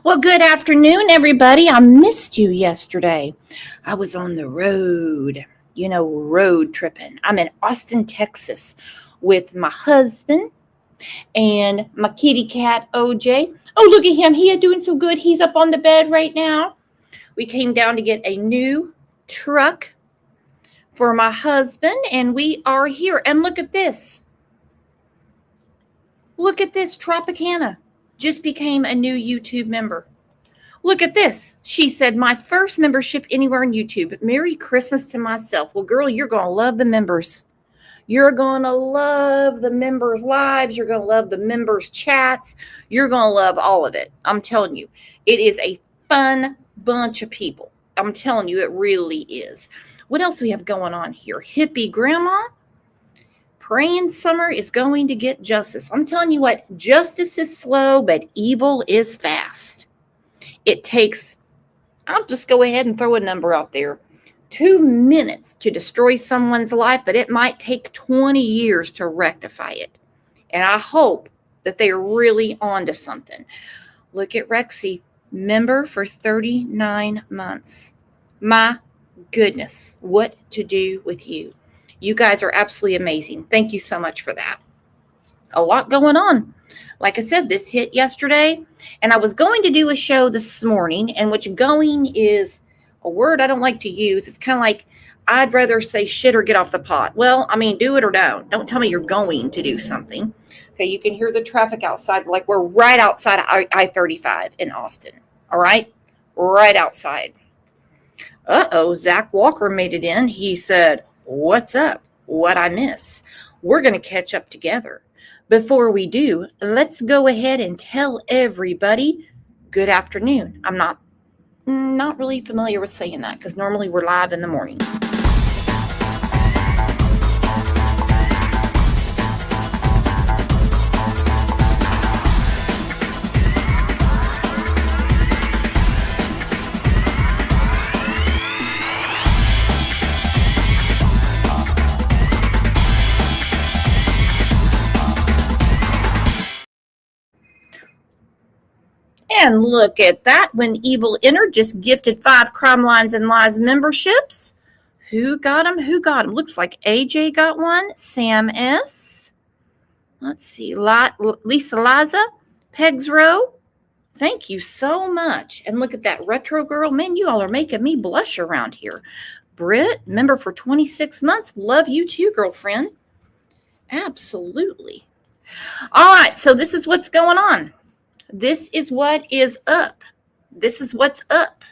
Well, good afternoon, everybody. I missed you yesterday. I was on the road, road tripping. I'm in Austin, Texas with my husband and my kitty cat, OJ. Oh, look at him. He is doing so good. He's up on the bed right now. We came down to get a new truck for my husband, and we are here. And look at this. Look at this. Tropicana just became a new YouTube member. Look at this. She said, my first membership anywhere on YouTube. Merry Christmas to myself. Well, girl, you're going to love the members. You're going to love the members' lives. You're going to love the members' chats. You're going to love all of it. I'm telling you, it is a fun bunch of people. I'm telling you, it really is. What else do we have going on here? Hippie grandma. Praying summer is going to get justice. I'm telling you what, justice is slow, but evil is fast. It takes, I'll just go ahead and throw a number out there, 2 minutes to destroy someone's life, but it might take 20 years to rectify it. And I hope that they are really onto something. Look at Rexy, member for 39 months. My goodness, what to do with you. You guys are absolutely amazing. Thank you so much for that. A lot going on. Like I said, this hit yesterday, and I was going to do a show this morning, and which going is a word I don't like to use. It's kind of like I'd rather say shit or get off the pot. Well, I mean, do it or don't. Don't tell me you're going to do something. Okay, you can hear the traffic outside, like we're right outside of I-35 in Austin. All right? Right outside. Uh-oh, Zach Walker made it in. He said, what's up? What'd I miss? We're going to catch up together. Before we do, let's go ahead and tell everybody good afternoon. I'm not really familiar with saying that because normally we're live in the morning. And look at that. When Evil entered, just gifted 5 Crime Lines and Lies memberships. Who got them? Who got them? Looks like AJ got one. Sam S. Let's see. Lisa Liza. Pegs Row. Thank you so much. And look at that retro girl. Man, you all are making me blush around here. Britt, member for 26 months. Love you too, girlfriend. Absolutely. All right. So this is what's going on. This is what is up. This is what's up.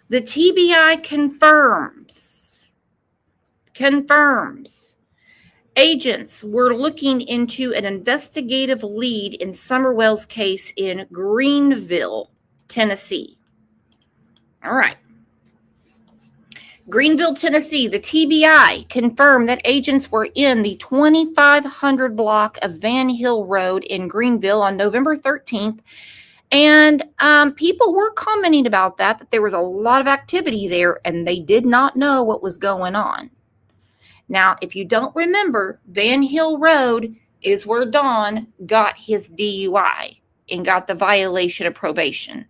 The TBI confirms. Agents were looking into an investigative lead in Summerwell's case in Greenville, Tennessee. All right. Greenville, Tennessee, the TBI confirmed that agents were in the 2500 block of Van Hill Road in Greenville on November 13th. And people were commenting about that there was a lot of activity there and they did not know what was going on. Now, if you don't remember, Van Hill Road is where Don got his DUI and got the violation of probation.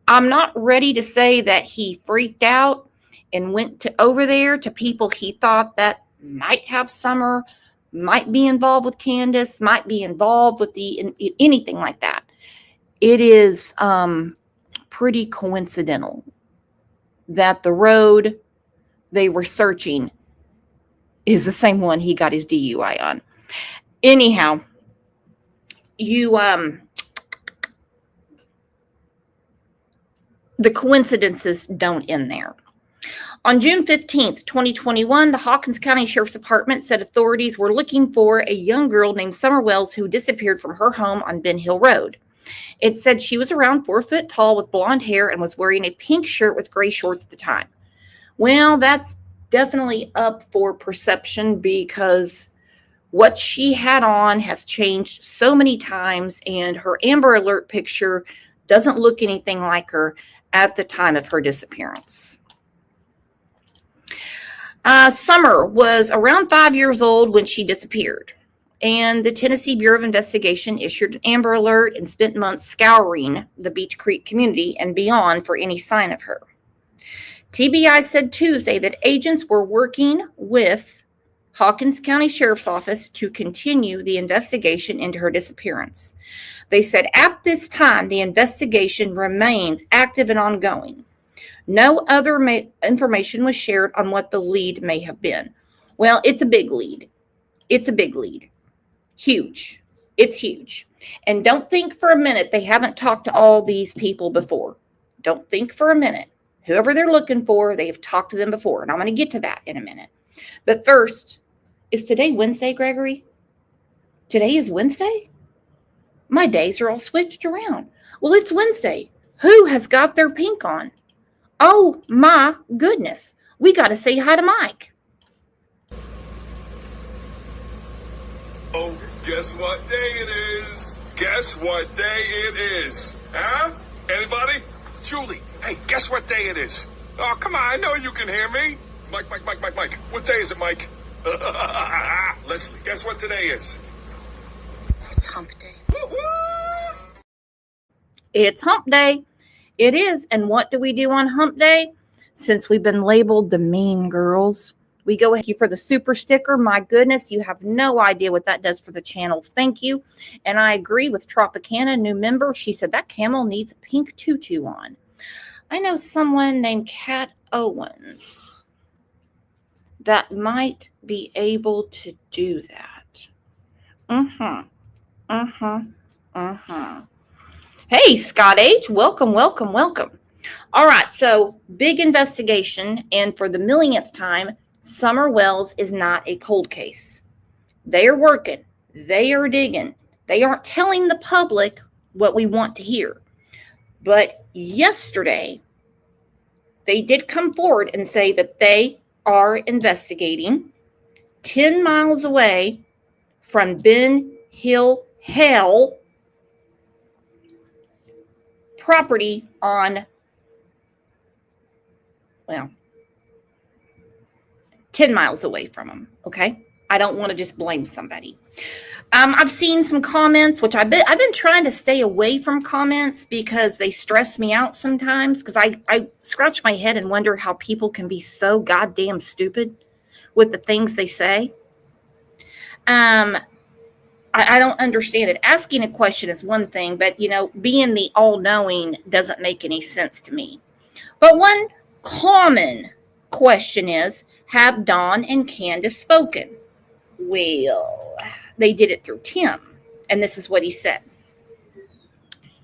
I'm not ready to say that he freaked out and went over there to people he thought that might have Summer, might be involved with Candace, might be involved with anything like that. It is pretty coincidental that the road they were searching is the same one he got his DUI on. Anyhow, the coincidences don't end there. On June 15th, 2021, the Hawkins County Sheriff's Department said authorities were looking for a young girl named Summer Wells who disappeared from her home on Ben Hill Road. It said she was around 4 foot tall with blonde hair and was wearing a pink shirt with gray shorts at the time. Well, that's definitely up for perception because what she had on has changed so many times and her Amber Alert picture doesn't look anything like her at the time of her disappearance. Summer was around 5 years old when she disappeared. And the Tennessee Bureau of Investigation issued an Amber Alert and spent months scouring the Beech Creek community and beyond for any sign of her. TBI said Tuesday that agents were working with Hawkins County Sheriff's Office to continue the investigation into her disappearance. They said at this time, the investigation remains active and ongoing. No other information was shared on what the lead may have been. Well, it's a big lead. It's a big lead. Huge. It's huge. And don't think for a minute they haven't talked to all these people before. Don't think for a minute. Whoever they're looking for, they have talked to them before. And I'm going to get to that in a minute. But first, is today Wednesday, Gregory? Today is Wednesday? My days are all switched around. Well, it's Wednesday. Who has got their pink on? Oh, my goodness. We got to say hi to Mike. Oh, guess what day it is? Guess what day it is? Huh? Anybody? Julie, hey, guess what day it is? Oh, come on, I know you can hear me. Mike. What day is it, Mike? Leslie, guess what today is? It's hump day. Woo-hoo! It's hump day. It is. And what do we do on hump day? Since we've been labeled the mean girls, we go ahead for the super sticker. My goodness, you have no idea what that does for the channel. Thank you. And I agree with Tropicana, new member. She said that camel needs a pink tutu on. I know someone named Kat Owens that might be able to do that. Hey, Scott H. Welcome. All right, so big investigation. And for the millionth time, Summer Wells is not a cold case. They are working. They are digging. They aren't telling the public what we want to hear. But yesterday, they did come forward and say that they are investigating 10 miles away from Ben Hill Hell property on, 10 miles away from them, okay? I don't want to just blame somebody. I've seen some comments, which I've been trying to stay away from comments because they stress me out sometimes, because I scratch my head and wonder how people can be so goddamn stupid with the things they say. I don't understand it. Asking a question is one thing, but, being the all-knowing doesn't make any sense to me. But one common question is, have Dawn and Candace spoken? Well, they did it through Tim, and this is what he said.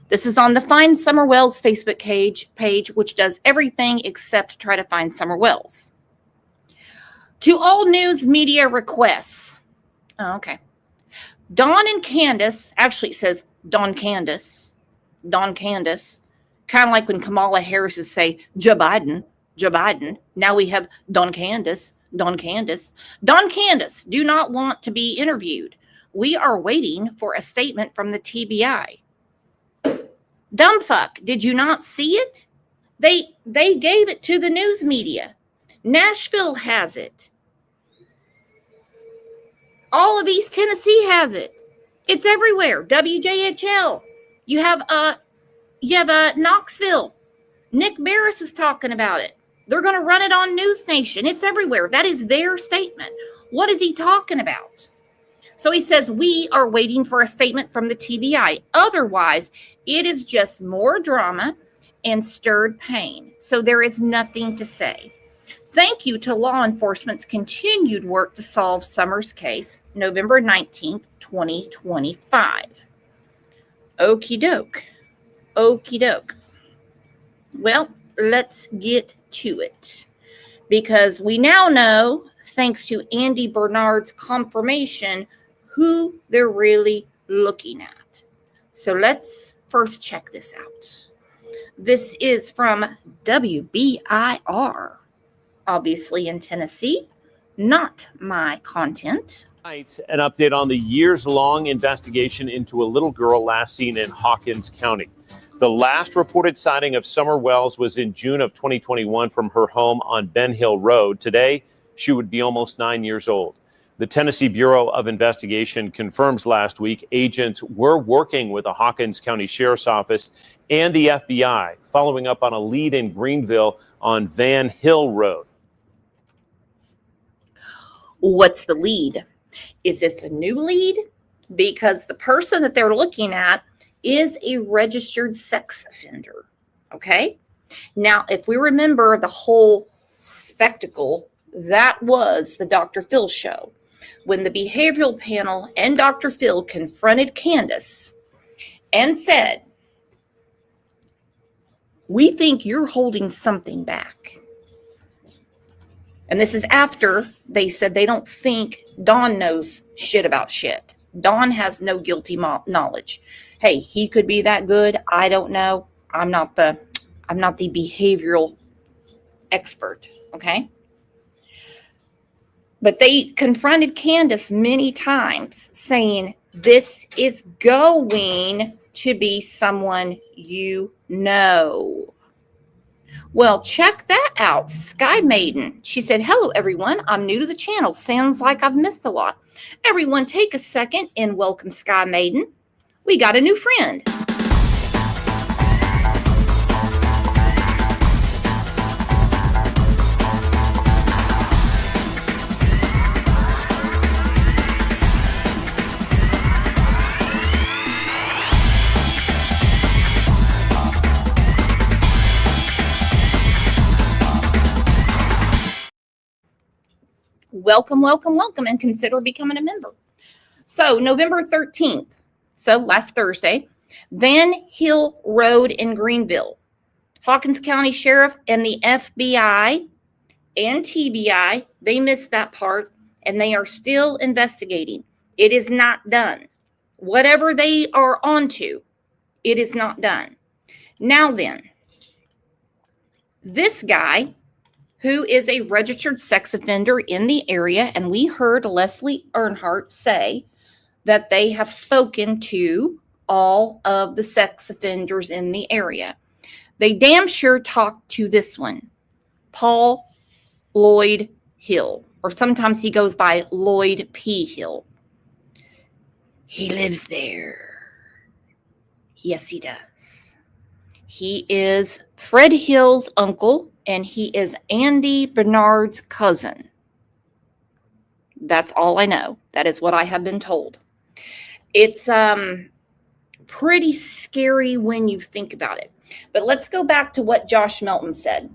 This is on the Find Summer Wells Facebook page, which does everything except try to find Summer Wells. To all news media requests. Oh, okay. Dawn and Candace, actually it says Dawn Candace, kind of like when Kamala Harris would say Joe Biden. Now we have Dawn Candace. Dawn Candace, do not want to be interviewed. We are waiting for a statement from the TBI. Dumbfuck, did you not see it? They gave it to the news media. Nashville has it. All of East Tennessee has it. It's everywhere. WJHL. You have Knoxville. Nick Barris is talking about it. They're going to run it on News Nation. It's everywhere. That is their statement. What is he talking about? So he says, we are waiting for a statement from the TBI. Otherwise, it is just more drama and stirred pain. So there is nothing to say. Thank you to law enforcement's continued work to solve Summers' case, November 19th, 2025. Okie doke. Well, let's get to it, because we now know, thanks to Andy Bernard's confirmation, who they're really looking at. So let's first check this out. This is from WBIR, obviously in Tennessee, not my content. An update on the years-long investigation into a little girl last seen in Hawkins County. The last reported sighting of Summer Wells was in June of 2021 from her home on Ben Hill Road. Today, she would be almost 9 years old. The Tennessee Bureau of Investigation confirms last week agents were working with the Hawkins County Sheriff's Office and the FBI, following up on a lead in Greenville on Van Hill Road. What's the lead? Is this a new lead? Because the person that they're looking at is a registered sex offender. Okay. Now, if we remember the whole spectacle, that was the Dr. Phil show. When the behavioral panel and Dr. Phil confronted Candace and said, "We think you're holding something back." And this is after they said they don't think Dawn knows shit about shit. Dawn has no guilty knowledge. Hey, he could be that good. I don't know. I'm not the behavioral expert. Okay. But they confronted Candace many times saying, this is going to be someone you know. Well, check that out. Sky Maiden. She said, "Hello, everyone. I'm new to the channel. Sounds like I've missed a lot. Everyone take a second and welcome Sky Maiden. We got a new friend." Welcome, welcome, welcome, and consider becoming a member. So November 13th, so last Thursday, Van Hill Road in Greenville, Hawkins County Sheriff and the FBI and TBI, they missed that part and they are still investigating. It is not done. Whatever they are onto, it is not done. Now then, this guy who is a registered sex offender in the area, and we heard Leslie Earnhardt say that they have spoken to all of the sex offenders in the area. They damn sure talked to this one, Paul Lloyd Hill, or sometimes he goes by Lloyd P. Hill. He lives there. Yes, he does. He is Fred Hill's uncle, and he is Andy Bernard's cousin. That's all I know. That is what I have been told. It's pretty scary when you think about it. But let's go back to what Josh Melton said.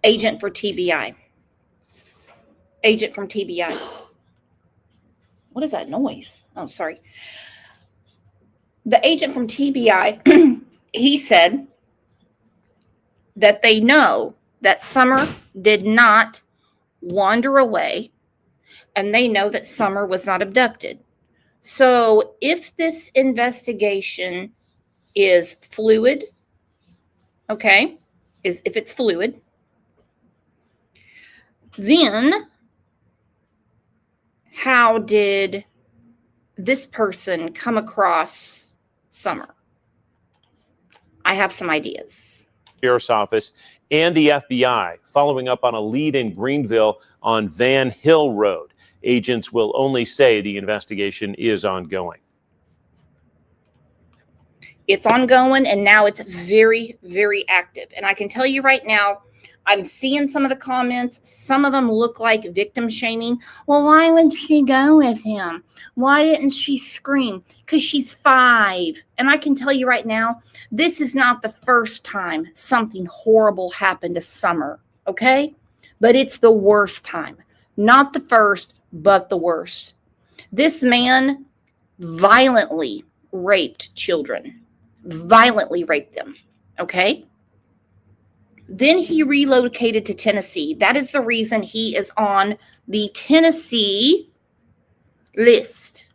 Agent for TBI. Agent from TBI. What is that noise? Oh, sorry. The agent from TBI, he said that they know that Summer did not wander away, and they know that Summer was not abducted. So if this investigation is fluid, okay, if it's fluid, then how did this person come across Summer? I have some ideas. Sheriff's Office and the FBI, following up on a lead in Greenville on Van Hill Road. Agents will only say the investigation is ongoing. It's ongoing, and now it's very, very active. And I can tell you right now, I'm seeing some of the comments. Some of them look like victim shaming. Well, why would she go with him? Why didn't she scream? Because she's 5. And I can tell you right now, this is not the first time something horrible happened to Summer, okay? But it's the worst time. Not the first, but the worst. This man violently raped children. Violently raped them, okay? Then he relocated to Tennessee. That is the reason he is on the Tennessee list.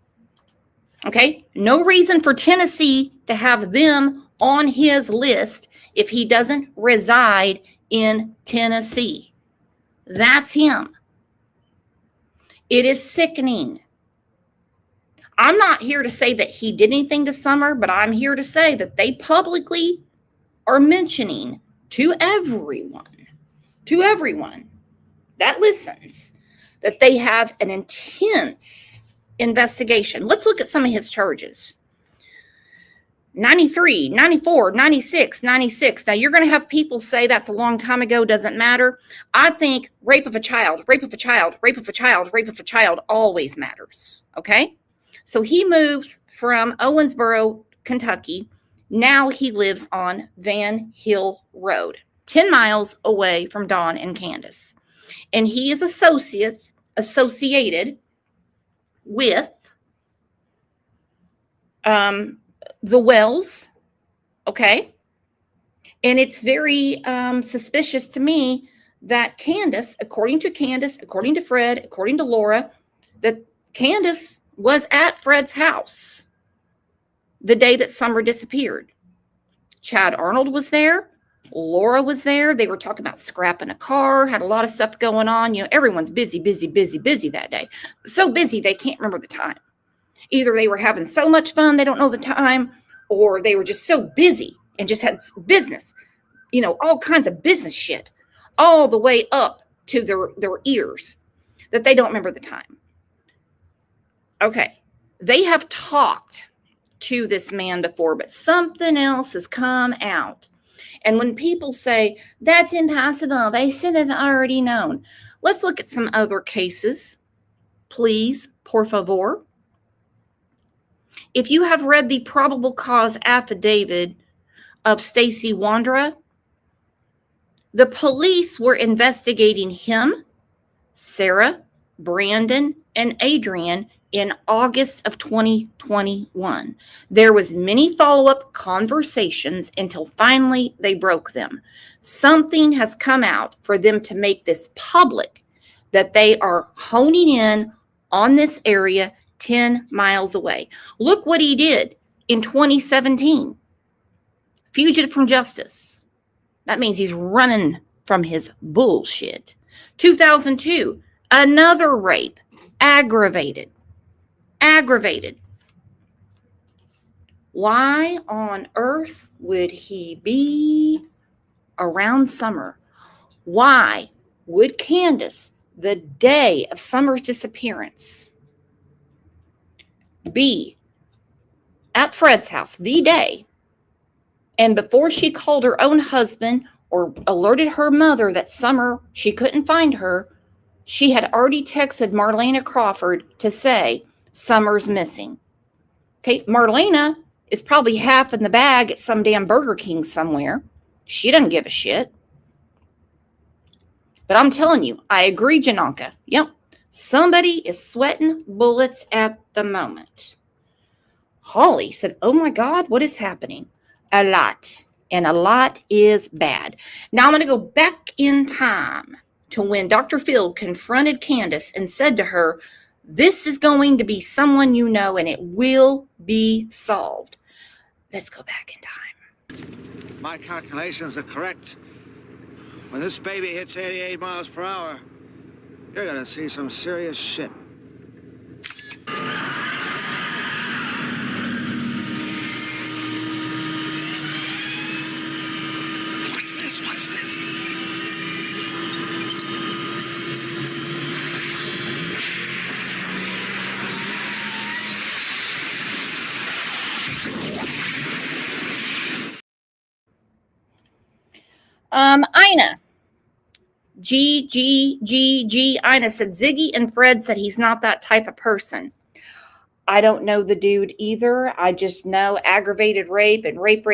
Okay? No reason for Tennessee to have them on his list if he doesn't reside in Tennessee. That's him. It is sickening. I'm not here to say that he did anything to Summer, but I'm here to say that they publicly are mentioning to everyone that listens, that they have an intense investigation. Let's look at some of his charges. 93, 94, 96, 96. Now, you're going to have people say that's a long time ago, doesn't matter. I think rape of a child, rape of a child, rape of a child, rape of a child always matters, okay? So he moves from Owensboro, Kentucky. Now he lives on Van Hill Road, 10 miles away from Dawn and Candace. And he is associated with the Wells, okay? And it's very suspicious to me that Candace, according to Fred, according to Laura, that Candace was at Fred's house the day that Summer disappeared. Chad Arnold was there. Laura was there. They were talking about scrapping a car, had a lot of stuff going on. You know, everyone's busy that day. So busy they can't remember the time. Either they were having so much fun, they don't know the time, or they were just so busy and just had business, you know, all kinds of business shit, all the way up to their ears that they don't remember the time. Okay, they have talked to this man before, but something else has come out. And when people say, that's impossible, they should have already known. Let's look at some other cases, please, por favor. If you have read the probable cause affidavit of Stacy Wandra, the police were investigating him, Sarah, Brandon, and Adrian in August of 2021. There was many follow-up conversations until finally they broke them. Something has come out for them to make this public that they are honing in on this area 10 miles away. Look what he did in 2017. Fugitive from justice. That means he's running from his bullshit. 2002, another rape, aggravated. Why on earth would he be around Summer? Why would Candace, the day of Summer's disappearance, be at Fred's house the day, and before she called her own husband or alerted her mother that Summer, she couldn't find her, she had already texted Marlena Crawford to say Summer's missing. Okay, Marlena is probably half in the bag at some damn Burger King somewhere. She doesn't give a shit. But I'm telling you, I agree, Jananka. Yep. Somebody is sweating bullets at the moment. Holly said, oh my God, what is happening? A lot. And a lot is bad. Now I'm going to go back in time to when Dr. Phil confronted Candace and said to her, this is going to be someone you know and it will be solved. Let's go back in time. My calculations are correct. When this baby hits 88 miles per hour, you're gonna see some serious shit. What's this? Ina. Ina said Ziggy and Fred said he's not that type of person. I don't know the dude either. I just know aggravated rape and rape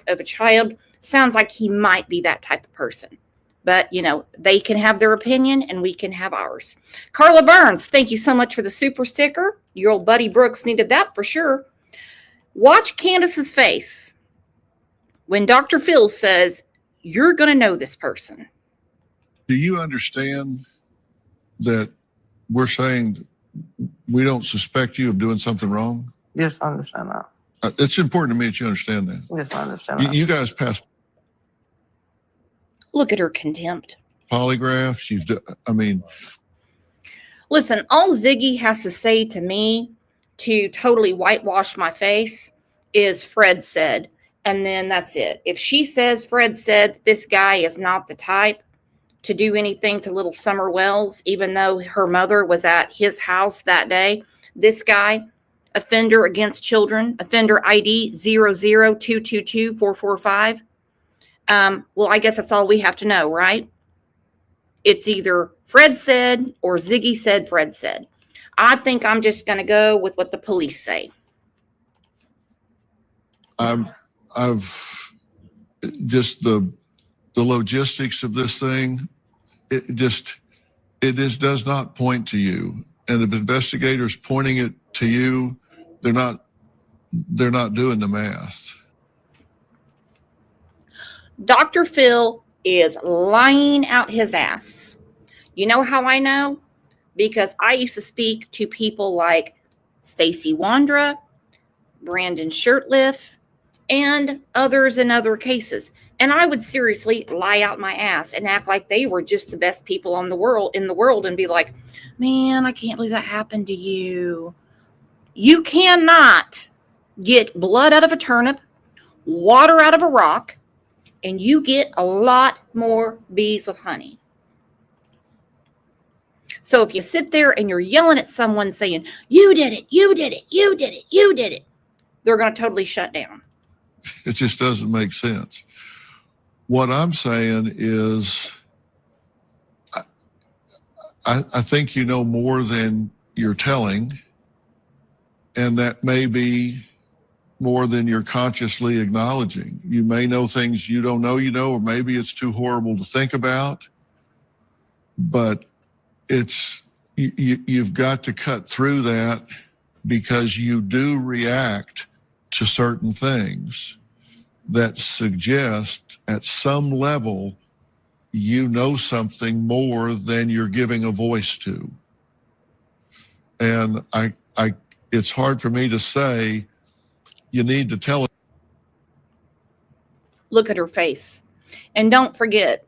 of a child. Sounds like he might be that type of person. But, you know, they can have their opinion and we can have ours. Carla Burns, thank you so much for the super sticker. Your old buddy Brooks needed that for sure. Watch Candace's face when Dr. Phil says, you're going to know this person. Do you understand that we're saying we don't suspect you of doing something wrong? Yes, I understand that. It's important to me that you understand that. Yes, I understand that. You guys passed Look at her contempt. polygraphs. Listen, all Ziggy has to say to me to totally whitewash my face is Fred said. And then that's it. If she says Fred said this guy is not the type, to do anything to little Summer Wells, even though her mother was at his house that day. This guy, offender against children, offender ID 002224445. Well, I guess that's all we have to know, right? It's either Fred said or Ziggy said Fred said. I think I'm just going to go with what the police say. I've just the logistics of this thing. It just does not point to you. And if investigators pointing it to you, they're not doing the math. Dr. Phil is lying out his ass. You know how I know? Because I used to speak to people like Stacy Wandra, Brandon Shurtleff, and others in other cases. And I would seriously lie out my ass and act like they were just the best people in the world and be like, man, I can't believe that happened to you. You cannot get blood out of a turnip, water out of a rock, and you get a lot more bees with honey. So if you sit there and you're yelling at someone saying, you did it, you did it, you did it, you did it, they're going to totally shut down. It just doesn't make sense. What I'm saying is, I think you know more than you're telling, and that may be more than you're consciously acknowledging. You may know things you don't know, or maybe it's too horrible to think about, but you've got to cut through that, because you do react to certain things that suggest at some level you know something more than you're giving a voice to. And it's hard for me to say, you need to tell it. Look at her face. And don't forget.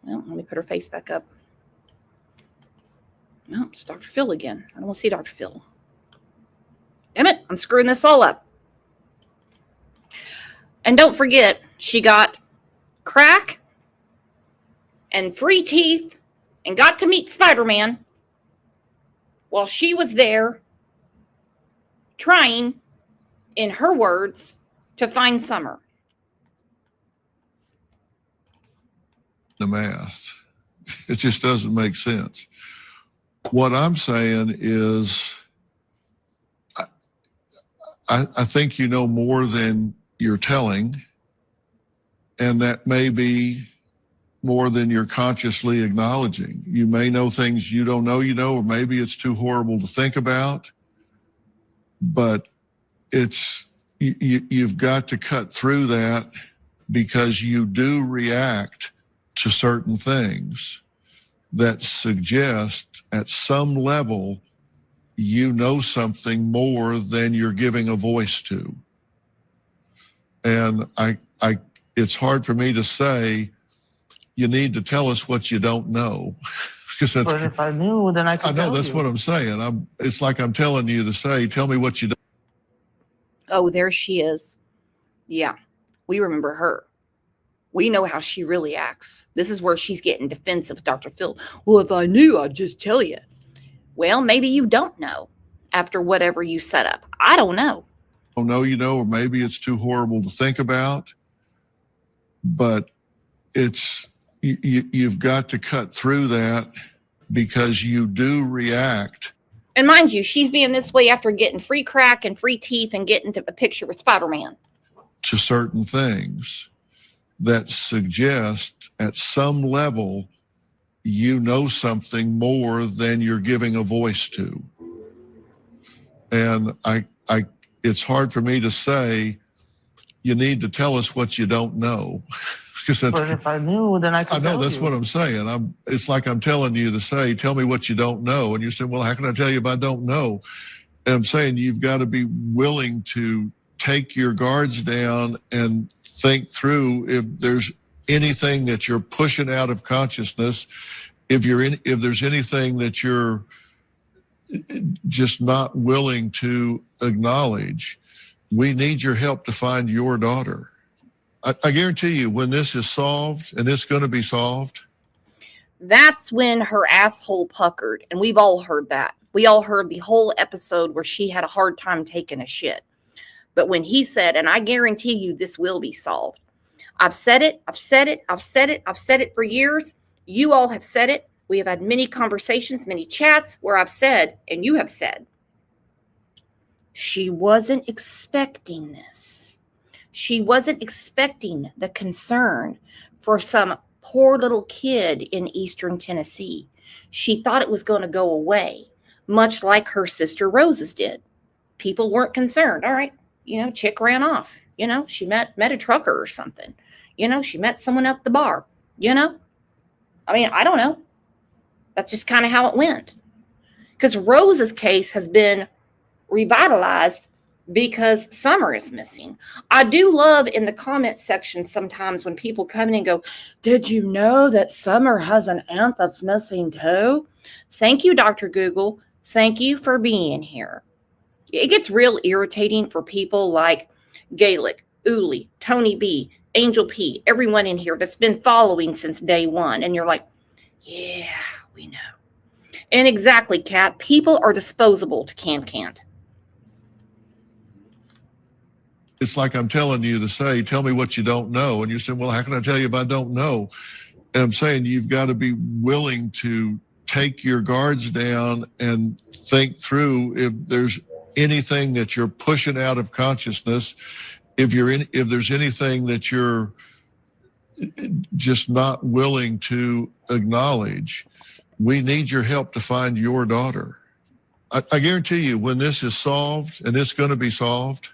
Well, let me put her face back up. No, it's Dr. Phil again. I don't want to see Dr. Phil. Damn it, I'm screwing this all up. And don't forget, she got crack and free teeth and got to meet Spider-Man while she was there trying, in her words, to find Summer. The math. It just doesn't make sense. What I'm saying is, I think you know more than you're telling, and that may be more than you're consciously acknowledging. You may know things you don't know, or maybe it's too horrible to think about, but you've got to cut through that, because you do react to certain things that suggest at some level you know something more than you're giving a voice to. And it's hard for me to say, you need to tell us what you don't know. Because that's, but if I knew, then I could tell you. That's what I'm saying. It's like I'm telling you to say, tell me what you don't. Oh, there she is. Yeah, we remember her. We know how she really acts. This is where she's getting defensive, Dr. Phil. Well, if I knew, I'd just tell you. Well, maybe you don't know after whatever you set up. I don't know. Oh, no, or maybe it's too horrible to think about, but you've got to cut through that, because you do react. And mind you, she's being this way after getting free crack and free teeth and getting to a picture with Spider-Man. To certain things that suggest at some level you know something more than you're giving a voice to. And it's hard for me to say, you need to tell us what you don't know. Because that's, but if I knew, then I could tell you. I know, that's what I'm saying. It's like I'm telling you to say, tell me what you don't know. And you say, well, how can I tell you if I don't know? And I'm saying you've got to be willing to take your guards down and think through if there's anything that you're pushing out of consciousness, if there's anything that you're just not willing to acknowledge. We need your help to find your daughter. I guarantee you, when this is solved, and it's going to be solved, That's when her asshole puckered. And we've all heard that. We all heard the whole episode where she had a hard time taking a shit. But when he said, and I guarantee you this will be solved. I've said it. I've said it. I've said it. I've said it for years. You all have said it. We have had many conversations, many chats where I've said, and you have said, she wasn't expecting this. She wasn't expecting the concern for some poor little kid in Eastern Tennessee. She thought it was going to go away, much like her sister Rose's did. People weren't concerned. All right, chick ran off. She met a trucker or something. She met someone at the bar. I mean, I don't know. That's just kind of how it went. Because Rose's case has been revitalized because Summer is missing. I do love in the comment section sometimes when people come in and go, did you know that Summer has an aunt that's missing too? Thank you, Dr. Google. Thank you for being here. It gets real irritating for people like Gaelic, Uli, Tony B, Angel P, everyone in here that's been following since day one. And you're like, yeah, we know. And exactly, Kat, people are disposable to can't. it's like I'm telling you to say, tell me what you don't know. And you said, well, how can I tell you if I don't know? And I'm saying you've got to be willing to take your guards down and think through if there's anything that you're pushing out of consciousness, if there's anything that you're just not willing to acknowledge. We need your help to find your daughter. I guarantee you, when this is solved, and it's going to be solved,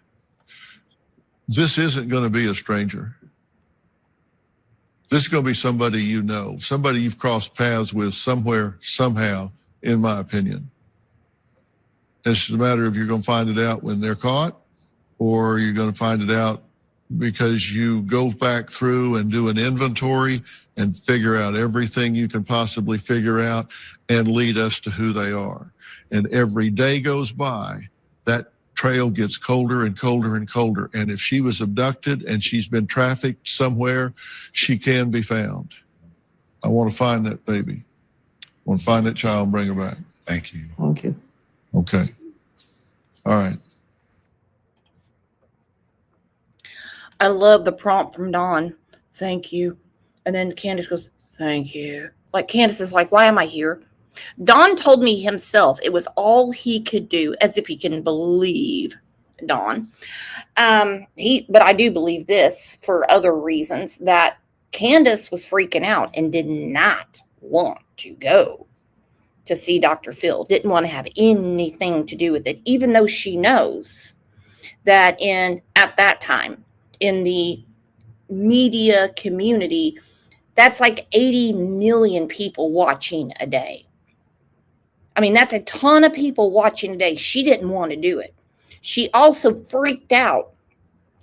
this isn't going to be a stranger. This is going to be somebody you know, somebody you've crossed paths with somewhere, somehow, in my opinion. It's just a matter of you're going to find it out when they're caught, or you're going to find it out because you go back through and do an inventory and figure out everything you can possibly figure out and lead us to who they are. And every day goes by, that trail gets colder and colder and colder. And if she was abducted and she's been trafficked somewhere, she can be found. I want to find that baby. I want to find that child and bring her back. Thank you. Thank you. Okay. All right. I love the prompt from Dawn. Thank you. And then Candace goes, thank you. Like Candace is like, why am I here? Dawn told me himself it was all he could do, as if he can believe Dawn. But I do believe this for other reasons, that Candace was freaking out and did not want to go to see Dr. Phil, didn't want to have anything to do with it, even though she knows that at that time in the media community, that's like 80 million people watching a day. I mean, that's a ton of people watching a day. She didn't want to do it. She also freaked out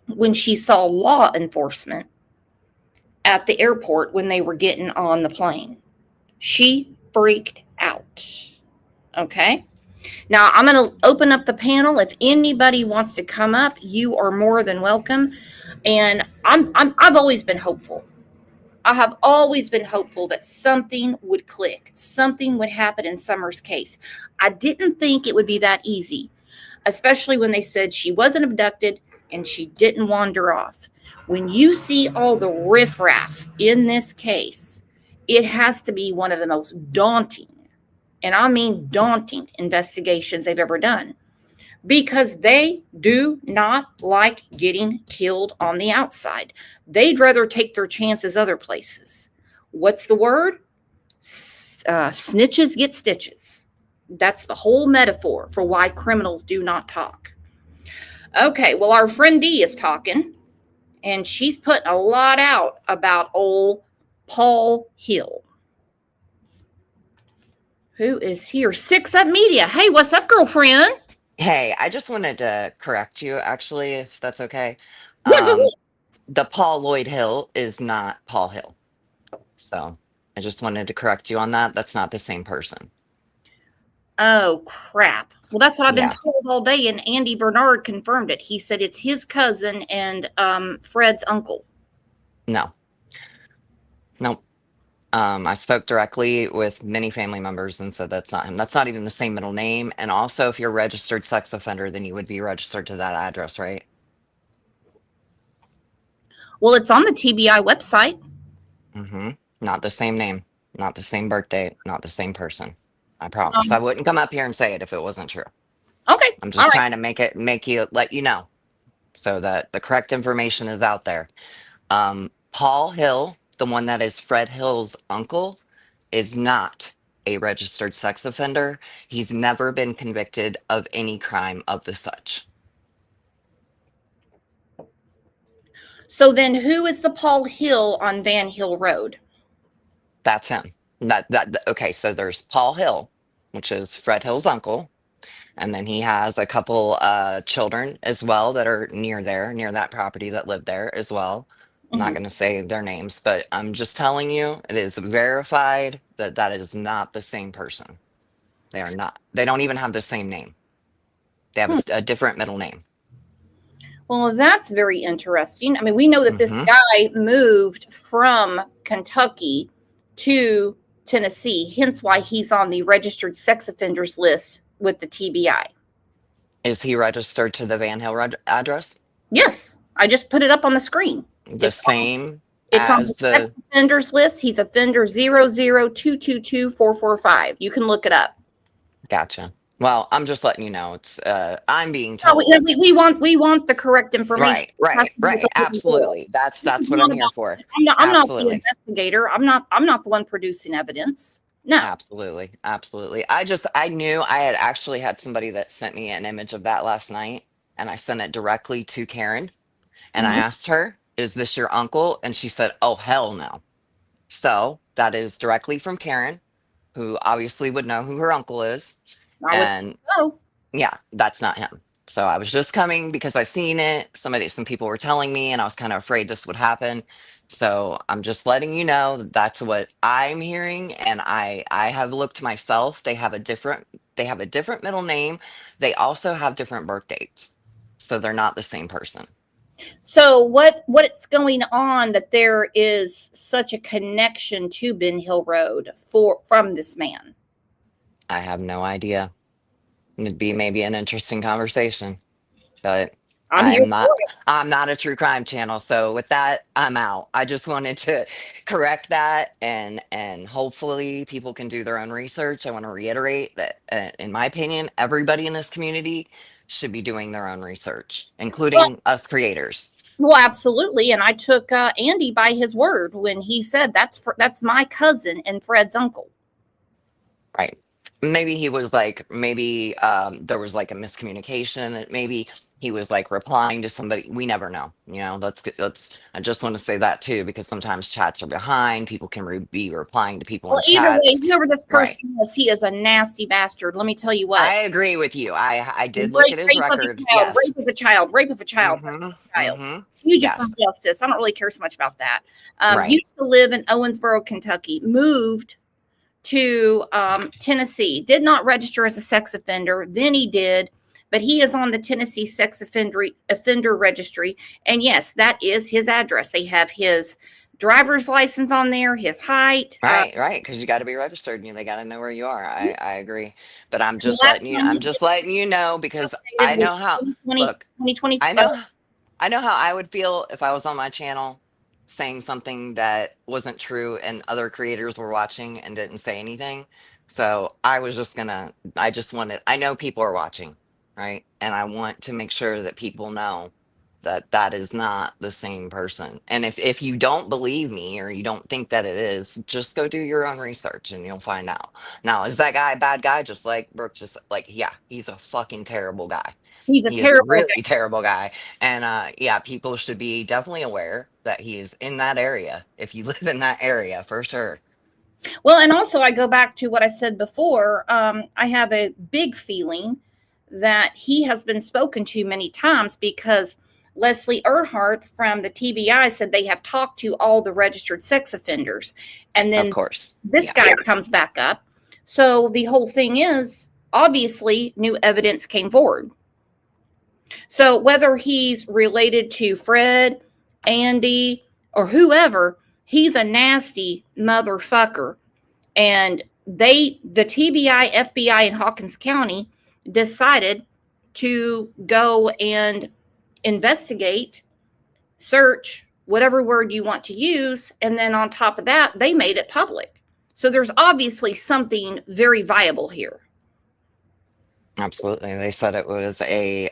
when she saw law enforcement at the airport when they were getting on the plane. She freaked out. Okay? Now, I'm going to open up the panel. If anybody wants to come up, you are more than welcome. And I've always been hopeful. I have always been hopeful that something would click, something would happen in Summer's case. I didn't think it would be that easy, especially when they said she wasn't abducted and she didn't wander off. When you see all the riffraff in this case, it has to be one of the most daunting, and I mean daunting, investigations they've ever done, because they do not like getting killed on the outside. They'd rather take their chances other places. What's the word? Snitches get stitches. That's the whole metaphor for why criminals do not talk. Okay, well, our friend Dee is talking, and she's putting a lot out about old Paul Hill. Who is here? Six Up Media. Hey, what's up, girlfriend? Hey, I just wanted to correct you, actually, if that's okay. Yeah, go ahead. The Paul Lloyd Hill is not Paul Hill. So I just wanted to correct you on that. That's not the same person. Oh, crap. Well, that's what I've been Yeah. told all day, and Andy Bernard confirmed it. He said it's his cousin and Fred's uncle. No. Nope. I spoke directly with many family members and said that's not him. That's not even the same middle name. And also, if you're a registered sex offender, then you would be registered to that address, right? Well, it's on the TBI website. Mm-hmm. Not the same name, not the same birthday, not the same person. I promise. I wouldn't come up here and say it if it wasn't true. Okay. I'm All just right. trying to let you know so that the correct information is out there. Paul Hill, the one that is Fred Hill's uncle, is not a registered sex offender. He's never been convicted of any crime of the such. So then who is the Paul Hill on Van Hill Road? That's him. Okay, so there's Paul Hill, which is Fred Hill's uncle. And then he has a couple children as well that are near that property that live there as well. I'm not going to say their names, but I'm just telling you, it is verified that that is not the same person. They are not. They don't even have the same name. They have a different middle name. Well, that's very interesting. I mean, we know that this guy moved from Kentucky to Tennessee, hence why he's on the registered sex offenders list with the TBI. Is he registered to the Van Hill address? Yes, I just put it up on the screen. It's on the sex offenders list. He's offender 002222445. You can look it up. Gotcha. Well, I'm just letting you know. It's I'm being told. No, we want the correct information. Right. Absolutely. That's what I'm here for. I'm not the investigator. I'm not the one producing evidence. No. Absolutely. I knew I had actually had somebody that sent me an image of that last night, and I sent it directly to Karen, and I asked her, "Is this your uncle?" And she said, "Oh, hell no." So that is directly from Karen, who obviously would know who her uncle is. Yeah, that's not him. So I was just coming because I seen it. Some people were telling me, and I was kind of afraid this would happen. So I'm just letting you know that that's what I'm hearing, and I have looked myself. They have a different middle name. They also have different birth dates, so they're not the same person. So what's going on that there is such a connection to Ben Hill Road from this man? I have no idea. It'd be maybe an interesting conversation, but I'm not a true crime channel. So with that, I'm out. I just wanted to correct that, and hopefully people can do their own research. I want to reiterate that, in my opinion, everybody in this community should be doing their own research, including us creators. Well, absolutely. And I took Andy by his word when he said that's my cousin and Fred's uncle. Right. Maybe he was like, there was like a miscommunication. Maybe he was like replying to somebody. We never know. I just want to say that too, because sometimes chats are behind. People can be replying to people. Well, either way, whoever this person is, he is a nasty bastard. Let me tell you what. I agree with you. I did look at his record. Rape of a child. Fugitive from justice. I don't really care so much about that. Used to live in Owensboro, Kentucky. Moved to Tennessee, did not register as a sex offender. Then he did, but he is on the Tennessee sex offender registry. And yes, that is his address. They have his driver's license on there, his height. Right. Because you got to be registered and they got to know where you are. I agree. But I'm just letting you know, because I know how, look, 2020, I know how I would feel if I was on my channel saying something that wasn't true and other creators were watching and didn't say anything. So I know people are watching, right? And I want to make sure that people know that that is not the same person. And if you don't believe me or you don't think that it is, just go do your own research and you'll find out. Now, is that guy a bad guy? Just like Brooke, yeah, he's a fucking terrible guy. He's a terrible guy. And people should be definitely aware that he is in that area. If you live in that area, for sure. Well, and also I go back to what I said before. I have a big feeling that he has been spoken to many times, because Leslie Earhart from the TBI said they have talked to all the registered sex offenders. And then of course, this guy comes back up. So the whole thing is, obviously, new evidence came forward. So whether he's related to Fred, Andy, or whoever, he's a nasty motherfucker. And the TBI, FBI in Hawkins County decided to go and investigate, search, whatever word you want to use. And then on top of that, they made it public. So there's obviously something very viable here. Absolutely. They said it was a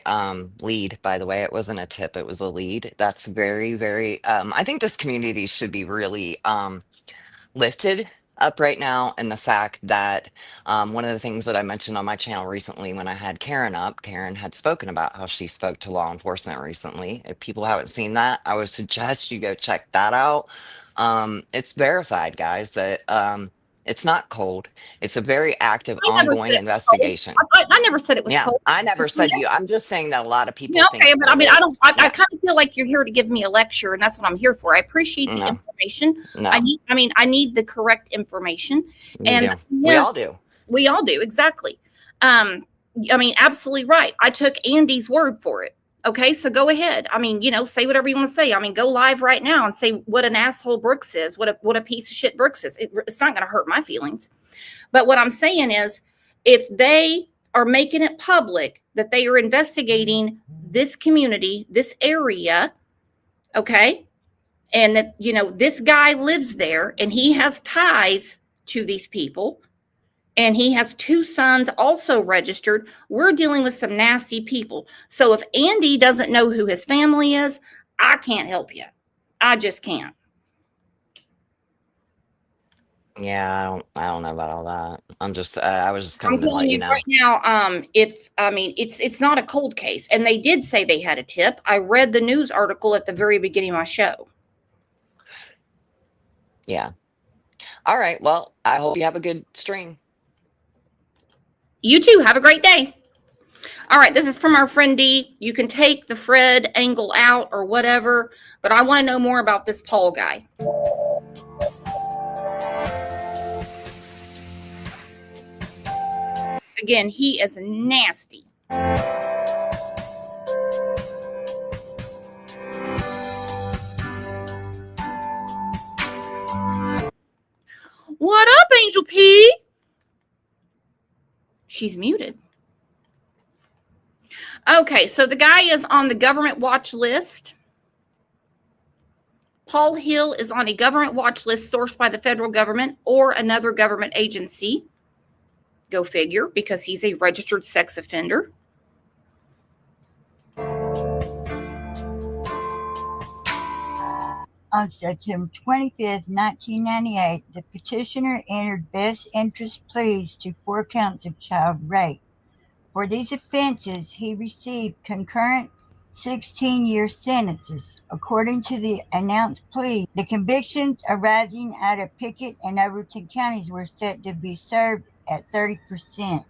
lead, by the way. It wasn't a tip, it was a lead. That's very, very I think this community should be really lifted up right now. And the fact that one of the things that I mentioned on my channel recently when I had Karen up, Karen had spoken about how she spoke to law enforcement recently. If people haven't seen that, I would suggest you go check that out. It's verified, guys, that it's not cold. It's a very active, I never said ongoing it was cold. investigation. I never said it was Yeah, cold. I never said you. I'm just saying that a lot of people Yeah, think okay, but I it mean, I is. don't. I Yeah, kind of feel like you're here to give me a lecture, and that's what I'm here for. I appreciate the no, information. no, I need the correct information, you and do. We all yes, do. we all do exactly. I mean, absolutely right. I took Andy's word for it. Okay, so go ahead. I mean, say whatever you want to say. I mean, go live right now and say what an asshole Brooks is, what a piece of shit Brooks is. It's not going to hurt my feelings. But what I'm saying is, if they are making it public that they are investigating this community, this area, okay, and that, this guy lives there and he has ties to these people, and he has 2 sons also registered, we're dealing with some nasty people. So if Andy doesn't know who his family is, I can't help you. I just can't. Yeah, I don't know about all that. I was just I'm coming to telling let you you know. right now, it's not a cold case, and they did say they had a tip. I read the news article at the very beginning of my show. Yeah. All right. Well, I hope you have a good stream. You too. Have a great day. All right, this is from our friend D. You can take the Fred angle out or whatever, but I want to know more about this Paul guy. Again, he is nasty. What up, Angel P? She's muted. Okay, so the guy is on the government watch list. Paul Hill is on a government watch list sourced by the federal government or another government agency. Go figure, because he's a registered sex offender. On September 25th, 1998, the petitioner entered best interest pleas to 4 counts of child rape. For these offenses, he received concurrent 16-year sentences. According to the announced plea, the convictions arising out of Pickett and Overton counties were set to be served at 30%.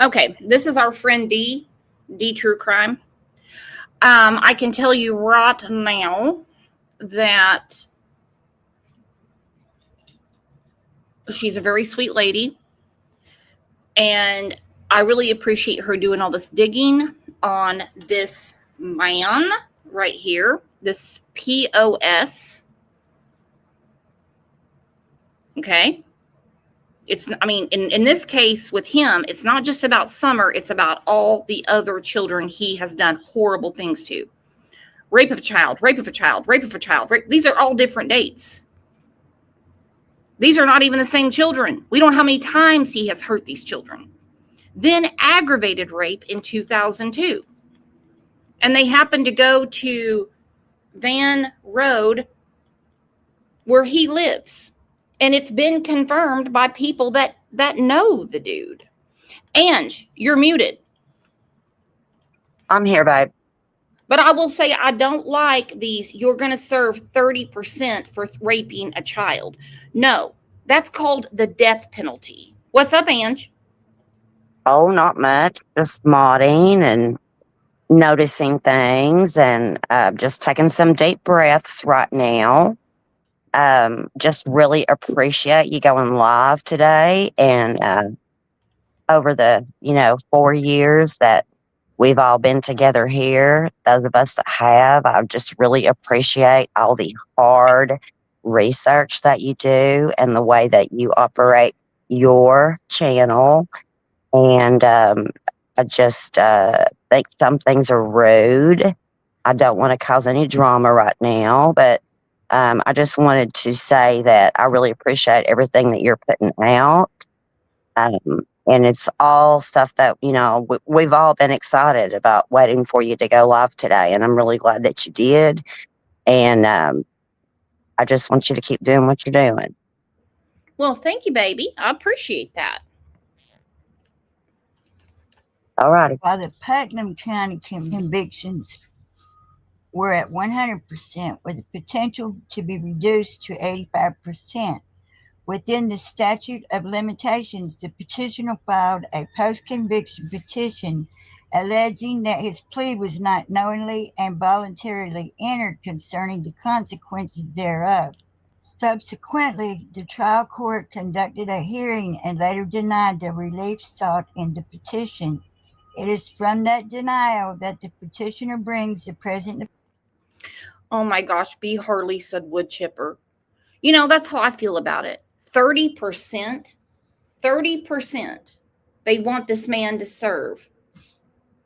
Okay, this is our friend D True Crime. I can tell you right now that she's a very sweet lady, and I really appreciate her doing all this digging on this man right here, this POS. Okay. In this case with him, it's not just about Summer, it's about all the other children he has done horrible things to. Rape of a child, rape of a child, rape of a child. These are all different dates. These are not even the same children. We don't know how many times he has hurt these children. Then aggravated rape in 2002. And they happened to go to Van Road where he lives. And it's been confirmed by people that know the dude. Ange, you're muted. I'm here, babe. But I will say I don't like these, you're going to serve 30% for raping a child. No, that's called the death penalty. What's up, Ange? Oh, not much. Just modding and noticing things and just taking some deep breaths right now. Just really appreciate you going live today and over the 4 years that We've all been together here. Those of us that have, I just really appreciate all the hard research that you do and the way that you operate your channel. And I just think some things are rude. I don't want to cause any drama right now, but I just wanted to say that I really appreciate everything that you're putting out. And it's all stuff that, you know, we've all been excited about waiting for you to go live today. And I'm really glad that you did. And I just want you to keep doing what you're doing. Well, thank you, baby. I appreciate that. All righty. While the Putnam County convictions were at 100%, with the potential to be reduced to 85%. Within the statute of limitations, the petitioner filed a post-conviction petition alleging that his plea was not knowingly and voluntarily entered concerning the consequences thereof. Subsequently, the trial court conducted a hearing and later denied the relief sought in the petition. It is from that denial that the petitioner brings the present. Oh my gosh, B. Harley said wood chipper. You know, that's how I feel about it. 30%, they want this man to serve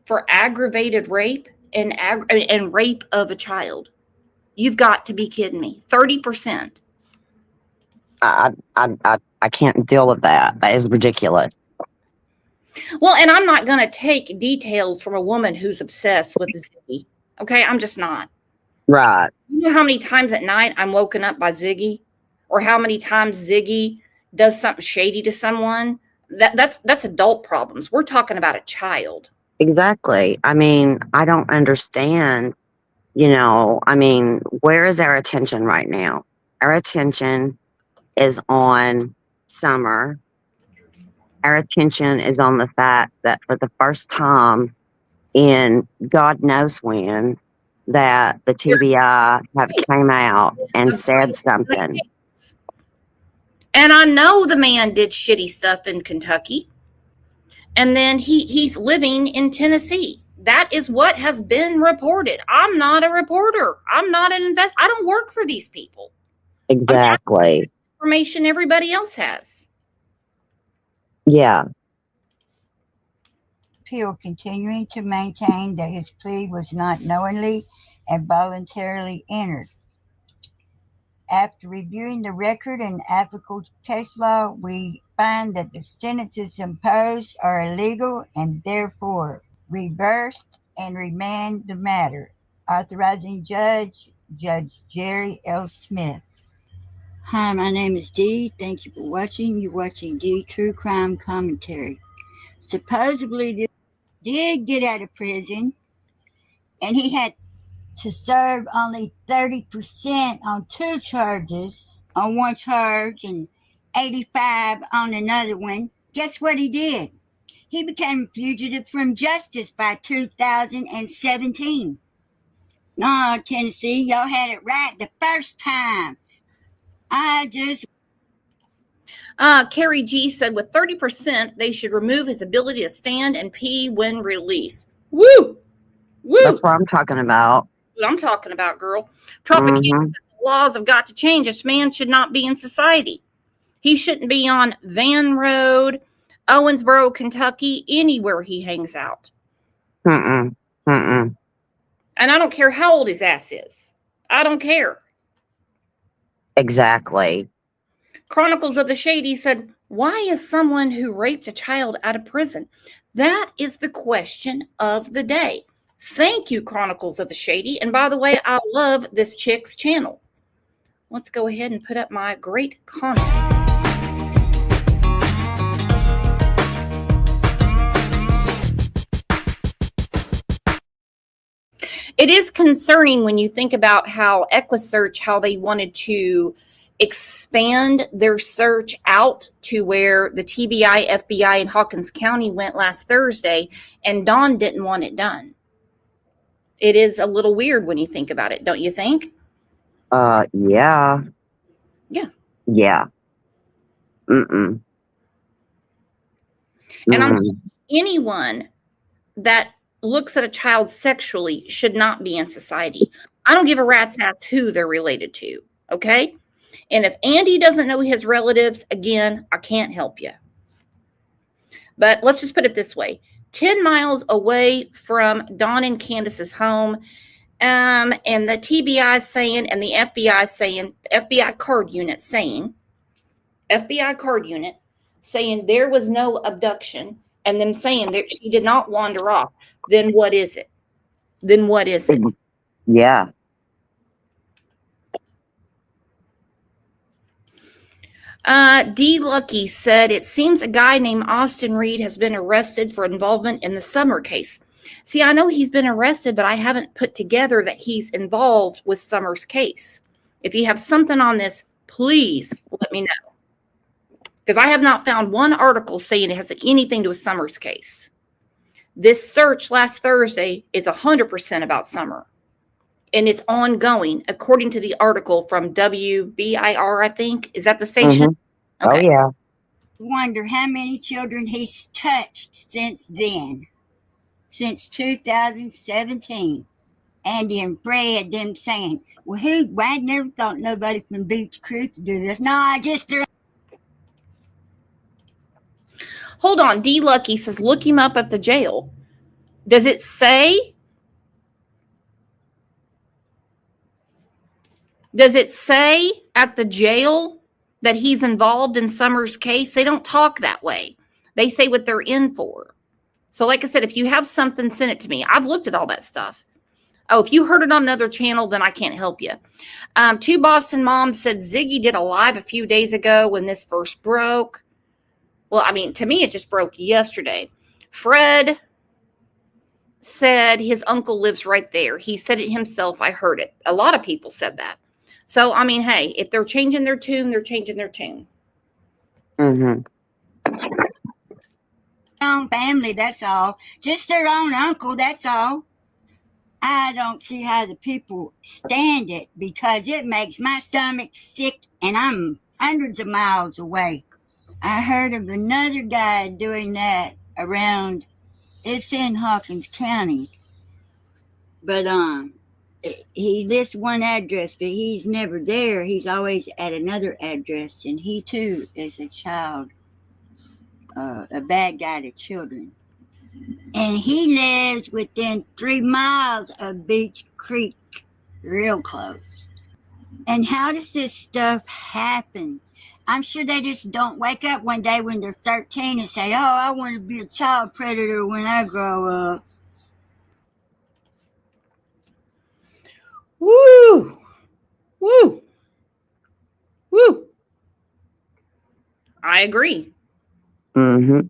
for aggravated rape and rape of a child. You've got to be kidding me. 30%. I can't deal with that. That is ridiculous. Well, and I'm not going to take details from a woman who's obsessed with Ziggy. Okay, I'm just not. Right. You know how many times at night I'm woken up by Ziggy? Or how many times Ziggy does something shady to someone? That's adult problems. We're talking about a child. Exactly. I mean, I don't understand, you know, I mean, where is our attention right now? Our attention is on Summer. Our attention is on the fact that for the first time in God knows when, that the TBI have came out and said something. And I know the man did shitty stuff in Kentucky. And then he's living in Tennessee. That is what has been reported. I'm not a reporter. I'm not an investor. I don't work for these people. Exactly. Information everybody else has. Yeah. Appeal continuing to maintain that his plea was not knowingly and voluntarily entered. After reviewing the record and applicable case law, we find that the sentences imposed are illegal and therefore reversed and remand the matter. Authorizing Judge Jerry L. Smith. Hi, my name is Dee. Thank you for watching. You're watching Dee True Crime Commentary. Supposedly, this did get out of prison, and he had to serve only 30% on 2 charges, on 1 charge, and 85 on another one. Guess what he did? He became a fugitive from justice by 2017. No, Tennessee, y'all had it right the first time. Carrie G said with 30%, they should remove his ability to stand and pee when released. Woo! Woo! That's what I'm talking about. What I'm talking about, girl. Tropicana laws have got to change. This man should not be in society. He shouldn't be on Van Road, Owensboro, Kentucky, anywhere he hangs out. And I don't care how old his ass is. I don't care. Exactly. Chronicles of the Shady said, why is someone who raped a child out of prison? That is the question of the day. Thank you, Chronicles of the Shady. And by the way, I love this chick's channel. Let's go ahead and put up my great comment. It is concerning when you think about how EquiSearch, how they wanted to expand their search out to where the TBI, FBI, and Hawkins County went last Thursday, and Dawn didn't want it done. It is a little weird when you think about it, don't you think? Yeah. Yeah. Yeah. And I'm anyone that looks at a child sexually should not be in society. I don't give a rat's ass who they're related to, okay? And if Andy doesn't know his relatives, again, I can't help you. But let's just put it this way. 10 miles away from Dawn and Candace's home, and the TBI saying, and the FBI saying, FBI card unit saying there was no abduction, and them saying that she did not wander off, then what is it? Yeah. D. Lucky said, it seems a guy named Austin Reed has been arrested for involvement in the Summer case. See, I know he's been arrested, but I haven't put together that he's involved with Summer's case. If you have something on this, please let me know. Because I have not found one article saying it has anything to do with Summer's case. This search last Thursday is 100% about Summer. And it's ongoing, according to the article from WBIR, I think. Is that the station? Mm-hmm. Okay. Oh, yeah. Wonder how many children he's touched since then. Since 2017. Andy and Fred, them saying, well, I never thought nobody from Beach Creek would do this. No, I just... Hold on. D. Lucky says, look him up at the jail. Does it say? Does it say at the jail that he's involved in Summer's case? They don't talk that way. They say what they're in for. So like I said, if you have something, send it to me. I've looked at all that stuff. Oh, if you heard it on another channel, then I can't help you. Two Boston moms said Ziggy did a live a few days ago when this first broke. Well, I mean, to me, it just broke yesterday. Fred said his uncle lives right there. He said it himself. I heard it. A lot of people said that. So, I mean, hey, if they're changing their tune, they're changing their tune. Mm-hmm. Own family, that's all. Just their own uncle, that's all. I don't see how the people stand it because it makes my stomach sick and I'm hundreds of miles away. I heard of another guy doing that around, it's in Hawkins County. But, he lists one address, but he's never there. He's always at another address, and he too is a child, a bad guy to children. And he lives within 3 miles of Beach Creek, real close. And how does this stuff happen? I'm sure they just don't wake up one day when they're 13 and say, oh, I want to be a child predator when I grow up. Woo! Woo! Woo! I agree. Mm-hmm.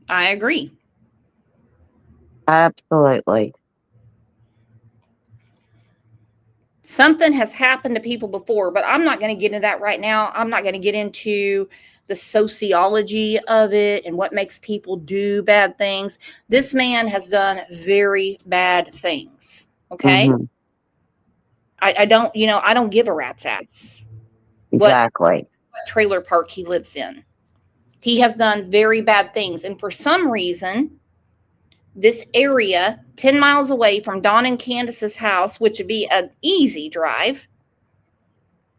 I agree. Absolutely. Something has happened to people before, but I'm not going to get into that right now. I'm not going to get into the sociology of it and what makes people do bad things. This man has done very bad things. Okay. Mm-hmm. I don't give a rat's ass. Exactly. What trailer park he lives in. He has done very bad things. And for some reason, this area 10 miles away from Dawn and Candace's house, which would be an easy drive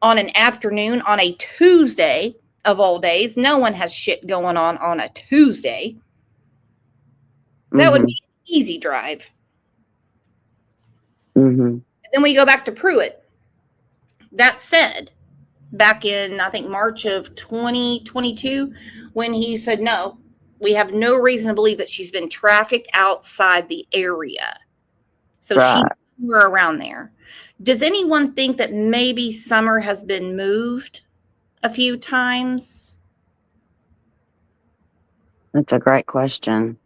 on an afternoon on a Tuesday, of all days. No one has shit going on a Tuesday. That would be an easy drive. Mm-hmm. Then we go back to Pruitt. That said, back in, I think, March of 2022, when he said, no, we have no reason to believe that she's been trafficked outside the area. So Right. she's somewhere around there. Does anyone think that maybe Summer has been moved a few times? That's a great question.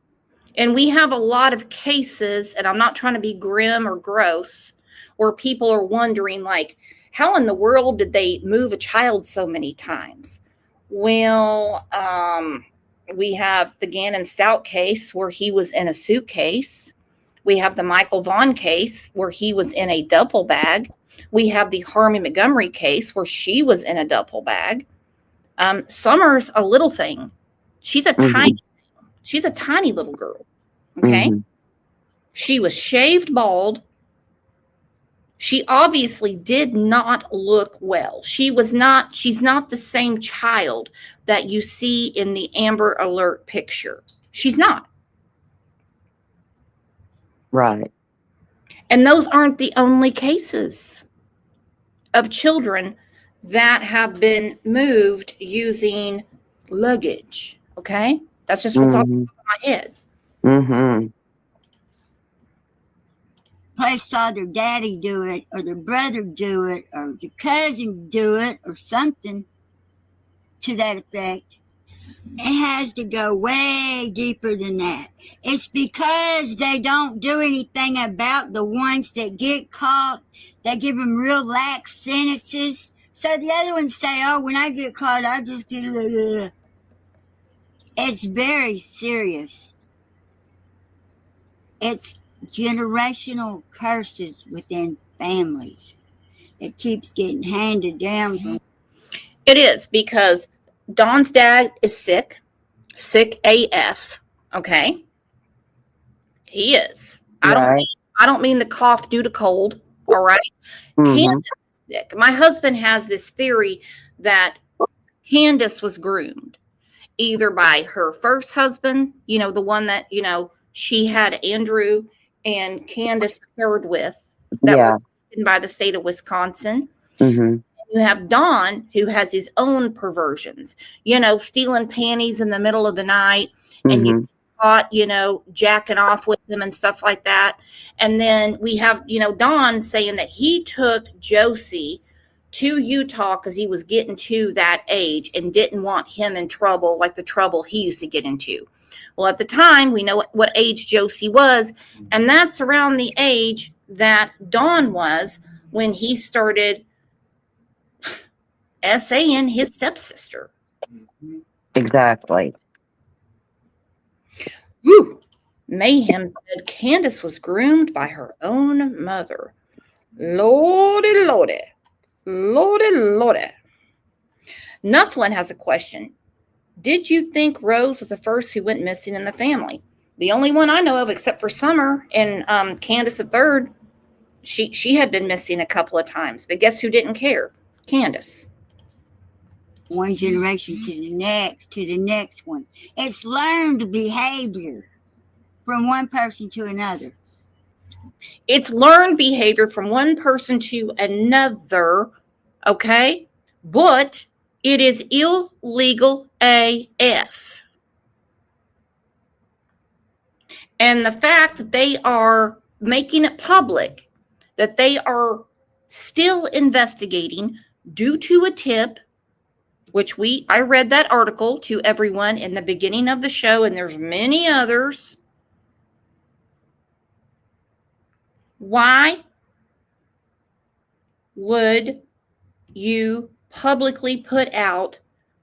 And we have a lot of cases, and I'm not trying to be grim or gross, where people are wondering, like, how in the world did they move a child so many times? Well, we have the Gannon Stout case where he was in a suitcase. We have the Michael Vaughn case where he was in a duffel bag. We have the Harmony Montgomery case where she was in a duffel bag. Summer's a little thing. She's a tiny thing. She's a tiny little girl. Okay. Mhm. She was shaved bald. She obviously did not look well. She's not the same child that you see in the Amber Alert picture. She's not. Right. And those aren't the only cases of children that have been moved using luggage. Okay? That's just what's off the Mhm. top of my head. Mhm. They saw their daddy do it, or their brother do it, or their cousin do it, or something to that effect. It has to go way deeper than that. It's because they don't do anything about the ones that get caught. They give them real lax sentences. So the other ones say, oh, when I get caught, I just get... It's very serious. It's generational curses within families. It keeps getting handed down. It is, because Dawn's dad is sick AF. Okay? He is. Right. I don't mean the cough due to cold. All right? Mhm. Candace is sick. My husband has this theory that Candace was groomed either by her first husband, the one that, she had Andrew and Candace third with, that Yeah. were taken by the state of Wisconsin. Mhm. You have Don, who has his own perversions, stealing panties in the middle of the night, and you Mhm. caught, jacking off with them and stuff like that. And then we have, Don saying that he took Josie to Utah because he was getting to that age and didn't want him in trouble like the trouble he used to get into. Well, at the time, we know what age Josie was, and that's around the age that Don was when he started essaying his stepsister. Exactly. Woo! Mayhem said Candace was groomed by her own mother. Lordy, lordy. Lordy, lordy. Nufflin has a question. Did you think Rose was the first who went missing in the family? The only one I know of, except for Summer and Candace the third, she had been missing a couple of times. But guess who didn't care? Candace. One generation to the next one. It's learned behavior from one person to another. It's learned behavior from one person to another, okay? But it is illegal AF. And the fact that they are making it public, that they are still investigating due to a tip, which I read that article to everyone in the beginning of the show, and there's many others. Why would you publicly put out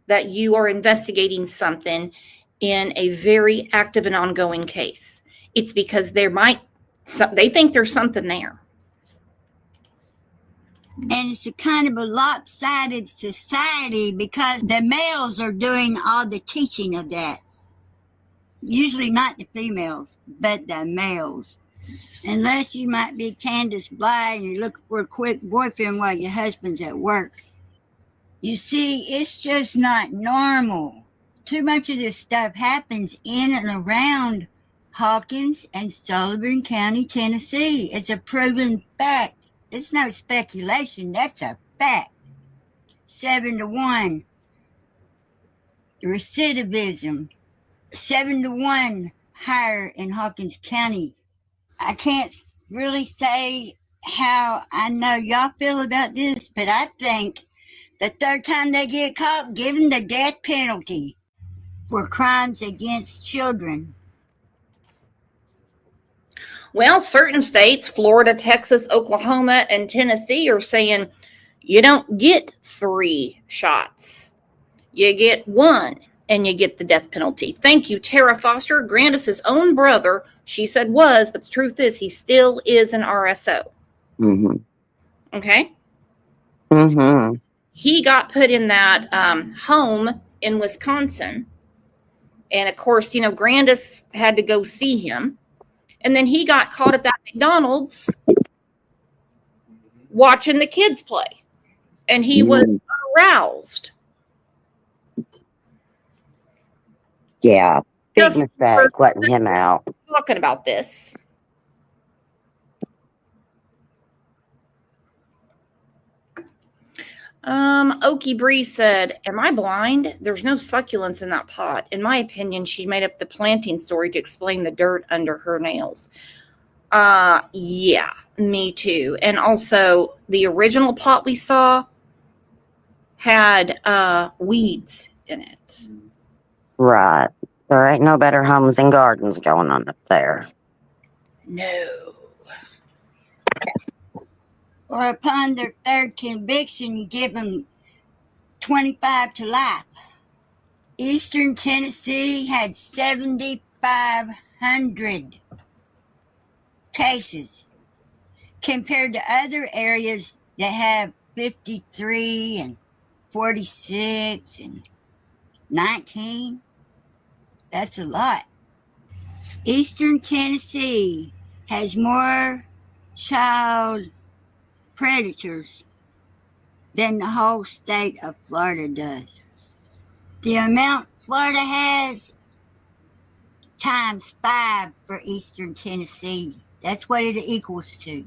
that you are investigating something in a very active and ongoing case? It's because they think there's something there. And it's a kind of a lopsided society because the males are doing all the teaching of that. Usually not the females, but the males. Unless you might be Candace Bly and you're looking for a quick boyfriend while your husband's at work. You see, it's just not normal. Too much of this stuff happens in and around Hawkins and Sullivan County, Tennessee. It's a proven fact. It's no speculation. That's a fact. 7-1. Recidivism. 7-1 higher in Hawkins County. I can't really say how I know y'all feel about this, but I think the third time they get caught, give them the death penalty for crimes against children. Well, certain states, Florida, Texas, Oklahoma, and Tennessee, are saying you don't get 3 shots. You get 1, and you get the death penalty. Thank you, Tara Foster. Grandis's own brother, she said was, but the truth is he still is an RSO. Mm-hmm. Okay? Mm-hmm. He got put in that home in Wisconsin And of course, Grandis had to go see him. And then he got caught at that McDonald's watching the kids play. And he was aroused. Yeah. Big Just mistake letting him out. Talking about this. Okie Bree said, "Am I blind? There's no succulents in that pot. In my opinion, she made up the planting story to explain the dirt under her nails." Yeah, me too. And also, the original pot we saw had weeds in it. Right. There ain't no better homes and gardens going on up there. No. Or upon their third conviction, give them 25 to life. Eastern Tennessee had 7,500 cases compared to other areas that have 53 and 46 and 19. That's a lot. Eastern Tennessee has more child predators than the whole state of Florida does. The amount Florida has times 5 for Eastern Tennessee. That's what it equals to.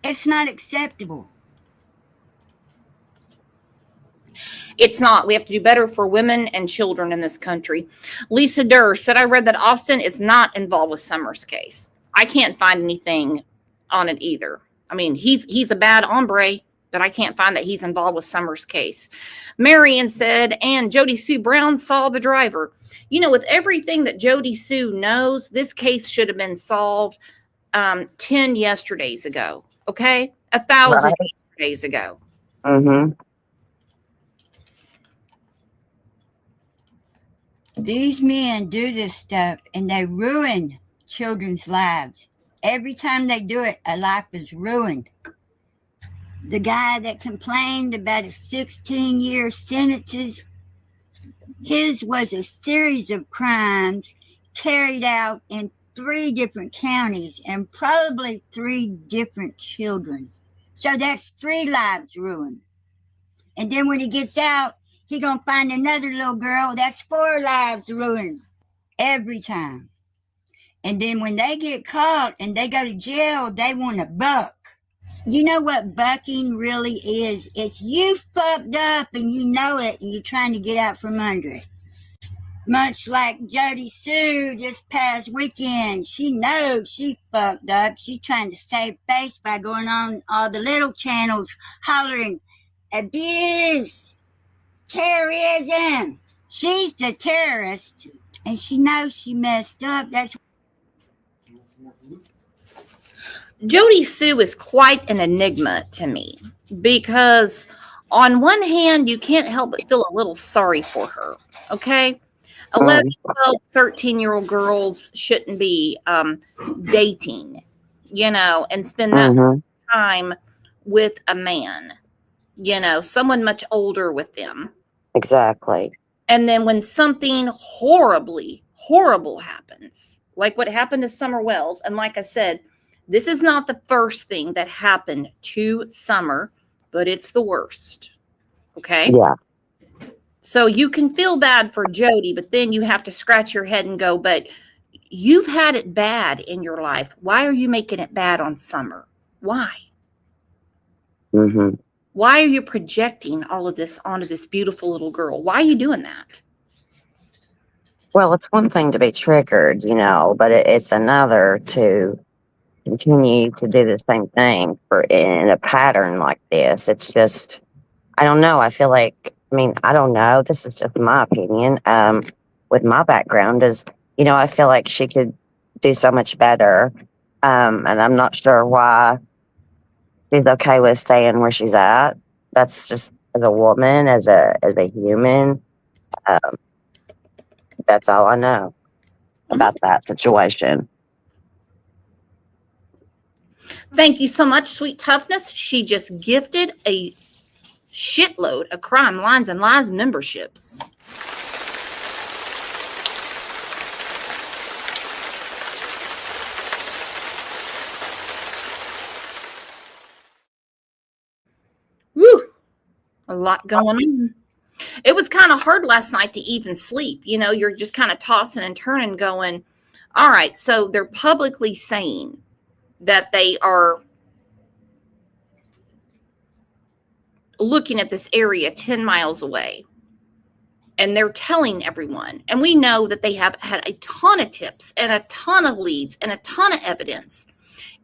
It's not acceptable. It's not. We have to do better for women and children in this country. Lisa Durr said, "I read that Austin is not involved with Summers' case. I can't find anything on it either. I mean, he's a bad hombre, but I can't find that he's involved with Summers' case." Marion said, "And Jody Sue Brown saw the driver." With everything that Jody Sue knows, this case should have been solved 10 yesterdays ago. Okay? 1,000 yesterdays ago. Mm-hmm. These men do this stuff and they ruin children's lives. Every time they do it, a life is ruined. The guy that complained about his 16-year sentences, his was a series of crimes carried out in 3 different counties and probably 3 different children. So that's 3 lives ruined. And then when he gets out, he gonna find another little girl. That's 4 lives ruined every time. And then when they get caught and they go to jail, they want to buck. You know what bucking really is? It's you fucked up and you know it and you're trying to get out from under it. Much like Jody Sue this past weekend. She knows she fucked up. She's trying to save face by going on all the little channels hollering abuse, terrorism. She's the terrorist and she knows she messed up. That's Jody Sue is quite an enigma to me because on one hand, you can't help but feel a little sorry for her, okay? 11, 12, 13-year-old girls shouldn't be dating, and spend that time with a man, someone much older with them. Exactly. And then when something horrible happens, like what happened to Summer Wells, and like I said, this is not the first thing that happened to Summer, but it's the worst. Okay? Yeah. So you can feel bad for Jody, but then you have to scratch your head and go, but you've had it bad in your life. Why are you making it bad on Summer? Why? Mm-hmm. Why are you projecting all of this onto this beautiful little girl? Why are you doing that? Well, it's one thing to be triggered, but it's another to continue to do the same thing in a pattern like this. It's just, I don't know. I feel like, I don't know. This is just my opinion. With my background is, I feel like she could do so much better. And I'm not sure why she's okay with staying where she's at. That's just as a woman, as a human. That's all I know about that situation. Thank you so much, Sweet Toughness. She just gifted a shitload of Crime Lines and Lies memberships. A lot going on. It was kind of hard last night to even sleep. You know, you're just kind of tossing and turning, going, all right, so they're publicly saying that they are looking at this area 10 miles away. And they're telling everyone. And we know that they have had a ton of tips and a ton of leads and a ton of evidence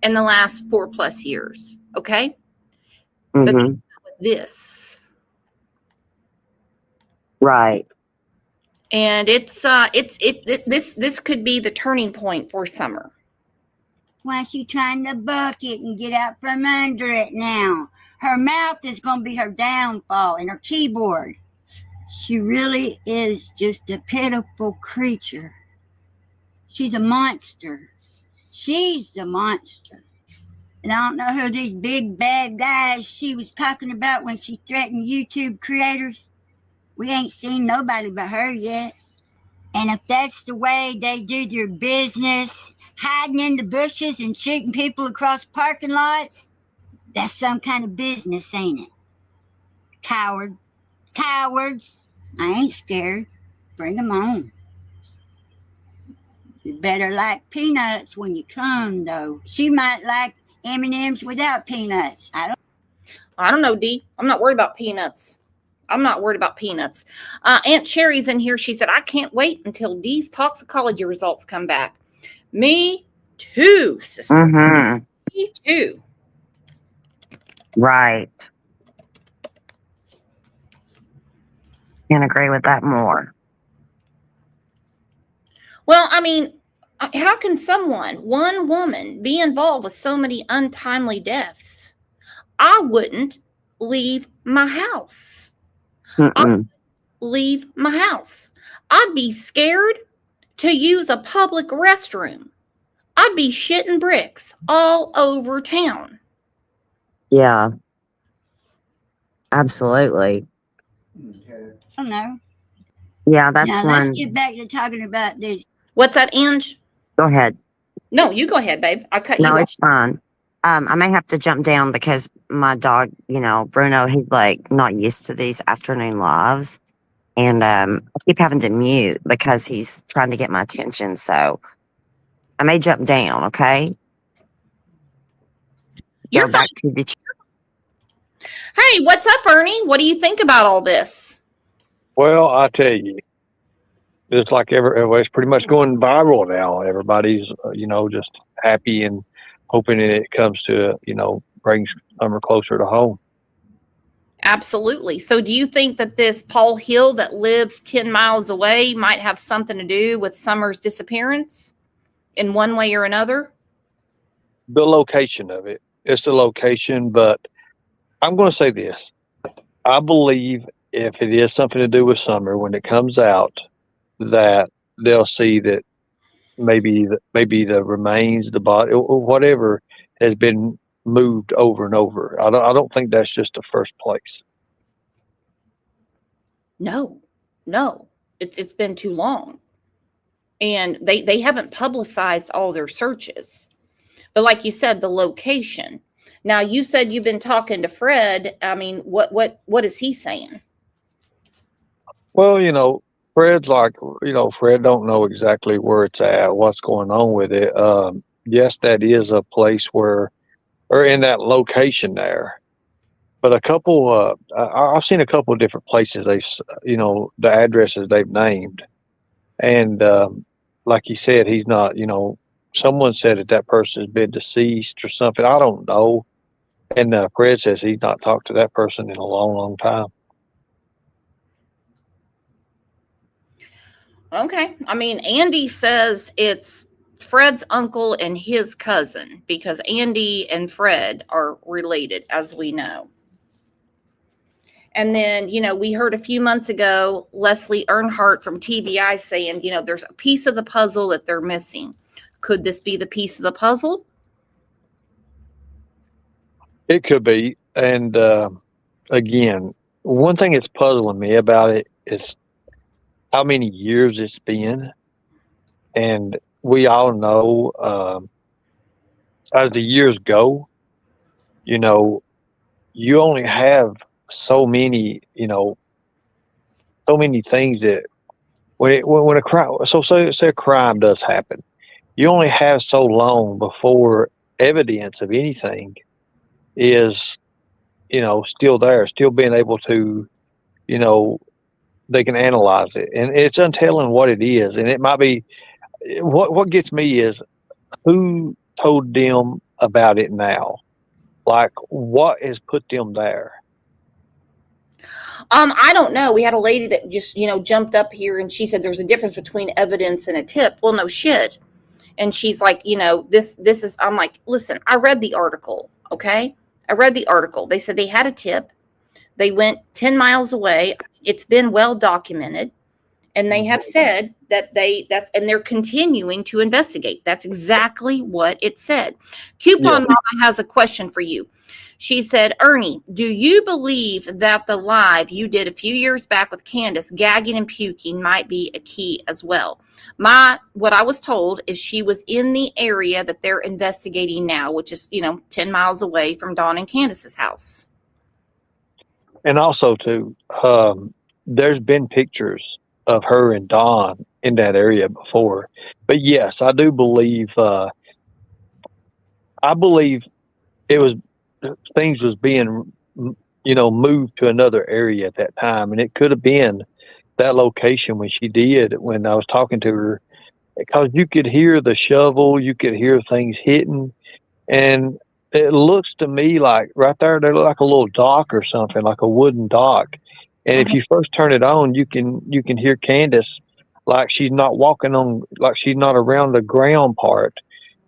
in the last 4+ years. Okay? But Mhm. this. Right. And this could be the turning point for Summer. Why she trying to buck it and get out from under it now? Her mouth is going to be her downfall, and her keyboard. She really is just a pitiful creature. She's a monster. She's a monster. And I don't know who these big bad guys she was talking about when she threatened YouTube creators. We ain't seen nobody but her yet. And if that's the way they do their business, hiding in the bushes and shooting people across parking lots, that's some kind of business, ain't it? Coward. Cowards. I ain't scared. Bring 'em on. You better like peanuts when you come, though. She might like M&Ms without peanuts. I don't know, Dee. I'm not worried about peanuts. Aunt Sherry's in here. She said, I can't wait until Dee's toxicology results come back. Me too, sister. Mm-hmm. Me too. Right. Can't agree with that more. Well, I mean, how can one woman, be involved with so many untimely deaths? I wouldn't leave my house. Mm-mm. Leave my house. I'd be scared to use a public restroom. I'd be shitting bricks all over town. Yeah. Absolutely. I don't know. Yeah, that's Now, one. let's get back to talking about this. What's that, Ange? Go ahead. No, you go ahead, babe. I cut you No, off. it's fine. I may have to jump down because my dog, Bruno, he's like not used to these afternoon lives. And I keep having to mute because he's trying to get my attention. So I may jump down, okay? You're Go back fine. to the Hey, what's up, Ernie? What do you think about all this? Well, I tell you, it's like everybody's pretty much going viral now. Everybody's, just happy and hoping that it comes to, brings Summer closer to home. Absolutely. So do you think that this Paul Hill that lives 10 miles away might have something to do with Summer's disappearance in one way or another? The location of it. It's the location, but I'm going to say this. I believe if it is something to do with Summer, when it comes out, that they'll see that maybe the remains, the body, or whatever has been moved over and over. I don't think that's just the first place. No. It's been too long. And they haven't publicized all their searches. But like you said, the location. Now, you said you've been talking to Fred. I mean, what is he saying? Well, Fred's like, Fred don't know exactly where it's at, what's going on with it. Yes, that is a place or in that location there. But a couple, I've seen a couple of different places the addresses they've named. And like he said, he's not, someone said that person has been deceased or something. I don't know. And Fred says he's not talked to that person in a long, long time. Okay. I mean, Andy says it's Fred's uncle and his cousin because Andy and Fred are related, as we know. And then, we heard a few months ago, Leslie Earnhardt from TVI saying, there's a piece of the puzzle that they're missing. Could this be the piece of the puzzle? It could be. And again, one thing that's puzzling me about it is how many years it's been. And we all know as the years go, you only have so many, so many things that when a crime, so say a crime does happen, you only have so long before evidence of anything is, still there, still being able to, they can analyze it, and it's untelling what it is, and it might be. What gets me is who told them about it now, like what has put them there. I don't know. We had a lady that just, jumped up here and she said there's a difference between evidence and a tip. Well, no shit. And she's like, this is, I'm like, listen, I read the article. Okay. I read the article. They said they had a tip. They went 10 miles away. It's been well documented. And they have said that and they're continuing to investigate. That's exactly what it said. Coupon Mama has a question for you. She said, Ernie, do you believe that the live you did a few years back with Candace gagging and puking might be a key as well? What I was told is she was in the area that they're investigating now, which is, 10 miles away from Dawn and Candace's house. And also too, there's been pictures of her and Dawn in that area before. But yes, I do believe, it was, things was being, moved to another area at that time. And it could have been that location when I was talking to her, because you could hear the shovel, you could hear things hitting. And it looks to me like right there, they look like a little dock or something, like a wooden dock. And if you first turn it on, you can hear Candace like she's not walking on, like she's not around the ground part.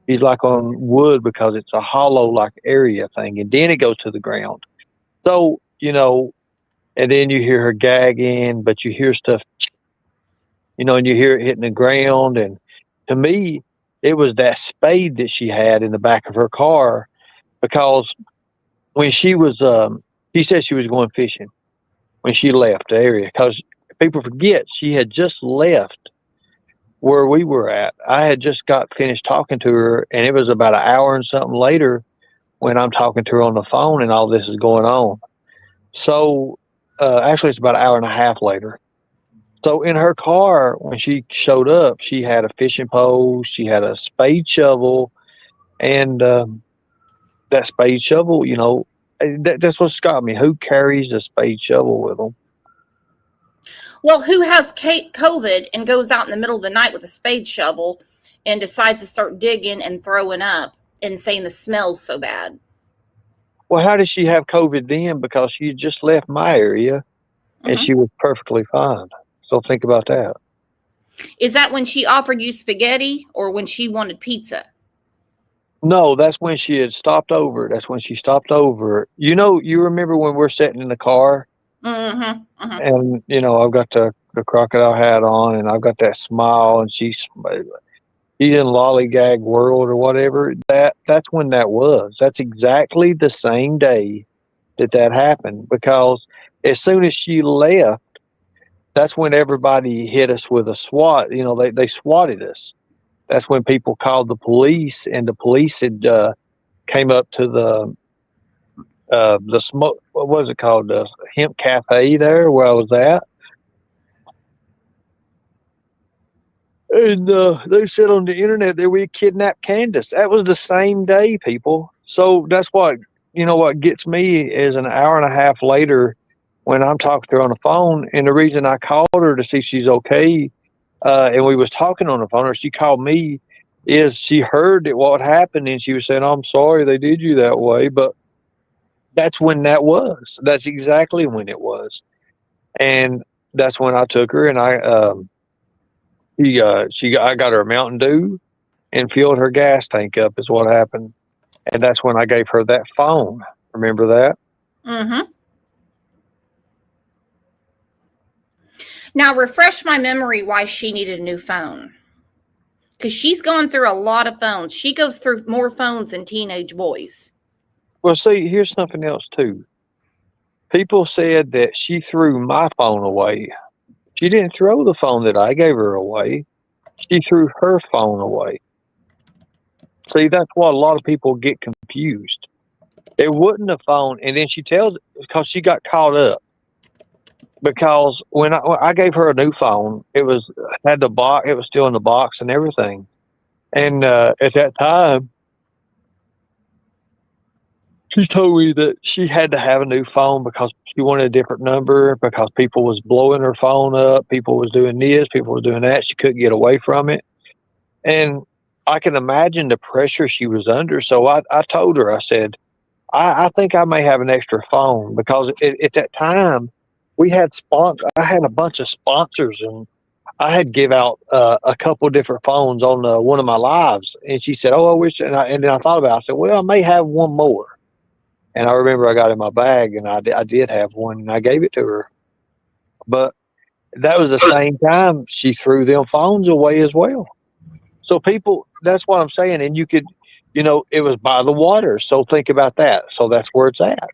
He's like on wood because it's a hollow like area thing, and then it goes to the ground. So and then you hear her gagging, but you hear stuff, and you hear it hitting the ground. And to me, it was that spade that she had in the back of her car, because when she was, she said she was going fishing when she left the area, because people forget she had just left where we were at. I had just got finished talking to her, and it was about an hour and something later when I'm talking to her on the phone and all this is going on. So actually it's about an hour and a half later. So in her car, when she showed up, she had a fishing pole, she had a spade shovel, and that spade shovel, that's what's got me. Who carries a spade shovel with them? Well, who has COVID and goes out in the middle of the night with a spade shovel and decides to start digging and throwing up and saying the smell's so bad? Well, how did she have COVID then? Because she just left my area and she was perfectly fine. So think about that. Is that when she offered you spaghetti or when she wanted pizza? No, that's when she had stopped over. That's when she stopped over. You remember when we're sitting in the car? And, I've got the crocodile hat on and I've got that smile, and she's in lollygag world or whatever. That's when that was. That's exactly the same day that happened, because as soon as she left, that's when everybody hit us with a SWAT. They swatted us. That's when people called the police, and the police had came up to the smoke. What was it called? The Hemp Cafe there, where I was at. And they said on the internet that we kidnapped Candace. That was the same day, people. So that's what gets me is an hour and a half later when I'm talking to her on the phone. And the reason I called her to see if she's okay, and we was talking on the phone, or she called me, is she heard that what happened, and she was saying, "I'm sorry they did you that way," but that's when that was. That's exactly when it was. And that's when I took her, and I got her a Mountain Dew and filled her gas tank up is what happened. And that's when I gave her that phone. Remember that? Mm-hmm. Now refresh my memory why she needed a new phone. Because she's gone through a lot of phones. She goes through more phones than teenage boys. Well, see, here's something else too. People said that she threw my phone away. She didn't throw the phone that I gave her away. She threw her phone away. See, that's why a lot of people get confused. It wasn't a phone. And then she tells because she got caught up because when I gave her a new phone, it had the box. It was still in the box and everything. And at that time, she told me that she had to have a new phone because she wanted a different number because people was blowing her phone up. People was doing this. People was doing that. She couldn't get away from it. And I can imagine the pressure she was under. So I told her, I said, I think I may have an extra phone because at that time we had I had a bunch of sponsors and I had give out a couple different phones on one of my lives. And she said, "Oh, I wish." And then I thought about it. I said, "Well, I may have one more." And I remember I got in my bag and I did have one and I gave it to her. But that was the same time she threw them phones away as well. So people, that's what I'm saying. And you could, it was by the water. So think about that. So that's where it's at.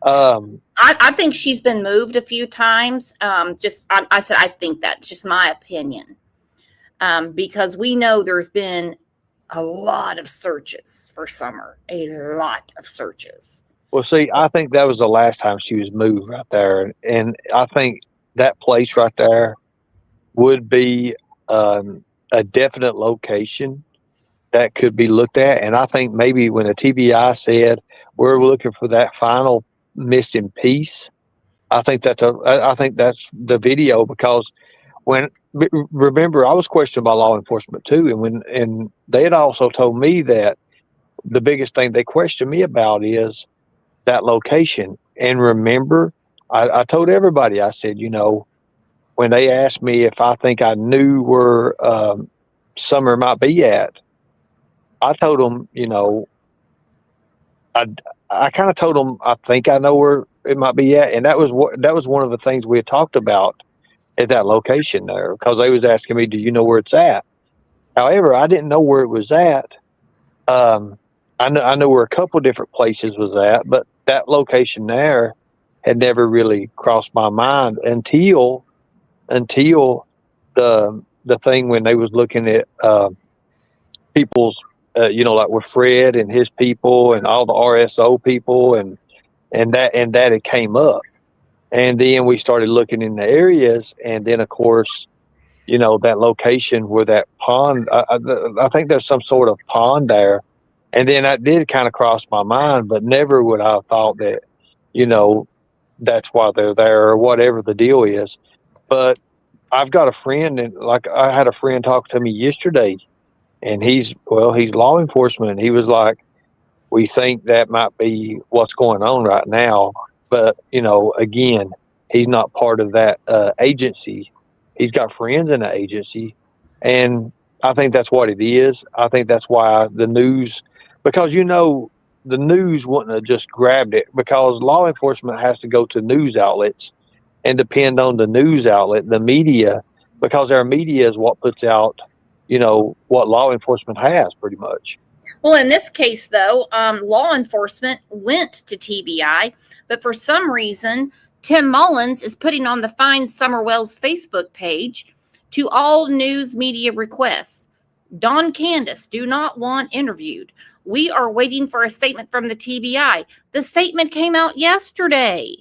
I think she's been moved a few times. I said, I think that's just my opinion. Because we know there's been a lot of searches for Summer, a lot of searches. Well, see, I think that was the last time she was moved right there. And I think that place right there would be a definite location that could be looked at. And I think maybe when the TBI said we're looking for that final missing piece, I think that's the video because remember, I was questioned by law enforcement too. And they had also told me that the biggest thing they questioned me about is that location. And remember, I told everybody, I said, when they asked me if I think I knew where Summer might be at, I told them, I kind of told them I think I know where it might be at, and that was one of the things we had talked about at that location there because they was asking me, "Do you know where it's at?" However, I didn't know where it was at. I know where a couple different places was at, but that location there had never really crossed my mind until the thing when they was looking at people's, like with Fred and his people and all the RSO people and that it came up. And then we started looking in the areas. And then, of course, that location where that pond, I think there's some sort of pond there. And then that did kind of cross my mind, but never would I have thought that, that's why they're there or whatever the deal is. But I've got a friend, and like I had a friend talk to me yesterday, and he's law enforcement. And he was like, we think that might be what's going on right now. But, again, he's not part of that agency. He's got friends in the agency. And I think that's what it is. I think that's why the news, because, the news wouldn't have just grabbed it because law enforcement has to go to news outlets and depend on the news outlet, the media, because our media is what puts out, what law enforcement has pretty much. Well, in this case, though, law enforcement went to TBI, but for some reason, Tim Mullins is putting on the Find Summer Wells Facebook page to all news media requests. Don Candace, do not want interviewed. We are waiting for a statement from the TBI. The statement came out yesterday.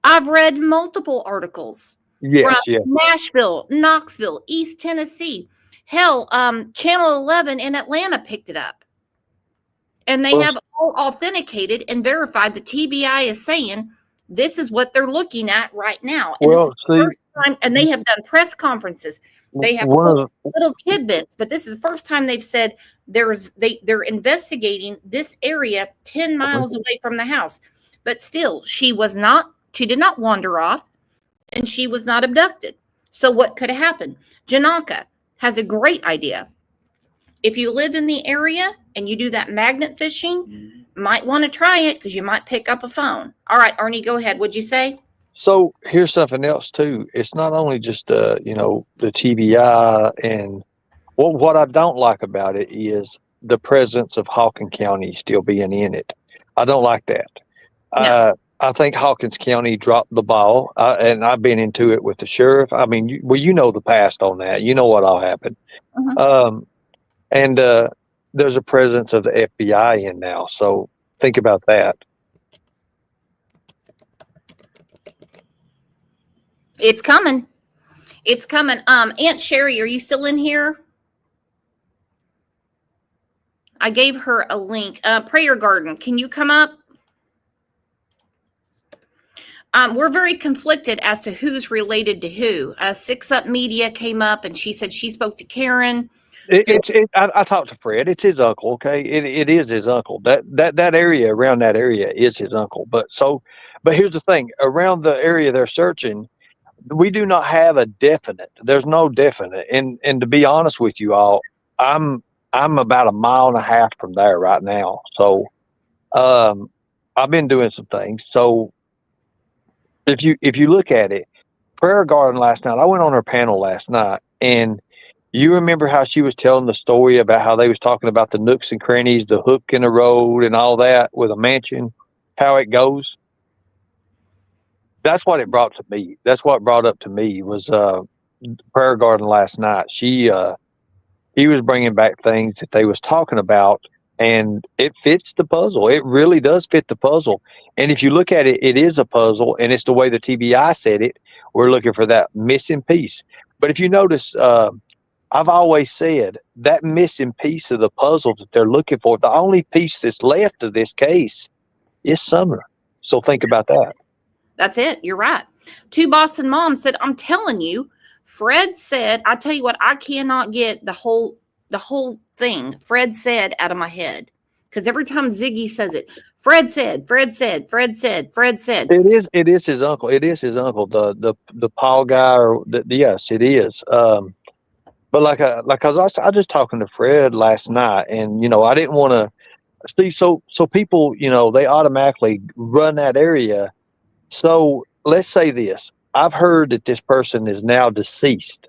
I've read multiple articles from Nashville, Knoxville, East Tennessee. Hell, Channel 11 in Atlanta picked it up. And they have all authenticated and verified the TBI is saying this is what they're looking at right now. And this is the first time, and they have done press conferences. They have little tidbits, but this is the first time they've said they're investigating this area 10 miles away from the house. But still, she did not wander off, and she was not abducted. So what could have happened? Janaka has a great idea. If you live in the area and you do that magnet fishing, might want to try it because you might pick up a phone. All right, Ernie, go ahead. What'd you say? So here's something else too. It's not only just the TBI, and what I don't like about it is the presence of Hawkins County still being in it. I don't like that. No. I think Hawkins County dropped the ball, and I've been into it with the sheriff. I mean, you know the past on that. You know what all happened. And there's a presence of the FBI in now. So think about that. It's coming. It's coming. Aunt Sherry, are you still in here? I gave her a link. Prayer Garden, can you come up? We're very conflicted as to who's related to who. Six Up Media came up and she said she spoke to Karen. I talked to Fred. It's his uncle. Okay, it is his uncle. That area around that area is his uncle. But here's the thing: around the area they're searching, we do not have a definite. There's no definite. And to be honest with you all, I'm about 1.5 miles from there right now. So, I've been doing some things. So, if you look at it, Prayer Garden last night, I went on her panel last night, and you remember how she was telling the story about how they was talking about the nooks and crannies, the hook in the road and all that with a mansion, how it goes? That's what it brought to me. That's what brought up to me was Prayer Garden last night. He was bringing back things that they was talking about, and it fits the puzzle. It really does fit the puzzle. And if you look at it, it is a puzzle, and it's the way the TBI said it. We're looking for that missing piece. But if you notice, I've always said that missing piece of the puzzle that they're looking for, the only piece that's left of this case is Summer. So think about that. That's it. You're right. Two Boston moms said, I'm telling you, Fred said, I tell you what, I cannot get the whole thing Fred said out of my head. Because every time Ziggy says it, Fred said. It is his uncle. It is his uncle, the Paul guy, yes, it is. But I was just talking to Fred last night, and I didn't want to see so people, they automatically run that area. So let's say this: I've heard that this person is now deceased.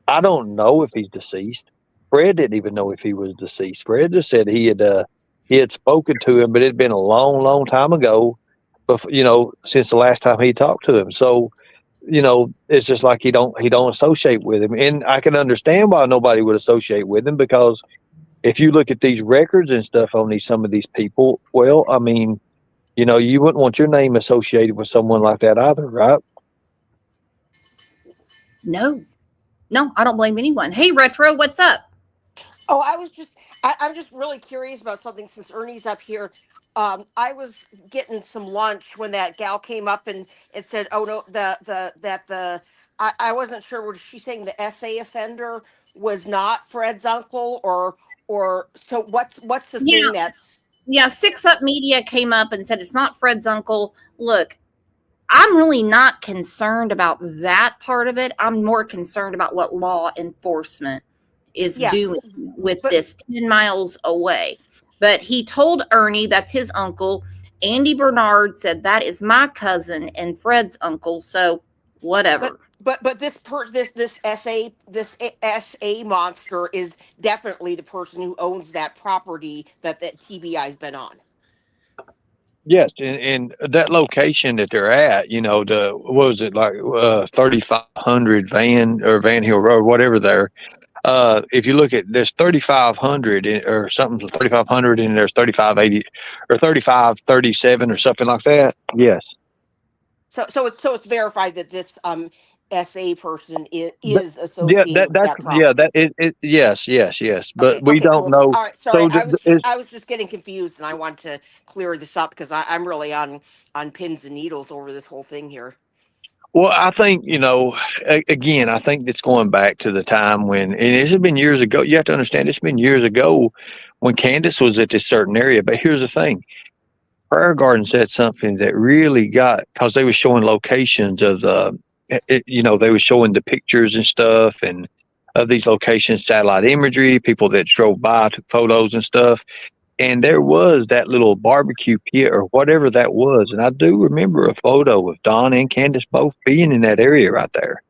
I don't know if he's deceased. Fred didn't even know if he was deceased. Fred just said he had spoken to him, but it had been a long, long time ago, before, since the last time he talked to him. So, it's just like he don't associate with him. And I can understand why nobody would associate with him, because if you look at these records and stuff on some of these people, well, I mean, you wouldn't want your name associated with someone like that either, right? No, I don't blame anyone. Hey, Retro, what's up? Oh, I'm just really curious about something since Ernie's up here. I was getting some lunch when that gal came up and it said, "Oh no, I wasn't sure. Was she saying the SA offender was not Fred's uncle, or so? What's the thing that's?" Yeah, Six Up Media came up and said it's not Fred's uncle. Look, I'm really not concerned about that part of it. I'm more concerned about what law enforcement is doing with this 10 miles away. But he told Ernie that's his uncle. Andy Bernard said that is my cousin and Fred's uncle. So whatever. But this SA monster is definitely the person who owns that property that TBI's been on. Yes, and that location that they're at, what was it, like 3500 Van Hill Road, whatever there. If you look at, there's 3500 or something, 3500, and there's 3580 or 3537 or something like that. Yes. So it's verified that this SA person is associated with that property. Yes. But we don't cool. know. All right, sorry, I was just getting confused, and I want to clear this up because I'm really on pins and needles over this whole thing here. Well, I think, again, I think it's going back to the time when, and it has been years ago. You have to understand, it's been years ago when Candace was at this certain area. But here's the thing. Prayer Garden said something that really because they were showing locations of they were showing the pictures and stuff and of these locations, satellite imagery, people that drove by, took photos and stuff. And there was that little barbecue pit or whatever that was. And I do remember a photo of Don and Candace both being in that area right there.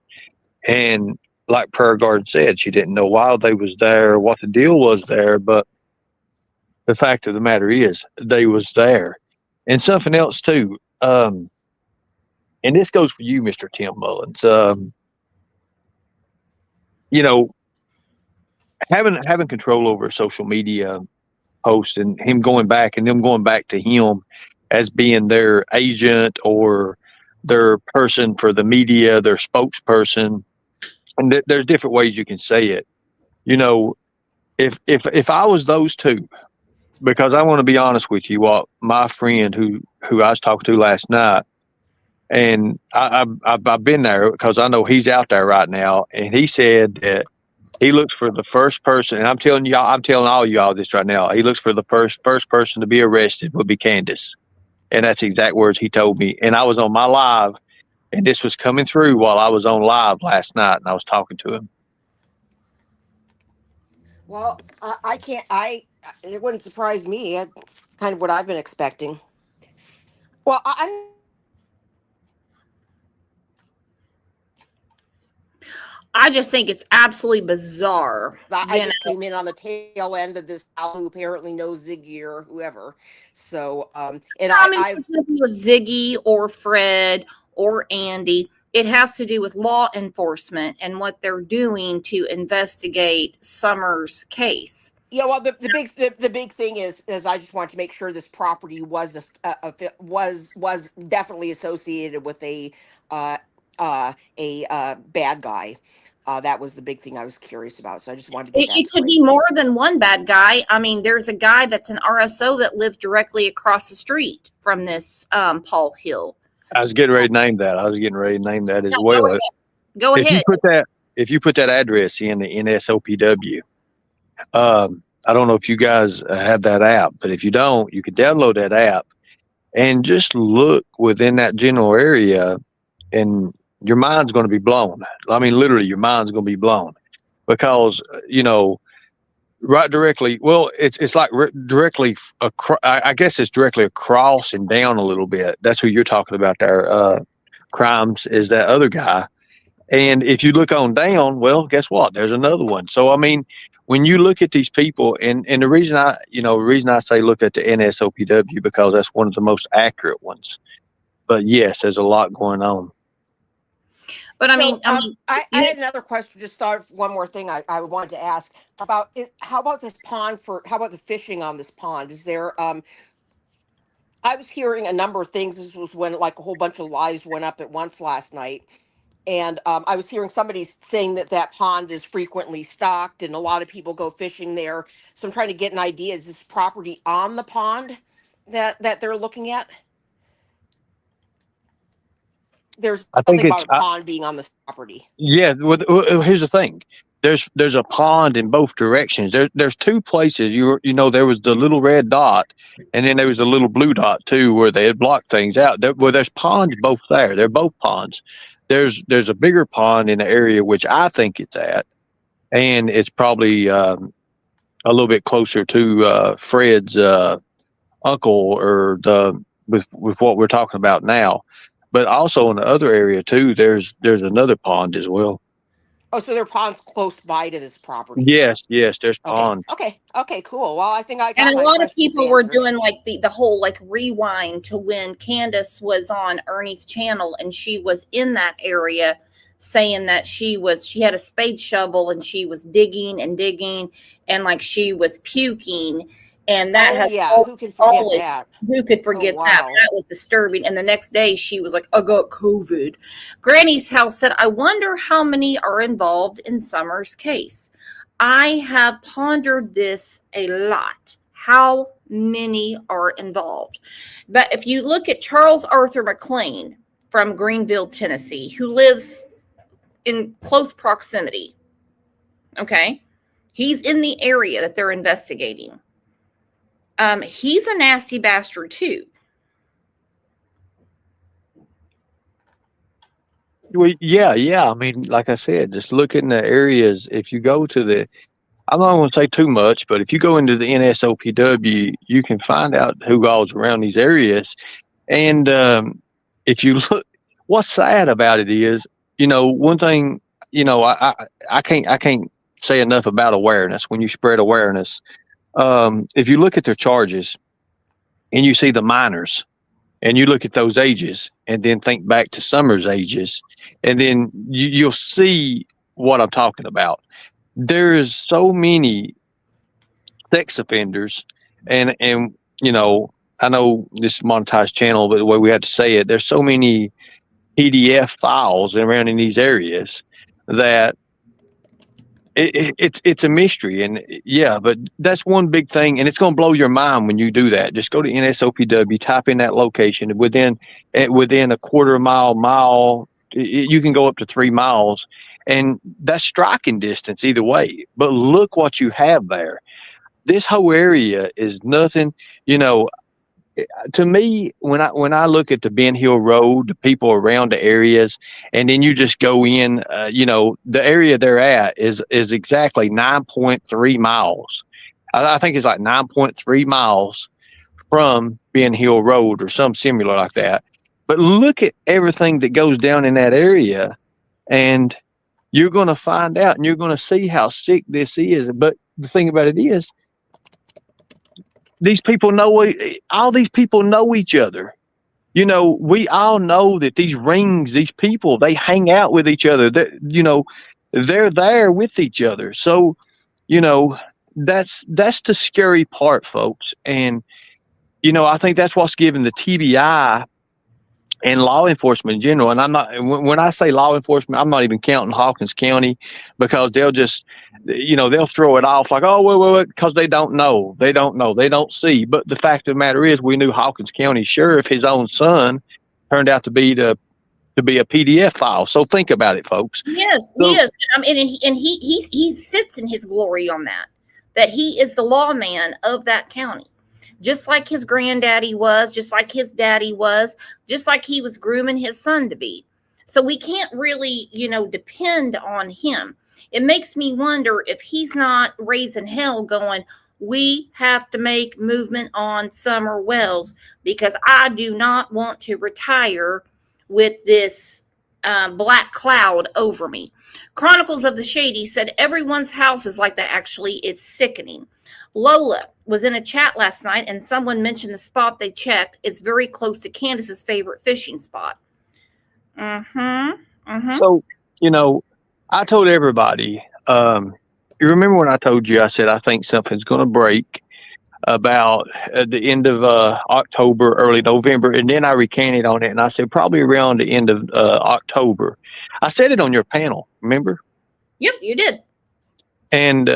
And like Prayer Garden said, she didn't know why they was there, what the deal was there. But the fact of the matter is they was there. And something else too. And this goes for you, Mr. Tim Mullins. Having control over social media post and him going back and them going back to him as being their agent or their person for the media, their spokesperson. And there's different ways you can say it. You know, if I was those two, because I want to be honest with you, what my friend who I was talking to last night, and I've been there because I know he's out there right now, and he said that he looks for the first person, and I'm telling all y'all this right now. He looks for the first person to be arrested would be Candace, and that's the exact words he told me. And I was on my live, and this was coming through while I was on live last night, and I was talking to him. Well, I can't. It wouldn't surprise me. It's kind of what I've been expecting. Well, I just think it's absolutely bizarre. I just came in on the tail end of this gal who apparently knows Ziggy or whoever. So, and it's nothing to do with Ziggy or Fred or Andy. It has to do with law enforcement and what they're doing to investigate Summers' case. Yeah, well, the big thing is I just wanted to make sure this property was definitely associated with a bad guy. That was the big thing I was curious about. So I just wanted to get that It could be more than one bad guy. I mean, there's a guy that's an RSO that lives directly across the street from this Paul Hill. I was getting ready to name that. As well. Go ahead. If you put that address in the NSOPW, I don't know if you guys have that app, but if you don't, you can download that app and just look within that general area, and your mind's going to be blown. I mean, literally, your mind's going to be blown because, you know, right directly. Well, it's like directly. I guess it's directly across and down a little bit. That's who you're talking about there. Crimes is that other guy. And if you look on down, well, guess what? There's another one. So, I mean, when you look at these people, and the reason I say look at the NSOPW, because that's one of the most accurate ones. But yes, there's a lot going on. But I had another question. Just thought of one more thing I wanted to ask about. How about this pond how about the fishing on this pond? Is there, I was hearing a number of things. This was when like a whole bunch of lies went up at once last night. And I was hearing somebody saying that pond is frequently stocked and a lot of people go fishing there. So I'm trying to get an idea. Is this property on the pond that they're looking at? There's something about a pond being on this property. Yeah. Well, here's the thing. There's a pond in both directions. There's two places. You know, there was the little red dot, and then there was a little blue dot too, where they had blocked things out. There's ponds both there. They're both ponds. There's a bigger pond in the area which I think it's at, and it's probably a little bit closer to Fred's uncle or with what we're talking about now. But also in the other area too, there's another pond as well. Oh, so there are ponds close by to this property. Yes, there's ponds. Okay, cool. Well, I think I got and a my lot of people questions were answered. doing like the whole like rewind to when Candace was on Ernie's channel and she was in that area saying that she had a spade shovel and she was digging and like she was puking. And that who can forget that? Who could forget wow. that? That was disturbing. And the next day she was like, I got COVID. Granny's house said, I wonder how many are involved in Summers' case. I have pondered this a lot. How many are involved? But if you look at Charles Arthur McLean from Greenville, Tennessee, who lives in close proximity, okay? He's in the area that they're investigating. He's a nasty bastard too. Well, yeah. I mean, like I said, just look in the areas. If you go to I'm not going to say too much, but if you go into the NSOPW, you can find out who all's around these areas. And if you look, what's sad about it is, you know, one thing, you know, I can't say enough about awareness. When you spread awareness, if you look at their charges and you see the minors and you look at those ages and then think back to Summers' ages, and then you'll see what I'm talking about. There's so many sex offenders And you know, I know this is monetized channel, but the way we have to say it, there's so many PDF files around in these areas that it's a mystery. And yeah, but that's one big thing, and it's going to blow your mind when you do that. Just go to NSOPW, type in that location. Within a quarter mile, you can go up to 3 miles, and that's striking distance either way. But look what you have there. This whole area is nothing, you know. To me, when I look at the Ben Hill Road, the people around the areas, and then you just go in, you know, the area they're at is exactly 9.3 miles. I think it's like 9.3 miles from Ben Hill Road or some similar like that. But look at everything that goes down in that area, and you're going to find out, and you're going to see how sick this is. But the thing about it is, these people all these people know each other. You know, we all know that these rings, these people, they hang out with each other. You know, they're there with each other. So, you know, that's the scary part, folks. And, you know, I think that's what's giving the TBI and law enforcement in general. And I'm not, when I say law enforcement, I'm not even counting Hawkins County, because they'll just, you know, they'll throw it off like, oh, wait, because they don't know. They don't see. But the fact of the matter is, we knew Hawkins County Sheriff, his own son, turned out to be a PDF file. So think about it, folks. Yes, he is. I mean, and he sits in his glory on that he is the lawman of that county. Just like his granddaddy was, just like his daddy was, just like he was grooming his son to be. So we can't really, you know, depend on him. It makes me wonder if he's not raising hell going, we have to make movement on Summer Wells, because I do not want to retire with this black cloud over me. Chronicles of the Shady said everyone's house is like that. Actually, it's sickening. Lola was in a chat last night, and someone mentioned the spot they checked is very close to Candace's favorite fishing spot. So, you know, I told everybody, you remember when I told you, I said, I think something's going to break about at the end of October, early November. And then I recanted on it, and I said, probably around the end of October. I said it on your panel, remember? Yep, you did. And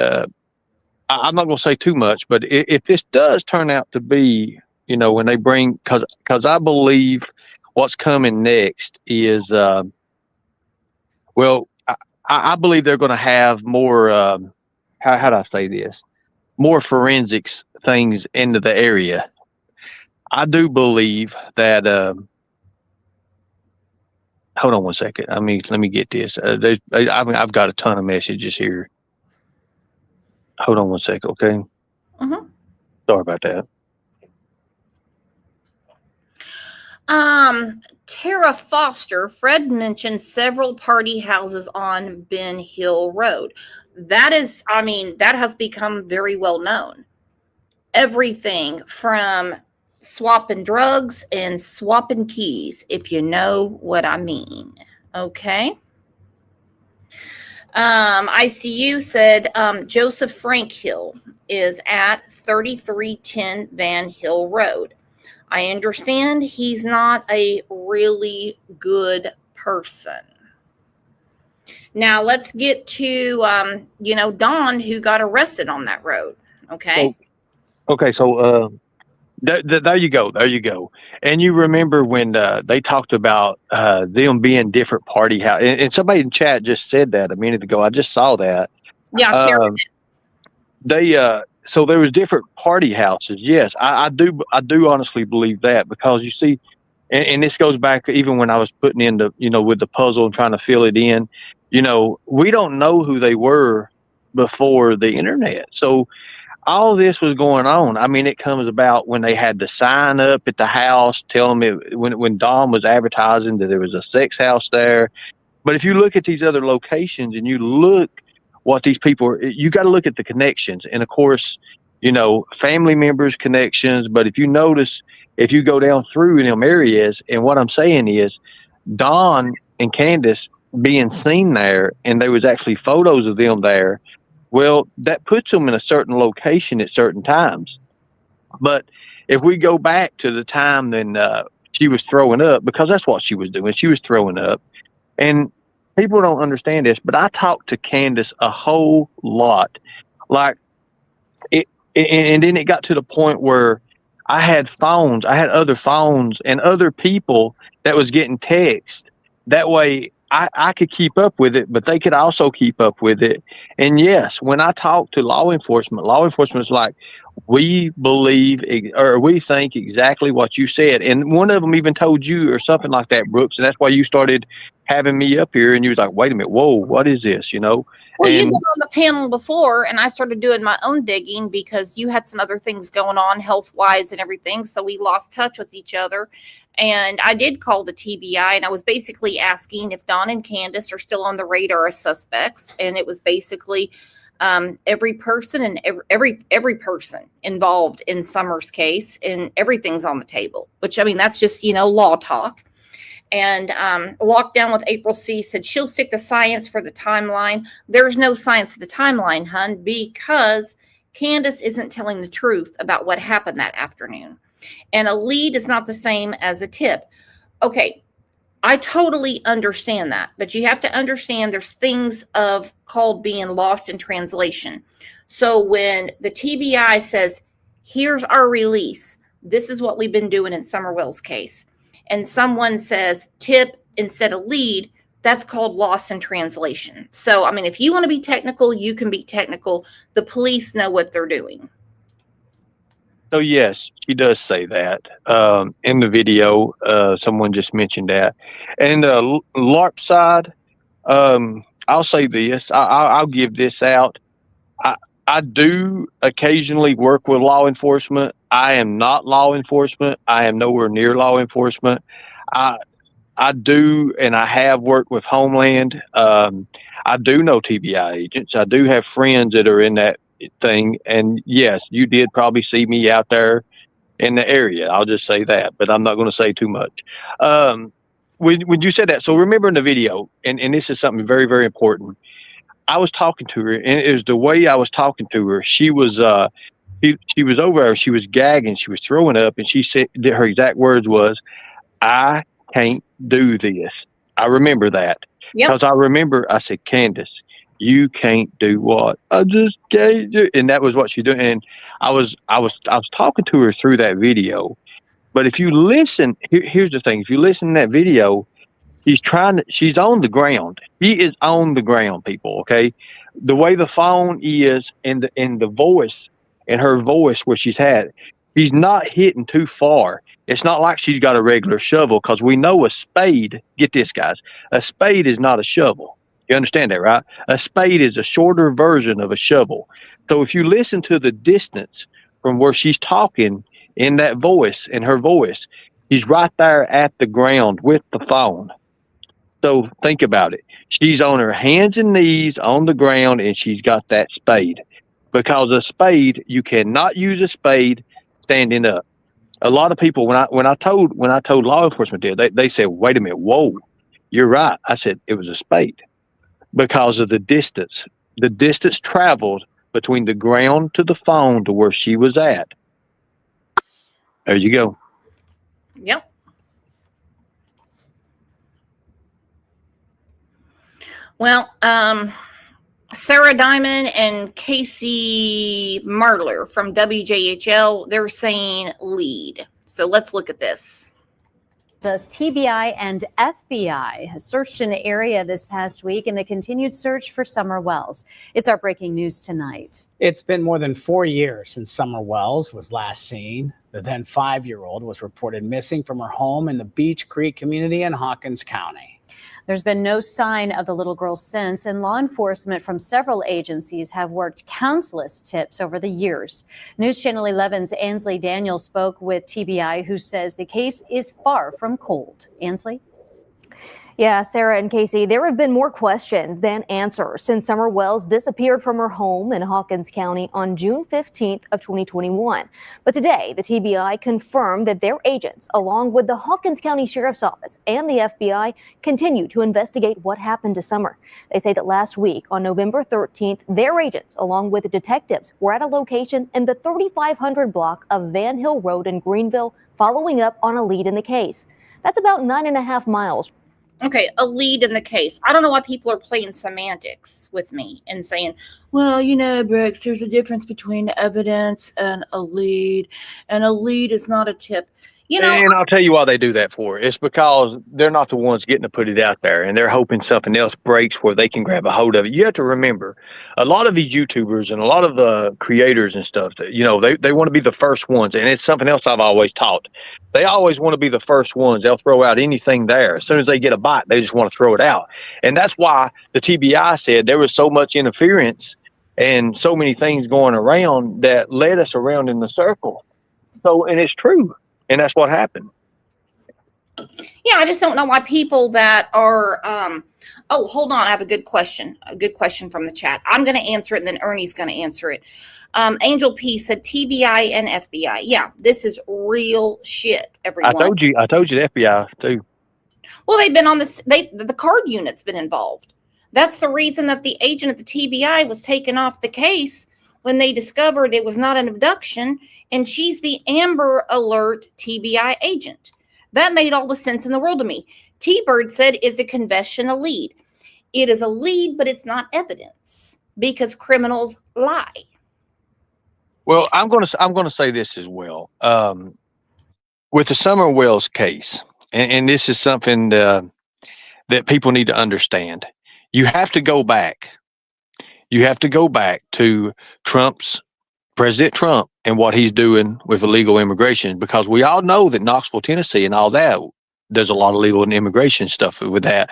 I'm not going to say too much, but if this does turn out to be, you know, when they bring, because I believe what's coming next is, well, I believe they're going to have more, how do I say this? More forensics things into the area. I do believe that, hold on one second. I mean, let me get this. I've got a ton of messages here. Hold on one second, okay? Sorry about that. Tara Foster, Fred mentioned several party houses on Ben Hill Road. That is, I mean, that has become very well known. Everything from swapping drugs and swapping keys, if you know what I mean. Okay. ICU said Joseph Frank Hill is at 3310 Van Hill Road. I understand he's not a really good person. Now let's get to you know, Don, who got arrested on that road. Okay. So there you go. There you go. And you remember when they talked about them being different party house, and somebody in chat just said that a minute ago. I just saw that. Yeah. So there was different party houses. Yes, I do honestly believe that, because you see, and this goes back even when I was putting in the, you know, with the puzzle and trying to fill it in, you know, we don't know who they were before the internet. So all this was going on. I mean, it comes about when they had the sign up at the house telling me when Don was advertising that there was a sex house there. But if you look at these other locations and you look what these people, you got to look at the connections. And of course, you know, family members connections. But if you notice, if you go down through them areas, and what I'm saying is Don and Candace being seen there, and there was actually photos of them there. Well, that puts them in a certain location at certain times. But if we go back to the time then she was throwing up, because that's what she was doing. She was throwing up. And people don't understand this, but I talked to Candace a whole lot. Like, and then it got to the point where I had other phones and other people that was getting texts. That way I could keep up with it, but they could also keep up with it. And yes, when I talk to law enforcement is like, we believe or we think exactly what you said. And one of them even told you or something like that, Brooks. And that's why you started having me up here and you was like, wait a minute, whoa, what is this? Well, you've been on the panel before, and I started doing my own digging because you had some other things going on health-wise and everything, so we lost touch with each other. And I did call the TBI, and I was basically asking if Don and Candace are still on the radar as suspects, and it was basically every person and every person involved in Summer's case, and everything's on the table, which, I mean, that's just, law talk. And Lockdown with April C. said she'll stick to science for the timeline. There's no science to the timeline, hun, because Candace isn't telling the truth about what happened that afternoon. And a lead is not the same as a tip. Okay, I totally understand that, but you have to understand there's things called being lost in translation. So when the TBI says, here's our release, this is what we've been doing in Summer Wells' case, and someone says tip instead of lead, that's called lost in translation. So, I mean, if you want to be technical, you can be technical. The police know what they're doing. So yes, she does say that in the video. Someone just mentioned that. And LARP side, I'll say this. I'll give this out. I do occasionally work with law enforcement. I am not law enforcement. I am nowhere near law enforcement. I do, and I have worked with Homeland. I do know TBI agents. I do have friends that are in that thing. And yes, you did probably see me out there in the area. I'll just say that, but I'm not going to say too much. When you said that, so remember in the video, and this is something very, very important. I was talking to her, and it was the way I was talking to her. She was she was over there. She was gagging. She was throwing up, and she said her exact words was, "I can't do this." I remember that because I remember I said, "Candace, you can't do what? I just can't do." And that was what she did. And I was talking to her through that video. But if you listen, here's the thing: if you listen to that video, she's on the ground. She is on the ground, people. Okay, the way the phone is and the voice and her voice where she's not hitting too far. It's not like she's got a regular shovel, because we know a spade. Get this, guys. A spade is not a shovel. You understand that, right? A spade is a shorter version of a shovel. So if you listen to the distance from where she's talking in that voice, in her voice, she's right there at the ground with the phone. So think about it. She's on her hands and knees on the ground, and she's got that spade. Because a spade, you cannot use a spade standing up. A lot of people, when I told law enforcement they said, "Wait a minute, whoa, you're right." I said it was a spade because of the distance traveled between the ground to the phone to where she was at. There you go. Yep. Well, Sarah Diamond and Casey Martler from WJHL, they're saying lead. So let's look at this. Says TBI and FBI has searched an area this past week in the continued search for Summer Wells. It's our breaking news tonight. It's been more than 4 years since Summer Wells was last seen. The then 5-year-old was reported missing from her home in the Beach Creek community in Hawkins County. There's been no sign of the little girl since, and law enforcement from several agencies have worked countless tips over the years. News Channel 11's Ansley Daniels spoke with TBI, who says the case is far from cold. Ansley? Yeah, Sarah and Casey, there have been more questions than answers since Summer Wells disappeared from her home in Hawkins County on June 15th of 2021. But today, the TBI confirmed that their agents, along with the Hawkins County Sheriff's Office and the FBI, continue to investigate what happened to Summer. They say that last week, on November 13th, their agents, along with the detectives, were at a location in the 3500 block of Van Hill Road in Greenville, following up on a lead in the case. That's about 9.5 miles. Okay, a lead in the case. I don't know why people are playing semantics with me and saying, well, you know, Brooks, there's a difference between evidence and a lead is not a tip. You know, And I'll tell you why they do that for. It's because they're not the ones getting to put it out there, and they're hoping something else breaks where they can grab a hold of it. You have to remember, a lot of these YouTubers and a lot of the creators and stuff, that, you know, they want to be the first ones, and it's something else I've always taught. They always want to be the first ones. They'll throw out anything there. As soon as they get a bite, they just want to throw it out. And that's why the TBI said there was so much interference and so many things going around that led us around in the circle. So, and it's true. And that's what happened. yeah, I just don't know why people that are, oh, hold on. I have a good question from the chat. I'm going to answer it, and then Ernie's going to answer it. Angel P said TBI and FBI. Yeah, this is real shit, everyone. I told you the FBI too. Well, they've been on this, the card unit's been involved. That's the reason that the agent at the TBI was taken off the case when they discovered it was not an abduction, and she's the Amber Alert TBI agent. That made all the sense in the world to me. T-Bird said, is a confession a lead? It is a lead, but it's not evidence because criminals lie. Well, I'm going to say this as well. With the Summer Wells case, and this is something that people need to understand. You have to go back. You have to go back to President Trump and what he's doing with illegal immigration, because we all know that Knoxville, Tennessee and all that, there's a lot of legal and immigration stuff with that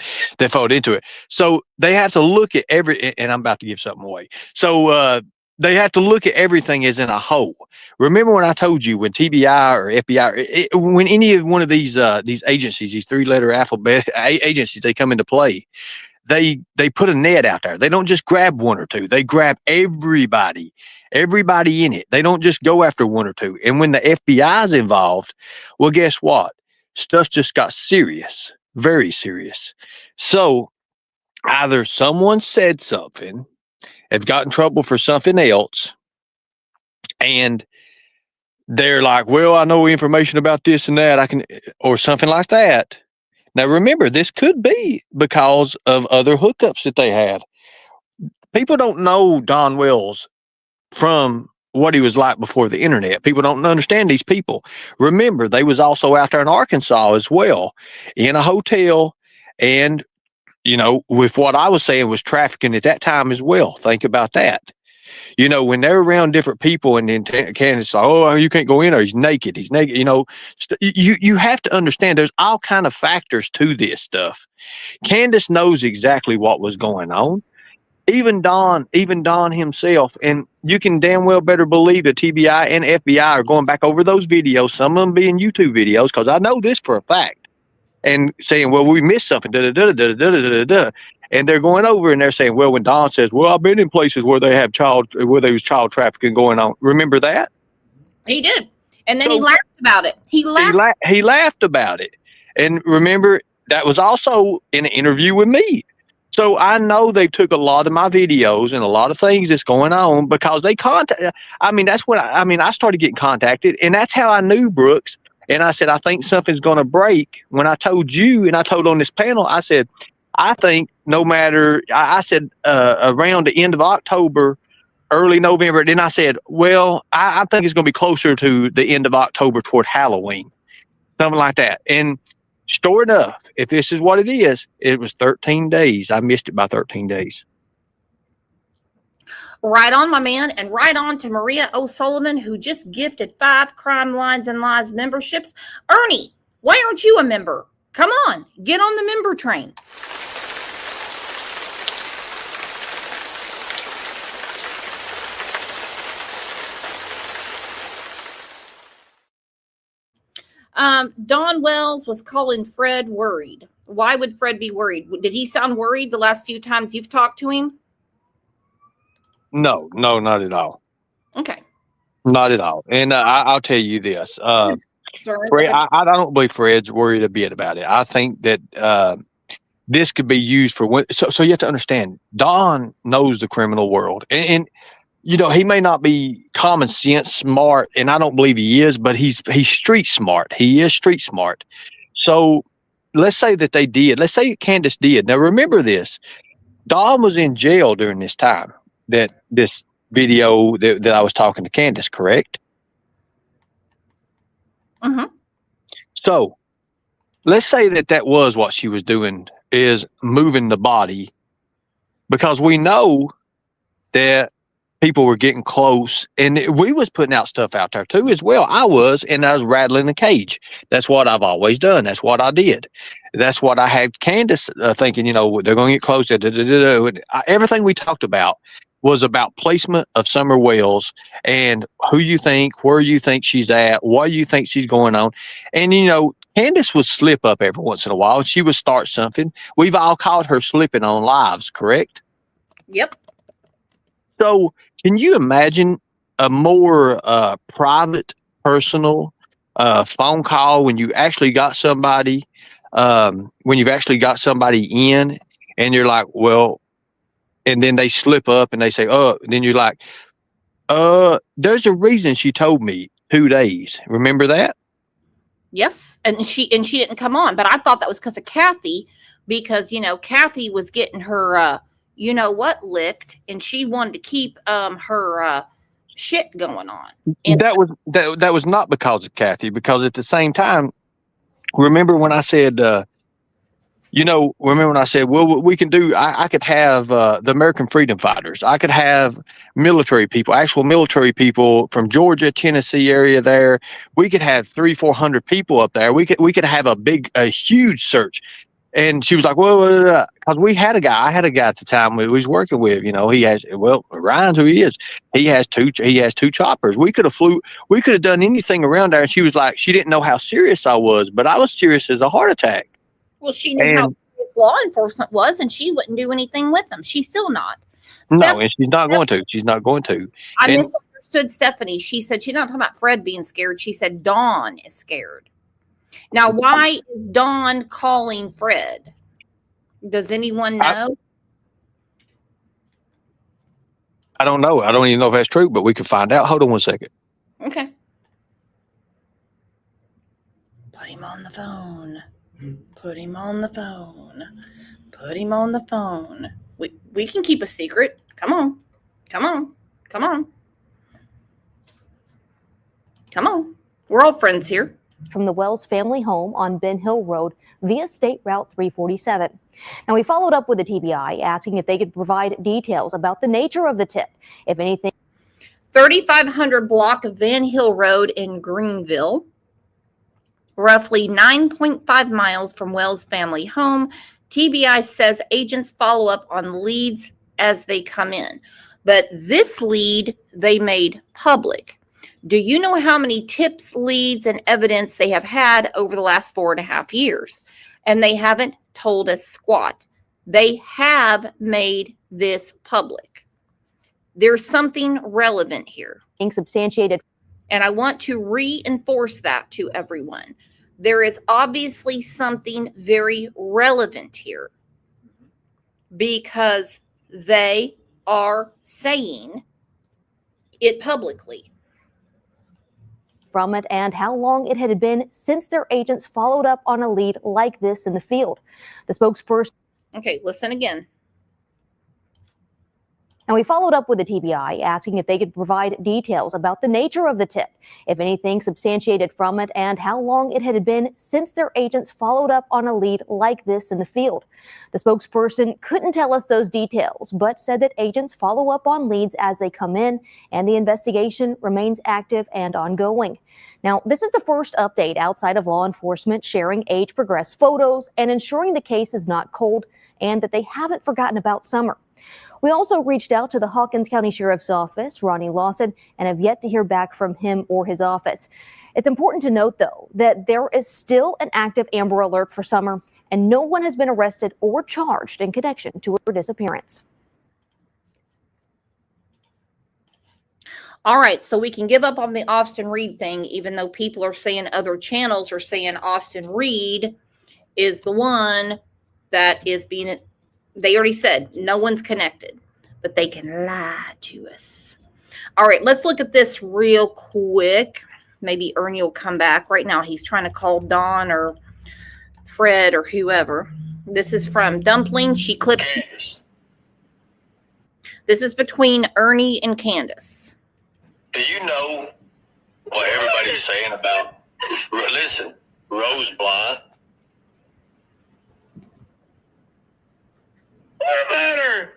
followed into it. So they have to look at and I'm about to give something away. So they have to look at everything as in a whole. Remember when I told you when TBI or FBI, when any of one of these agencies, these three-letter alphabet agencies, they come into play, they put a net out there. They don't just grab one or two. They grab everybody in it. They don't just go after one or two. And when the FBI is involved, well, guess what? Stuff just got serious, very serious. So either someone said something, have got in trouble for something else, and they're like, well, I know information about this and that, I can, or something like that. Now, remember, this could be because of other hookups that they had. People don't know Don Wells from what he was like before the internet. People don't understand these people. Remember, they was also out there in Arkansas as well, in a hotel, and you know, with what I was saying was trafficking at that time as well. Think about that. You know, when they're around different people and then Candace, oh, you can't go in there. He's naked. You know, you have to understand there's all kind of factors to this stuff. Candace knows exactly what was going on. Even Don himself, and you can damn well better believe the TBI and FBI are going back over those videos, some of them being YouTube videos, because I know this for a fact. And saying, well, we missed something, and they're going over and they're saying, well, when Don says, well, I've been in places where there was child trafficking going on. Remember that? He did. And then he laughed about it. He laughed about it. And remember, that was also in an interview with me. So I know they took a lot of my videos and a lot of things that's going on because they I started getting contacted, and that's how I knew Brooks. And I said, I think something's going to break. When I told you, and I told on this panel, I said, I think no matter, I said around the end of October, early November. Then I said, well, I think it's going to be closer to the end of October toward Halloween, something like that. And sure enough, if this is what it is, it was 13 days. I missed it by 13 days. Right on, my man, and right on to Maria O'Sullivan, who just gifted 5 Crime Lines and Lies memberships. Ernie, why aren't you a member? Come on, get on the member train. Don Wells was calling Fred worried. Why would Fred be worried? Did he sound worried the last few times you've talked to him? No, not at all. Okay. Not at all. And I'll tell you this. Sorry, Fred, I don't believe Fred's worried a bit about it. I think that this could be used for so you have to understand, Don knows the criminal world. And you know, he may not be common sense smart, and I don't believe he is, but he's street smart. He is street smart. So let's say that they did. Let's say Candace did. Now remember this. Don was in jail during this time that this video that I was talking to Candace, correct? Mm-hmm. So let's say that was what she was doing, is moving the body, because we know that people were getting close, and we was putting out stuff out there too as well. I was rattling the cage. That's what I've always done. That's what I did. That's what I had Candace thinking, you know, they're going to get close. Everything we talked about was about placement of Summer Wells and who you think, where you think she's at, what you think she's going on. And, you know, Candace would slip up every once in a while. She would start something. We've all caught her slipping on lives, correct? Yep. So can you imagine a more private, personal phone call when you actually got somebody, when you've actually got somebody in and you're like, well, and then they slip up and they say, oh, and then you're like, there's a reason she told me 2 days. Remember that? Yes. And she didn't come on, but I thought that was because of Kathy, because, you know, Kathy was getting her, you know what, licked, and she wanted to keep her shit going on. And that was not because of Kathy, because at the same time, remember when I said, well, we can do, I could have the American freedom fighters. I could have military people, actual military people from Georgia, Tennessee area there. We could have 300-400 people up there. We could have a huge search. And she was like, well, because I had a guy at the time we was working with, you know, Ryan's who he is. He has two choppers. We could have done anything around there. And she was like, she didn't know how serious I was, but I was serious as a heart attack. Well, she knew how serious law enforcement was, and she wouldn't do anything with them. She's still not. No, and she's not going to. She's not going to. I misunderstood Stephanie. She said she's not talking about Fred being scared. She said Dawn is scared. Now, why is Dawn calling Fred? Does anyone know? I don't know. I don't even know if that's true, but we can find out. Hold on 1 second. Okay. Put him on the phone. Put him on the phone. Put him on the phone. We can keep a secret. Come on. Come on. Come on. Come on. We're all friends here. From the Wells family home on Ben Hill Road via State Route 347. Now, we followed up with the TBI asking if they could provide details about the nature of the tip, if anything. 3500 block of Van Hill Road in Greenville, roughly 9.5 miles from Wells family home. TBI says agents follow up on leads as they come in, but this lead they made public. Do you know how many tips, leads, and evidence they have had over the last 4.5 years? And they haven't told us squat. They have made this public. There's something relevant here. Substantiated. And I want to reinforce that to everyone. There is obviously something very relevant here because they are saying it publicly. From it and how long it had been since their agents followed up on a lead like this in the field. The spokesperson. Okay, listen again. And we followed up with the TBI asking if they could provide details about the nature of the tip, if anything substantiated from it, and how long it had been since their agents followed up on a lead like this in the field. The spokesperson couldn't tell us those details, but said that agents follow up on leads as they come in, and the investigation remains active and ongoing. Now, this is the first update outside of law enforcement sharing age-progressed photos and ensuring the case is not cold and that they haven't forgotten about Summer. We also reached out to the Hawkins County Sheriff's Office, Ronnie Lawson, and have yet to hear back from him or his office. It's important to note, though, that there is still an active Amber Alert for Summer, and no one has been arrested or charged in connection to her disappearance. All right, so we can give up on the Austin Reed thing, even though people are saying other channels are saying Austin Reed is the one that is being, they already said no one's connected, but they can lie to us. All right, let's look at this real quick. Maybe Ernie will come back. Right now, he's trying to call Dawn or Fred or whoever. This is from Dumpling. She clipped. This is between Ernie and Candace. Do you know what everybody's saying about, listen, Rose Blythe? What about her?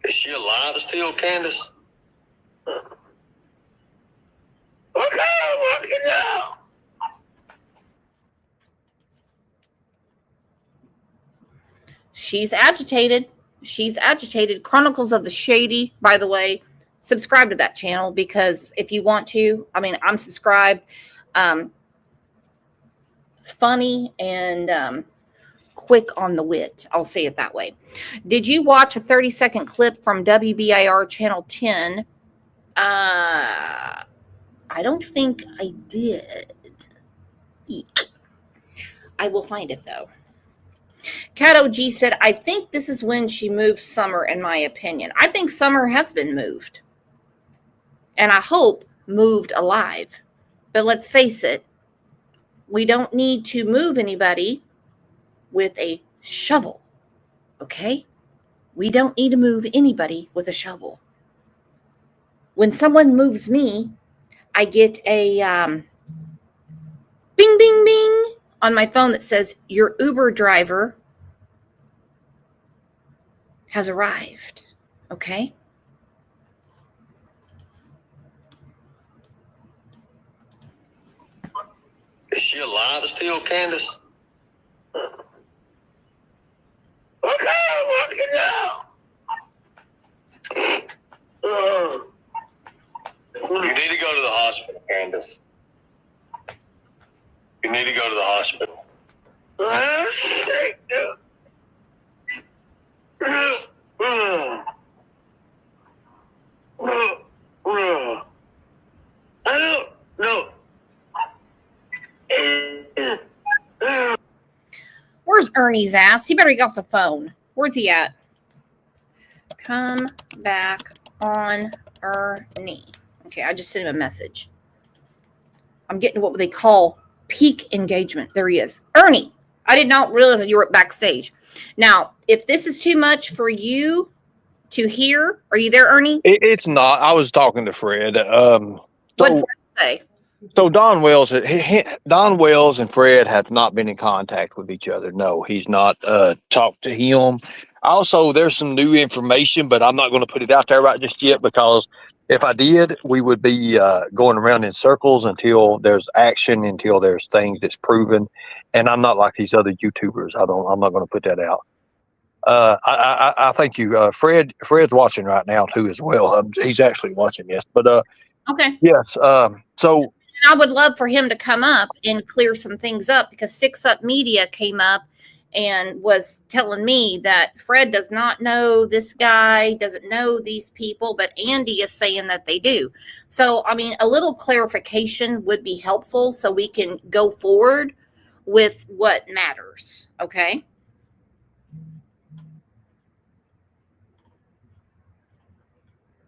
Is she alive still, Candace? What kind of working now? She's agitated. She's agitated. Chronicles of the Shady, by the way, subscribe to that channel because if you want to, I mean, I'm subscribed. Funny and quick on the wit. I'll say it that way. Did you watch a 30-second clip from WBIR Channel 10? I don't think I did. Eek. I will find it, though. Cat OG said, I think this is when she moved Summer, in my opinion. I think Summer has been moved. And I hope moved alive. But let's face it, we don't need to move anybody with a shovel. Okay? We don't need to move anybody with a shovel. When someone moves me, I get a bing, bing, bing on my phone that says, your Uber driver has arrived. Okay? Is she alive still, Candace? What kind of working now? You need to go to the hospital, Candace. You need to go to the hospital. I don't know. Where's Ernie's ass? He better get off the phone. Where's he at? Come back on Ernie. Okay, I just sent him a message. I'm getting what they call peak engagement. There he is. Ernie, I did not realize that you were backstage. Now, if this is too much for you to hear, are you there, Ernie? It's not. I was talking to Fred. What did Fred say? So Don Wells and Fred have not been in contact with each other. No, he's not talked to him. Also, there's some new information, but I'm not going to put it out there right just yet because if I did, we would be going around in circles until there's action, until there's things that's proven. And I'm not like these other YouTubers. I'm not going to put that out. I thank you. Fred's watching right now too as well. He's actually watching this, but okay. Yes. So I would love for him to come up and clear some things up because Six Up Media came up and was telling me that Fred does not know this guy, doesn't know these people, but Andy is saying that they do. So, I mean, a little clarification would be helpful so we can go forward with what matters. Okay.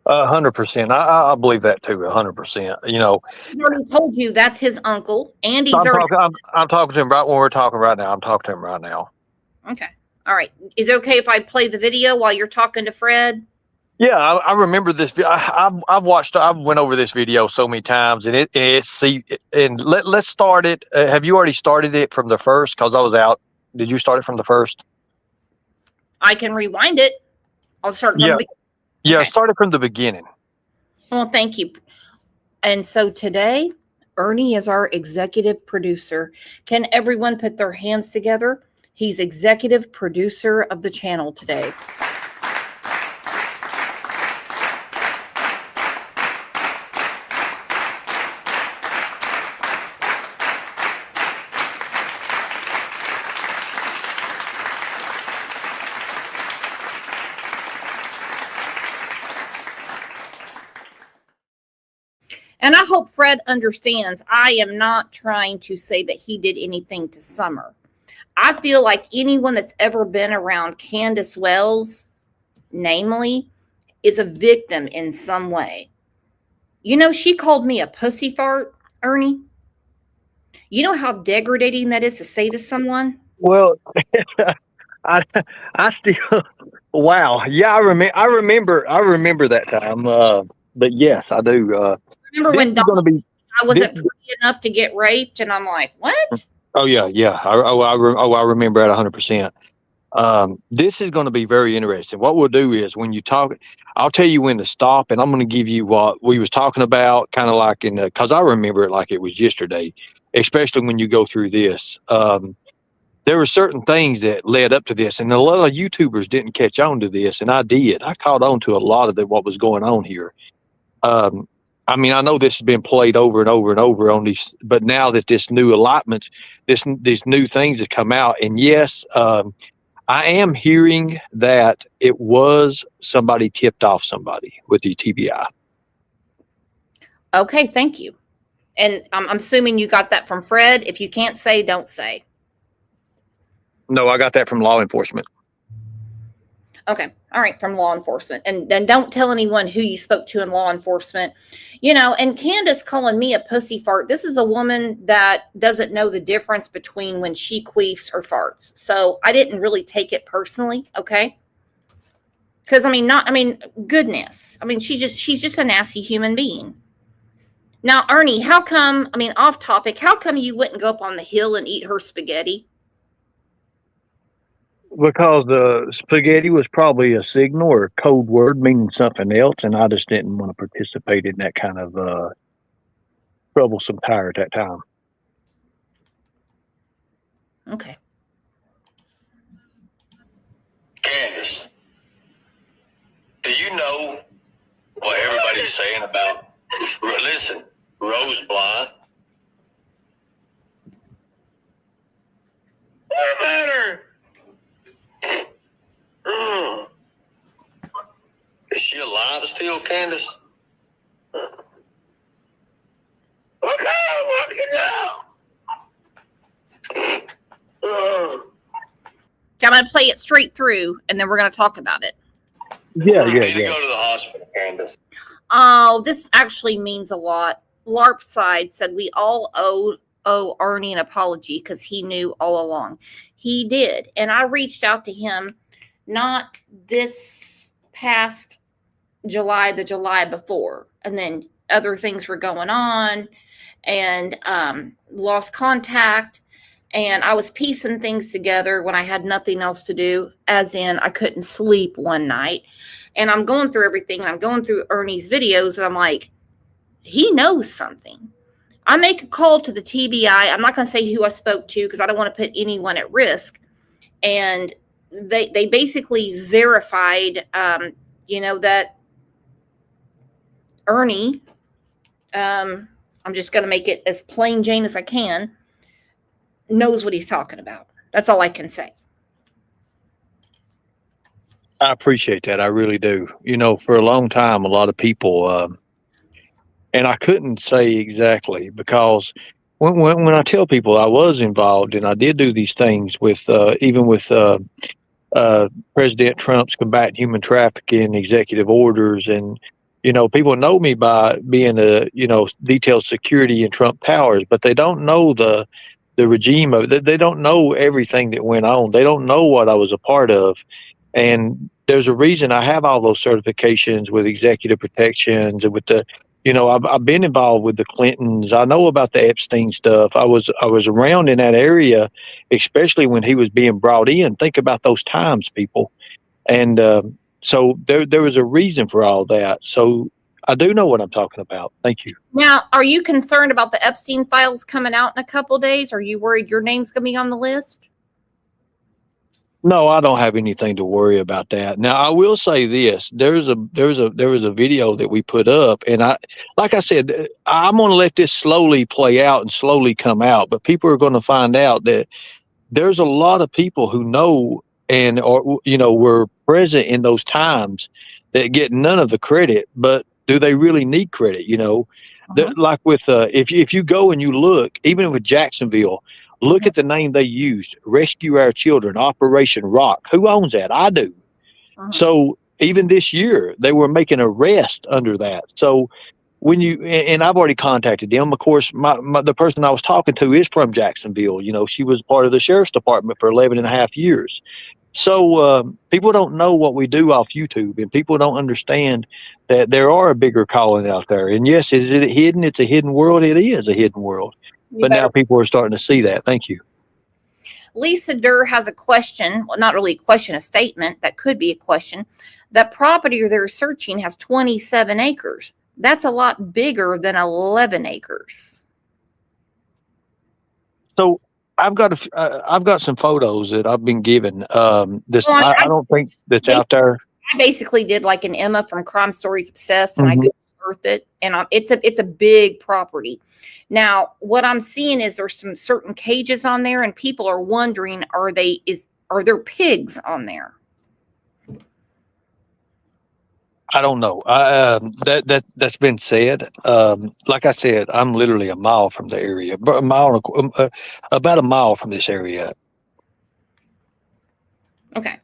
100%. I believe that too. 100%. You know, he's already told you that's his uncle. Andy's I'm talking to him right when we're talking right now. I'm talking to him right now. Okay. All right. Is it okay if I play the video while you're talking to Fred? Yeah, I remember this. I've watched. I've went over this video so many times, and let's start it. Have you already started it from the first? Because I was out. Did you start it from the first? I can rewind it. I'll start from the beginning. Yeah, Okay. Start it from the beginning. Well, thank you. And so today, Ernie is our executive producer. Can everyone put their hands together? He's executive producer of the channel today. And I hope Fred understands I am not trying to say that he did anything to Summer. I feel like anyone that's ever been around Candace Wells, namely, is a victim in some way. You know, she called me a pussy fart, Ernie. You know how degrading that is to say to someone? Well, I still, wow. Yeah, I remember that time. But yes, I do. Remember when This is going to be, I wasn't pretty enough to get raped, and I'm like, what? oh yeah, yeah. I remember that 100%. This is going to be very interesting. What we'll do is when you talk, I'll tell you when to stop, and I'm going to give you what we was talking about, kind of like because I remember it like it was yesterday, especially when you go through this. There were certain things that led up to this, and a lot of YouTubers didn't catch on to this, and I did. I caught on to a lot of what was going on here. I mean, I know this has been played over and over and over on these, but now that this new allotment, these new things have come out, and yes, I am hearing that it was somebody tipped off somebody with the TBI. Okay, thank you. And I'm assuming you got that from Fred. If you can't say, don't say. No, I got that from law enforcement. Okay. All right. From law enforcement. And don't tell anyone who you spoke to in law enforcement. You know, and Candace calling me a pussy fart. This is a woman that doesn't know the difference between when she queefs or farts. So I didn't really take it personally. Okay. Because goodness. I mean, she's just a nasty human being. Now, Ernie, how come, off topic, how come you wouldn't go up on the hill and eat her spaghetti? Because the spaghetti was probably a signal or a code word meaning something else, and I just didn't want to participate in that kind of troublesome tire at that time. Okay. Candace, do you know what everybody's saying about, listen, Rose Bly? What about her? Is she alive still, Candace? Okay, I'm going to play it straight through, and then we're going to talk about it. Yeah. You need to go to the hospital, Candace. Oh, this actually means a lot. LARP side said we all owe Ernie an apology because he knew all along. He did. And I reached out to him not this past July, the July before. And then other things were going on and lost contact. And I was piecing things together when I had nothing else to do, as in I couldn't sleep one night. And I'm going through everything. And I'm going through Ernie's videos. And I'm like, he knows something. I make a call to the TBI. I'm not going to say who I spoke to because I don't want to put anyone at risk. And they basically verified, that Ernie, I'm just going to make it as plain Jane as I can, knows what he's talking about. That's all I can say. I appreciate that. I really do. You know, for a long time, a lot of people, and I couldn't say exactly because when I tell people I was involved and I did do these things with, even with President Trump's combat human trafficking executive orders, and people know me by being a detailed security in Trump Towers, but they don't know the regime of it. They don't know everything that went on. They don't know what I was a part of, and there's a reason I have all those certifications with executive protections and with the. I've been involved with the Clintons. I know about the Epstein stuff. I was around in that area, especially when he was being brought in. Think about those times, people. And so there was a reason for all that. So I do know what I'm talking about. Thank you. Now, are you concerned about the Epstein files coming out in a couple of days? Are you worried your name's going to be on the list? No, I don't have anything to worry about that. Now, I will say this: there was a video that we put up, and like I said, I'm going to let this slowly play out and slowly come out. But people are going to find out that there's a lot of people who know and were present in those times that get none of the credit. But do they really need credit? Like with if you go and you look, even with Jacksonville, look at the name they used: Rescue Our Children, Operation Rock. Who owns that? I do. So even this year, they were making arrests under that. So when you and I've already contacted them. Of course, the person I was talking to is from Jacksonville. You know, she was part of the sheriff's department for 11 and a half years. So people don't know what we do off YouTube, and people don't understand that there are a bigger calling out there. And yes, is it hidden? It's a hidden world. It is a hidden world. But now people are starting to see that. Thank you. Lisa Durr has a question. Well, not really a question, a statement that could be a question. That property they're searching has 27 acres. That's a lot bigger than 11 acres. So I've got some photos that I've been given. I don't think that's out there. I basically did like an Emma from Crime Stories Obsessed, and I Google Earthed it, and it's a big property. Now, what I'm seeing is there's some certain cages on there, and people are wondering, are there pigs on there? I don't know. That's been said. Like I said, I'm literally a mile from the area, but about a mile from this area. Okay.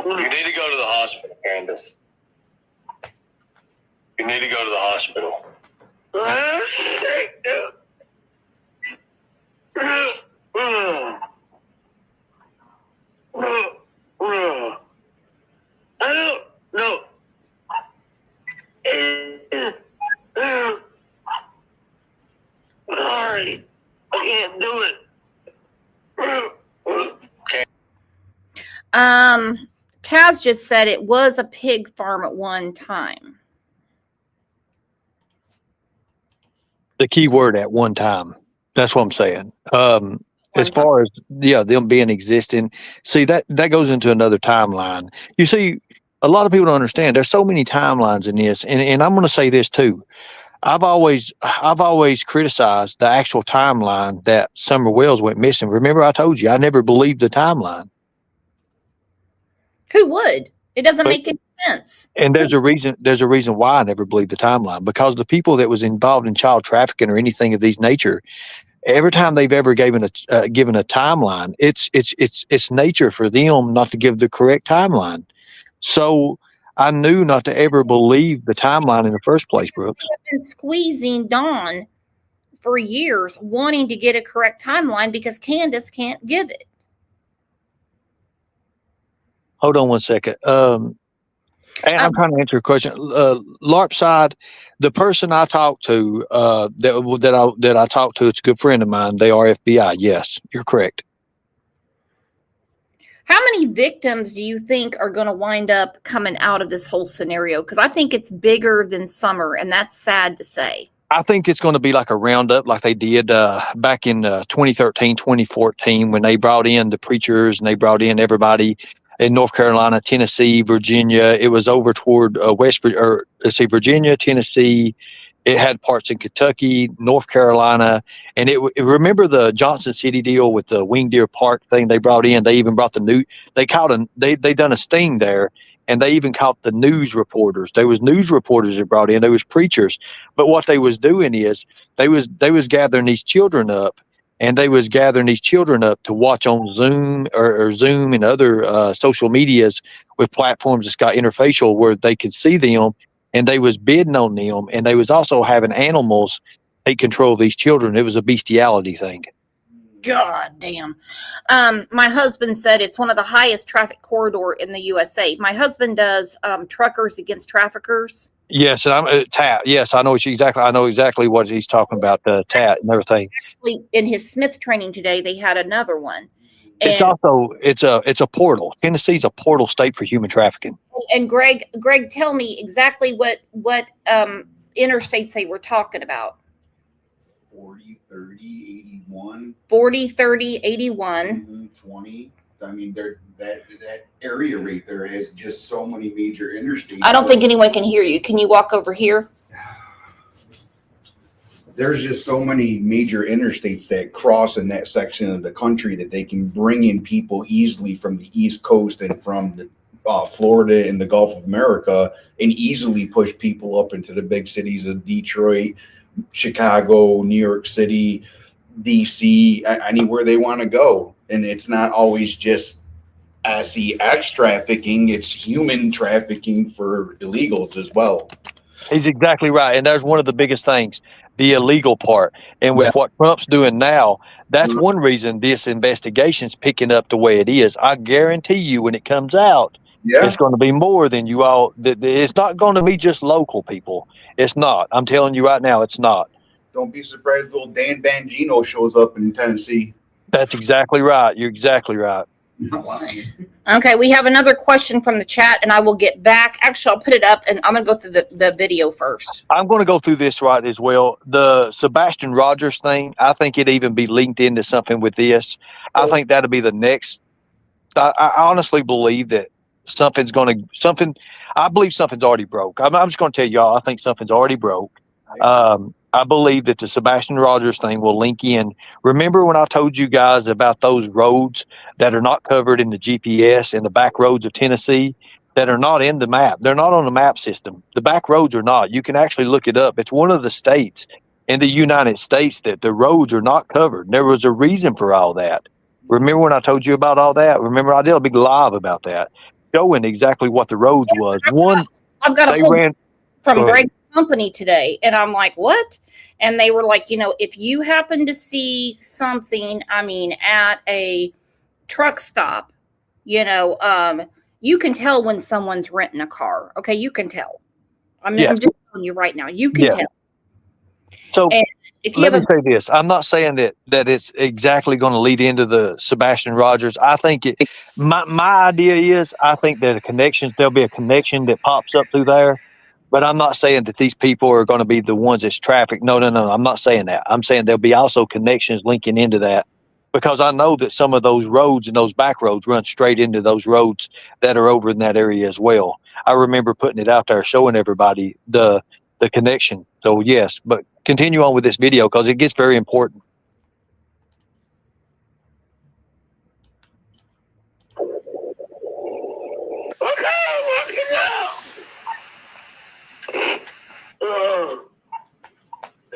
You need to go to the hospital, Candace. You need to go to the hospital. I don't know. Sorry, I can't do it. Taz just said it was a pig farm at one time. The key word at one time. That's what I'm saying. As far as them being existing, see that goes into another timeline. You see, a lot of people don't understand. There's so many timelines in this, and I'm going to say this too. I've always criticized the actual timeline that Summer Wells went missing. Remember, I told you I never believed the timeline. Who would? It doesn't make any sense. And there's a reason why I never believed the timeline, because the people that was involved in child trafficking or anything of these nature, every time they've ever given a timeline, it's nature for them not to give the correct timeline. So I knew not to ever believe the timeline in the first place, Brooks. I've been squeezing Dawn for years, wanting to get a correct timeline because Candace can't give it. Hold on one second. I'm trying to answer your question. LARP side, the person I talked to, that I talked to, it's a good friend of mine. They are FBI. Yes, you're correct. How many victims do you think are going to wind up coming out of this whole scenario? Because I think it's bigger than Summer, and that's sad to say. I think it's going to be like a roundup like they did back in 2013, 2014, when they brought in the preachers and they brought in everybody in North Carolina, Tennessee, Virginia. It was over toward Virginia, Tennessee. It had parts in Kentucky, North Carolina, and remember the Johnson City deal with the Wing Deer Park thing they brought in. They even brought they done a sting there, and they even caught the news reporters. There was news reporters that brought in. There was preachers, but what they was doing is they was gathering these children up. And they was gathering these children up to watch on Zoom or Zoom and other social medias with platforms that's got interfacial where they could see them, and they was bidding on them, and they was also having animals take control of these children. It was a bestiality thing. God damn. My husband said it's one of the highest traffic corridor in the USA. My husband does truckers against traffickers. Yes, and I'm TAT. Yes, I know exactly what he's talking about, the TAT and everything. Actually, in his Smith training today, they had another one. It's also it's a portal. Tennessee's a portal state for human trafficking. And Greg, tell me exactly what interstates they were talking about. 40, 30, 81. 40, 30, 81. 20. I mean, that area right there has just so many major interstates. I don't think anyone can hear you. Can you walk over here? there's just so many major interstates that cross in that section of the country that they can bring in people easily from the East Coast and from the Florida and the Gulf of America, and easily push people up into the big cities of Detroit, Chicago, New York City, DC, anywhere they want to go. And it's not always just SEX trafficking, it's human trafficking for illegals as well. He's exactly right. And that's one of the biggest things, the illegal part. And with what Trump's doing now, that's one reason this investigation's picking up the way it is. I guarantee you when it comes out, it's going to be more than you all. It's not going to be just local people. It's not. I'm telling you right now, it's not. Don't be surprised if old Dan Bongino shows up in Tennessee. That's exactly right. You're exactly right. Not lying. Okay, we have another question from the chat, and I will get back. Actually, I'll put it up, and I'm going to go through the video first. I'm going to go through this right as well. The Sebastian Rogers thing, I think it'd even be linked into something with this. I think that'll be the next. I honestly believe that I believe something's already broke. I'm just going to tell y'all, I think something's already broke. I believe that the Sebastian Rogers thing will link in. Remember when I told you guys about those roads that are not covered in the GPS in the back roads of Tennessee that are not in the map? They're not on the map system. The back roads are not. You can actually look it up. It's one of the states in the United States that the roads are not covered. There was a reason for all that. Remember when I told you about all that? Remember I did a big live about that, showing exactly what the roads was. One, I've got a whole from Go ahead. Greg's company today, and I'm like, what? And they were like, if you happen to see something, at a truck stop, you can tell when someone's renting a car. Okay, you can tell. I'm just telling you right now, you can tell. So and if you let me say this. I'm not saying that it's exactly going to lead into the Sebastian Rogers. I think my idea is I think that there'll be a connection that pops up through there. But I'm not saying that these people are going to be the ones that's trafficked. No. I'm not saying that. I'm saying there'll be also connections linking into that, because I know that some of those roads and those back roads run straight into those roads that are over in that area as well. I remember putting it out there, showing everybody the connection. So yes, but continue on with this video because it gets very important.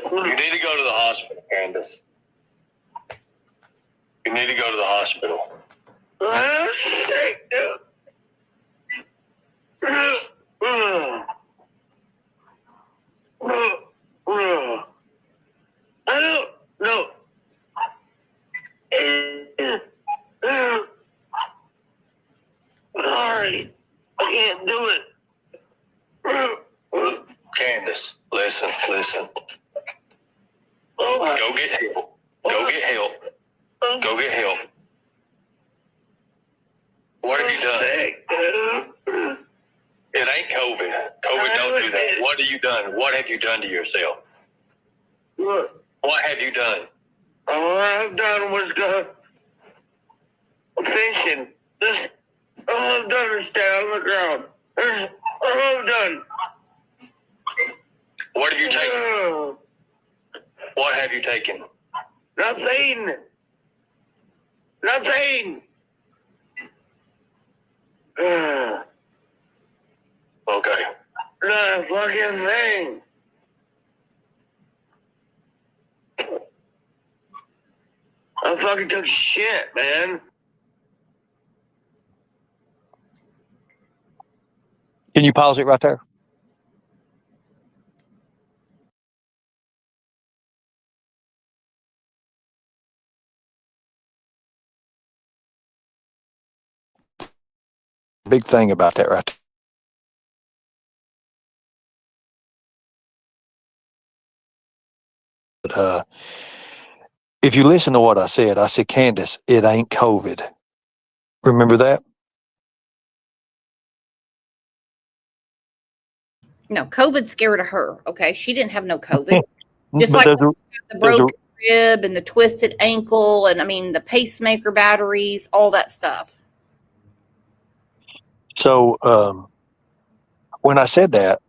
You need to go to the hospital, Candace. You need to go to the hospital. I don't know. Sorry, I can't do it. Candace, listen. Go get help. Go get help. Go get help. What have you done? It ain't COVID. COVID don't do that. What have you done? What have you done to yourself? What have you done? All I've done was go fishing. All I've done is stay on the ground. All I've done. What have you taken? What have you taken? Nothing. Okay. Not a fucking thing. I fucking took shit, man. Can you pause it right there? Big thing about that right there. But if you listen to what I said, Candace, it ain't COVID. Remember that? No, COVID's scared of her. Okay, she didn't have no COVID. Just But like there's the broken rib and the twisted ankle, and the pacemaker batteries, all that stuff. So when I said that,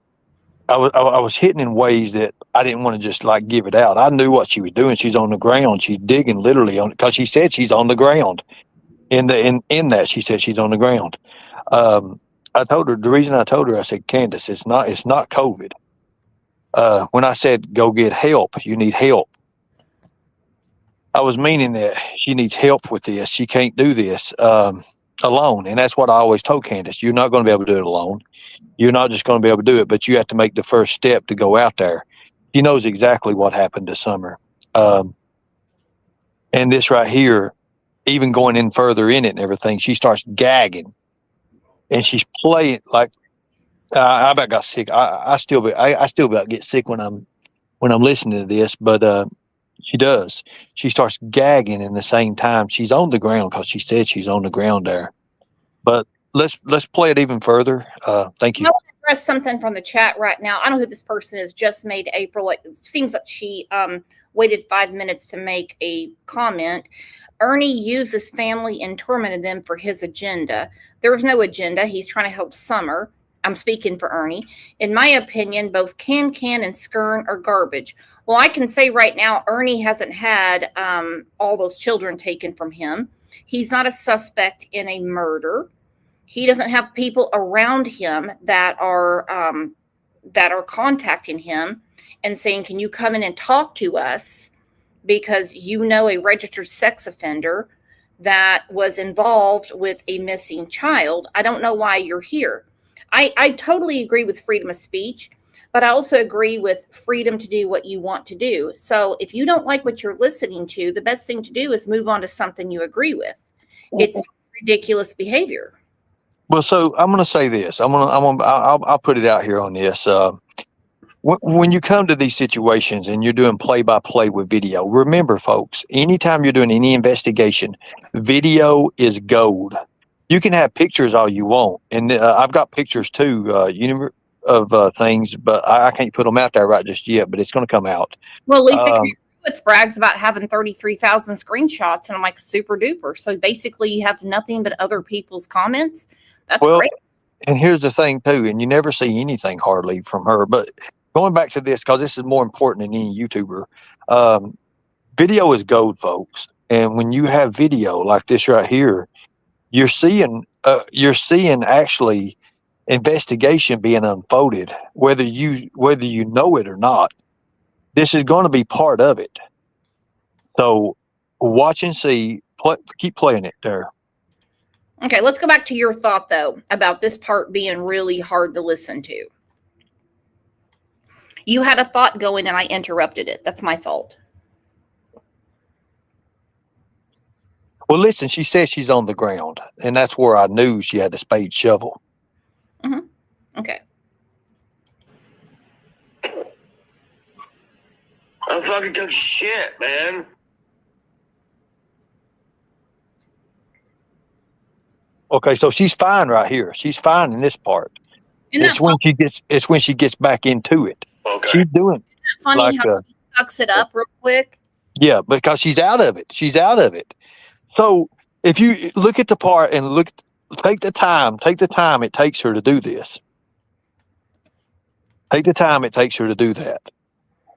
I was hitting in ways that I didn't want to just like give it out. I knew what she was doing. She's on the ground. She's digging literally on, because she said she's on the ground. In that she said she's on the ground. I told her, the reason I told her, I said, Candace, it's not COVID. When I said go get help, you need help, I was meaning that she needs help with this. She can't do this alone. And that's what I always told Candace. You're not going to be able to do it alone. You're not just going to be able to do it, but you have to make the first step to go out there. She knows exactly what happened to Summer. And this right here, even going in further in it and everything, she starts gagging. And she's playing like, I about got sick. I still about get sick when I'm listening to this, but she does. She starts gagging in the same time. She's on the ground because she said she's on the ground there. But let's play it even further. Thank you. I want to address something from the chat right now. I don't know who this person is. Just made April. It seems like she waited 5 minutes to make a comment. Ernie used his family and tormented them for his agenda. There was no agenda. He's trying to help Summer. I'm speaking for Ernie. In my opinion, both Can and Skern are garbage. Well, I can say right now, Ernie hasn't had all those children taken from him. He's not a suspect in a murder. He doesn't have people around him that are contacting him and saying, can you come in and talk to us because you know a registered sex offender that was involved with a missing child. I don't know why you're here. I totally agree with freedom of speech, but I also agree with freedom to do what you want to do. So if you don't like what you're listening to, the best thing to do is move on to something you agree with. It's ridiculous behavior. Well, so I'm going to say this. I'll put it out here on this. When you come to these situations and you're doing play-by-play with video, remember, folks, anytime you're doing any investigation, video is gold. You can have pictures all you want, and I've got pictures too, of things, but I can't put them out there right just yet. But it's going to come out. Well, Lisa Kruowitz brags about having 33,000 screenshots, and I'm like, super duper. So basically, you have nothing but other people's comments. That's great. And here's the thing too, and you never see anything hardly from her. But going back to this, because this is more important than any YouTuber, video is gold, folks. And when you have video like this right here, you're seeing actually investigation being unfolded, whether you know it or not. This is going to be part of it. So watch and see. Keep playing it there. Okay, let's go back to your thought though about this part being really hard to listen to. You had a thought going and I interrupted it. That's my fault. Well, listen, she says she's on the ground, and that's where I knew she had a spade shovel. Mm-hmm. Okay. I fucking took shit, man. Okay, so she's fine right here. She's fine in this part. It's when she gets back into it. Okay. She's doing. Isn't that funny like, how she sucks it up real quick? Yeah, because she's out of it. She's out of it. So if you look at the part and take the time it takes her to do this. Take the time it takes her to do that.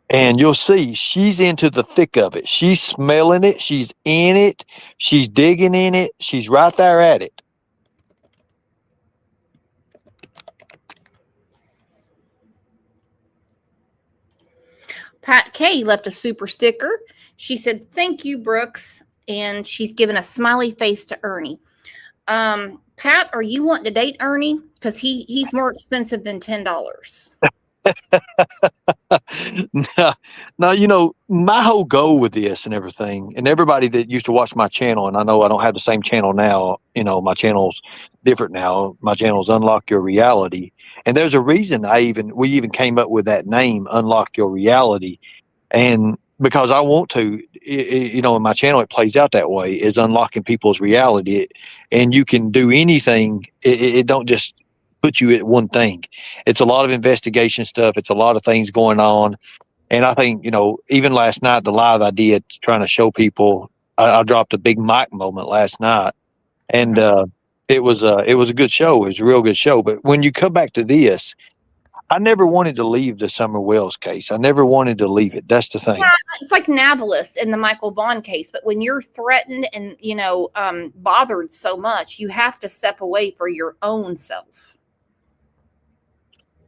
And you'll see she's into the thick of it. She's smelling it. She's in it. She's digging in it. She's right there at it. Pat K left a super sticker. She said, thank you, Brooks. And she's given a smiley face to Ernie. Pat, are you wanting to date Ernie? Because he's more expensive than $10. Now, my whole goal with this and everything, and everybody that used to watch my channel, and I know I don't have the same channel now, my channel's different now. My channel's Unlock Your Reality. And there's a reason we even came up with that name, Unlock Your Reality. And because I want to, in my channel, it plays out that way, is unlocking people's reality. And you can do anything. It don't just put you at one thing. It's a lot of investigation stuff. It's a lot of things going on. And I think, even last night, the live I did trying to show people, I dropped a big mic moment last night. And it was a good show. It was a real good show. But when you come back to this, I never wanted to leave the Summer Wells case. I never wanted to leave it. That's the thing. Yeah, it's like Navalis in the Michael Vaughn case. But when you're threatened and, bothered so much, you have to step away for your own self.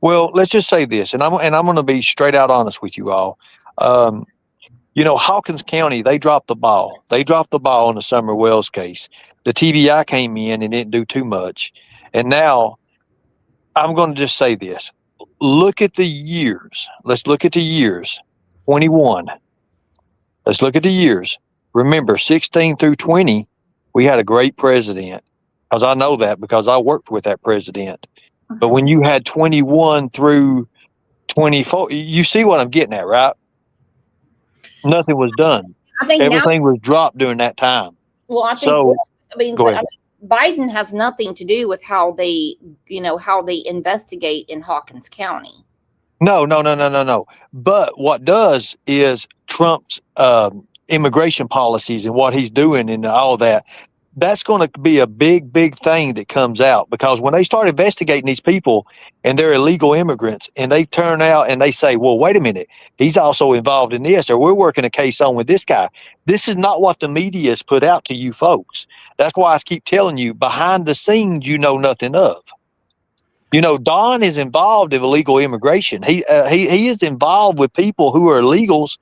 Well, let's just say this, and I'm going to be straight out honest with you all. Hawkins County, they dropped the ball. They dropped the ball on the Summer Wells case. The TBI came in and didn't do too much. And now I'm going to just say this. Look at the years. Let's look at the years. 21. Let's look at the years. Remember, 16 through 20, we had a great president. Because I know that because I worked with that president. But when you had 21 through 24, you see what I'm getting at, right? Nothing was done. I think everything was dropped during that time. Well, I think. So, go ahead. Biden has nothing to do with how they investigate in Hawkins County. No. But what does is Trump's immigration policies and what he's doing and all that. That's going to be a big, big thing that comes out, because when they start investigating these people and they're illegal immigrants and they turn out and they say, well, wait a minute, he's also involved in this, or we're working a case on with this guy. This is not what the media has put out to you folks. That's why I keep telling you, behind the scenes, you know nothing of. Don is involved in illegal immigration. He is involved with people who are illegals,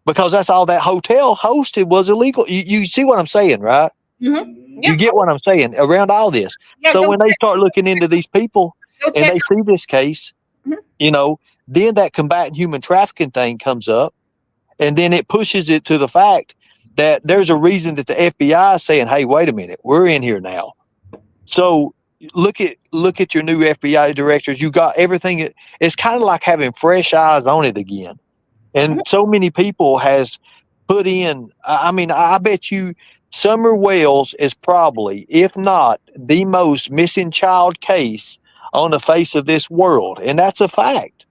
because that's all that hotel hosted was illegal. You see what I'm saying, right? Mm-hmm. Yeah. You get what I'm saying around all this. Yeah, so when they start looking into these people and they see this case, then that combating human trafficking thing comes up, and then it pushes it to the fact that there's a reason that the FBI is saying, hey, wait a minute, we're in here now. So look at your new FBI directors. You got everything. It's kind of like having fresh eyes on it again. And so many people has put in, I bet you Summer Wells is probably, if not the most missing child case on the face of this world. And that's a fact.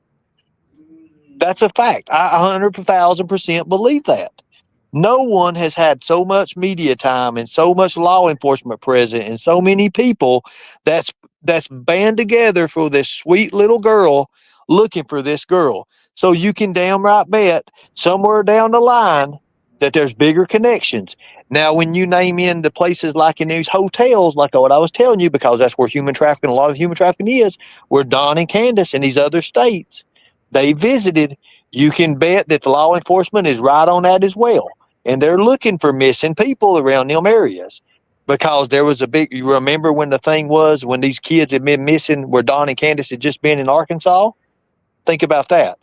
That's a fact. I 100,000% believe that. No one has had so much media time and so much law enforcement present and so many people that's band together for this sweet little girl, looking for this girl. So you can damn right bet somewhere down the line that there's bigger connections. Now, when you name in the places like in these hotels, like what I was telling you, because that's where human trafficking, a lot of human trafficking is, where Don and Candace and these other states, they visited, you can bet that the law enforcement is right on that as well. And they're looking for missing people around them areas, because there was you remember when the thing was, when these kids had been missing, where Don and Candace had just been in Arkansas? Think about that.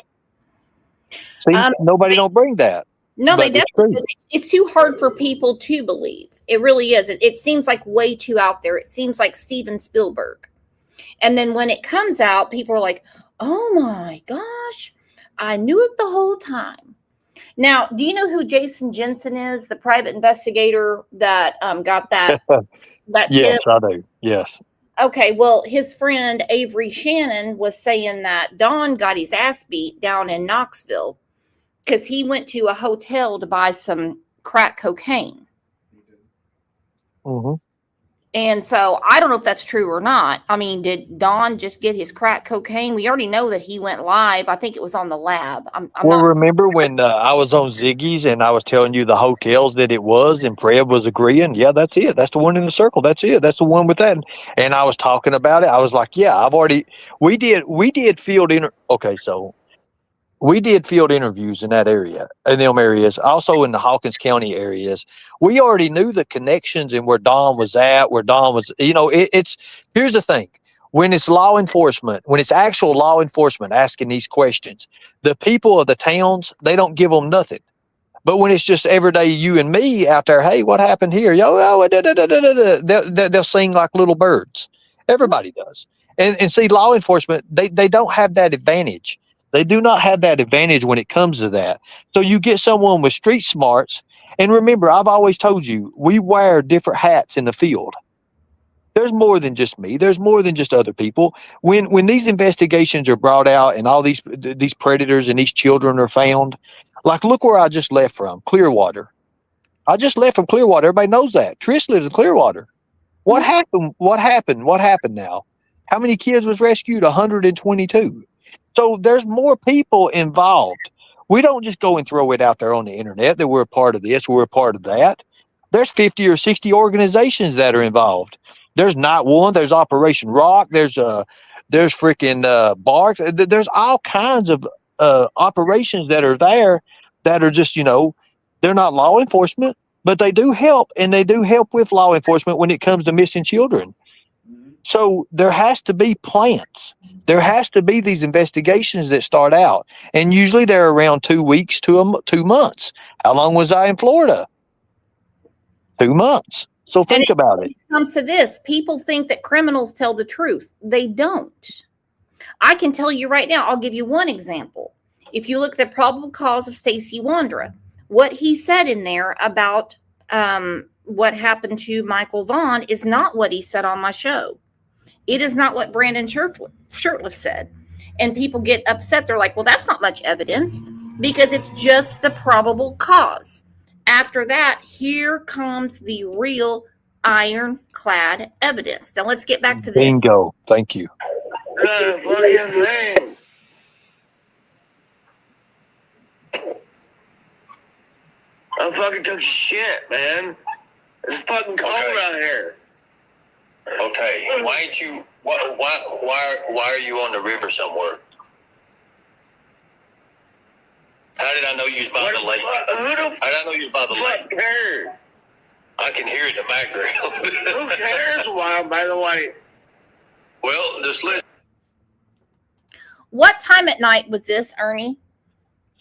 See, nobody don't bring that. No, they definitely. It's too hard for people to believe. It really is. It seems like way too out there. It seems like Steven Spielberg. And then when it comes out, people are like, oh my gosh, I knew it the whole time. Now, do you know who Jason Jensen is, the private investigator that got that that Yes, tip? I do. Yes. Okay, well, his friend Avery Shannon was saying that Don got his ass beat down in Knoxville because he went to a hotel to buy some crack cocaine. Mm-hmm. And so I don't know if that's true or not. I mean, did Don just get his crack cocaine? We already know that he went live. I think it was on the lab. Remember when I was on Ziggy's and I was telling you the hotels that it was, and Fred was agreeing, yeah, that's it. That's the one in the circle. That's it. That's the one with that. And I was talking about it. I was like, yeah, we did field we did field interviews in that area, in them areas, also in the Hawkins County areas. We already knew the connections and where Don was at, it's, here's the thing. When it's law enforcement, when it's actual law enforcement asking these questions, the people of the towns, they don't give them nothing. But when it's just everyday you and me out there, hey, what happened here? They'll sing like little birds. Everybody does. And see, law enforcement, they don't have that advantage. They do not have that advantage when it comes to that. So you get someone with street smarts. And remember, I've always told you, we wear different hats in the field. There's more than just me. There's more than just other people. When these investigations are brought out and all these predators and these children are found, like look where I just left from, Clearwater. I just left from Clearwater. Everybody knows that. Trish lives in Clearwater. What happened? What happened now? How many kids was rescued? 122. So there's more people involved. We don't just go and throw it out there on the internet that we're a part of this, we're a part of that. There's 50 or 60 organizations that are involved. There's Not One, there's Operation Rock, there's freaking Barks. There's all kinds of operations that are there that are just, they're not law enforcement, but they do help, and they do help with law enforcement when it comes to missing children. So there has to be plans. There has to be these investigations that start out, and usually they're around 2 weeks to 2 months. How long was I in Florida? 2 months. So think about it. When it comes to this, people think that criminals tell the truth. They don't. I can tell you right now, I'll give you one example. If you look at the probable cause of Stacey Wandra, what he said in there about what happened to Michael Vaughn is not what he said on my show. It is not what Brandon Shirtliff said. And people get upset. They're like, well, that's not much evidence, because it's just the probable cause. After that, here comes the real ironclad evidence. Now let's get back to this. Bingo. Thank you. What are you saying? I fucking took shit, man. It's fucking cold out here. Okay, why ain't you? Why are you on the river somewhere? How did I know you was by the lake? How did I know you was by the lake? Cares? I can hear it in the background. Who cares why I'm by the lake? Well, just listen. What time at night was this, Ernie?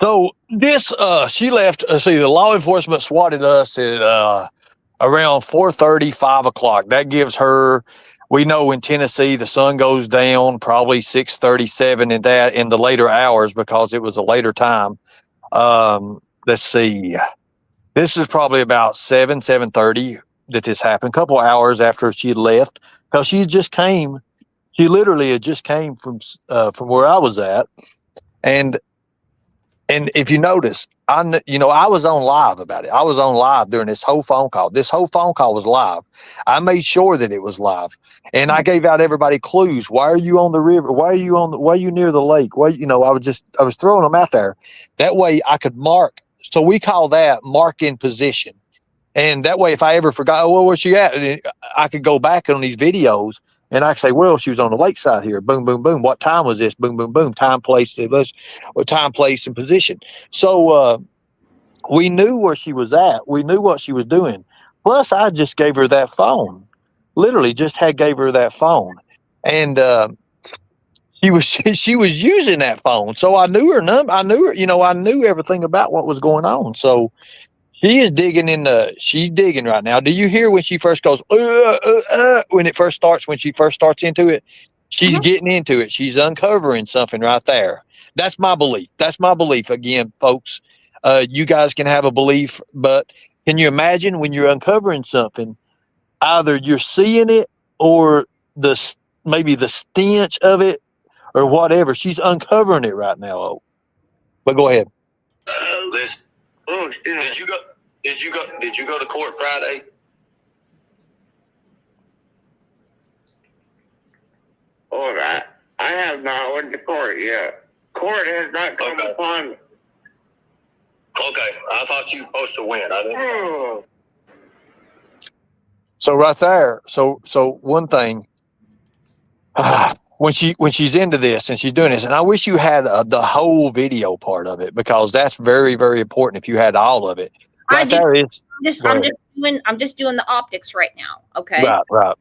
So this, she left. The law enforcement swatted us at around 4:30, 5 o'clock. That gives her. We know in Tennessee the sun goes down probably 6:37 in the later hours because it was a later time. Let's see. This is probably about 7:30 that this happened. A couple hours after she had left, because she literally had just came from where I was at, and if you notice, I was on live about it. I was on live during this whole phone call. This whole phone call was live. I made sure that it was live, and I gave out everybody clues. Why are you on the river? Why are you near the lake? Why, I was throwing them out there. That way I could mark. So we call that mark in position. And that way, if I ever forgot, well, where's she at? I could go back on these videos and I could say, well, she was on the lakeside here. Boom, boom, boom. What time was this? Boom, boom, boom. Time, place, and position. So we knew where she was at. We knew what she was doing. Plus, I just gave her that phone. Literally, gave her that phone, and she was using that phone. So I knew her number. I knew everything about what was going on. So. She is she's digging right now. Do you hear when she first goes, when she first starts into it? She's getting into it. She's uncovering something right there. That's my belief. Again, folks, you guys can have a belief, but can you imagine when you're uncovering something, either you're seeing it or maybe the stench of it or whatever. She's uncovering it right now. But go ahead. Listen. Oh, did you go to court Friday? All right. I have not went to court yet. Court has not come upon me. Okay. I thought you were supposed to win. I didn't. So right there. So one thing. When she's into this and she's doing this, and I wish you had the whole video part of it, because that's very, very important. If you had all of it, I'm just doing the optics right now. Okay. Right.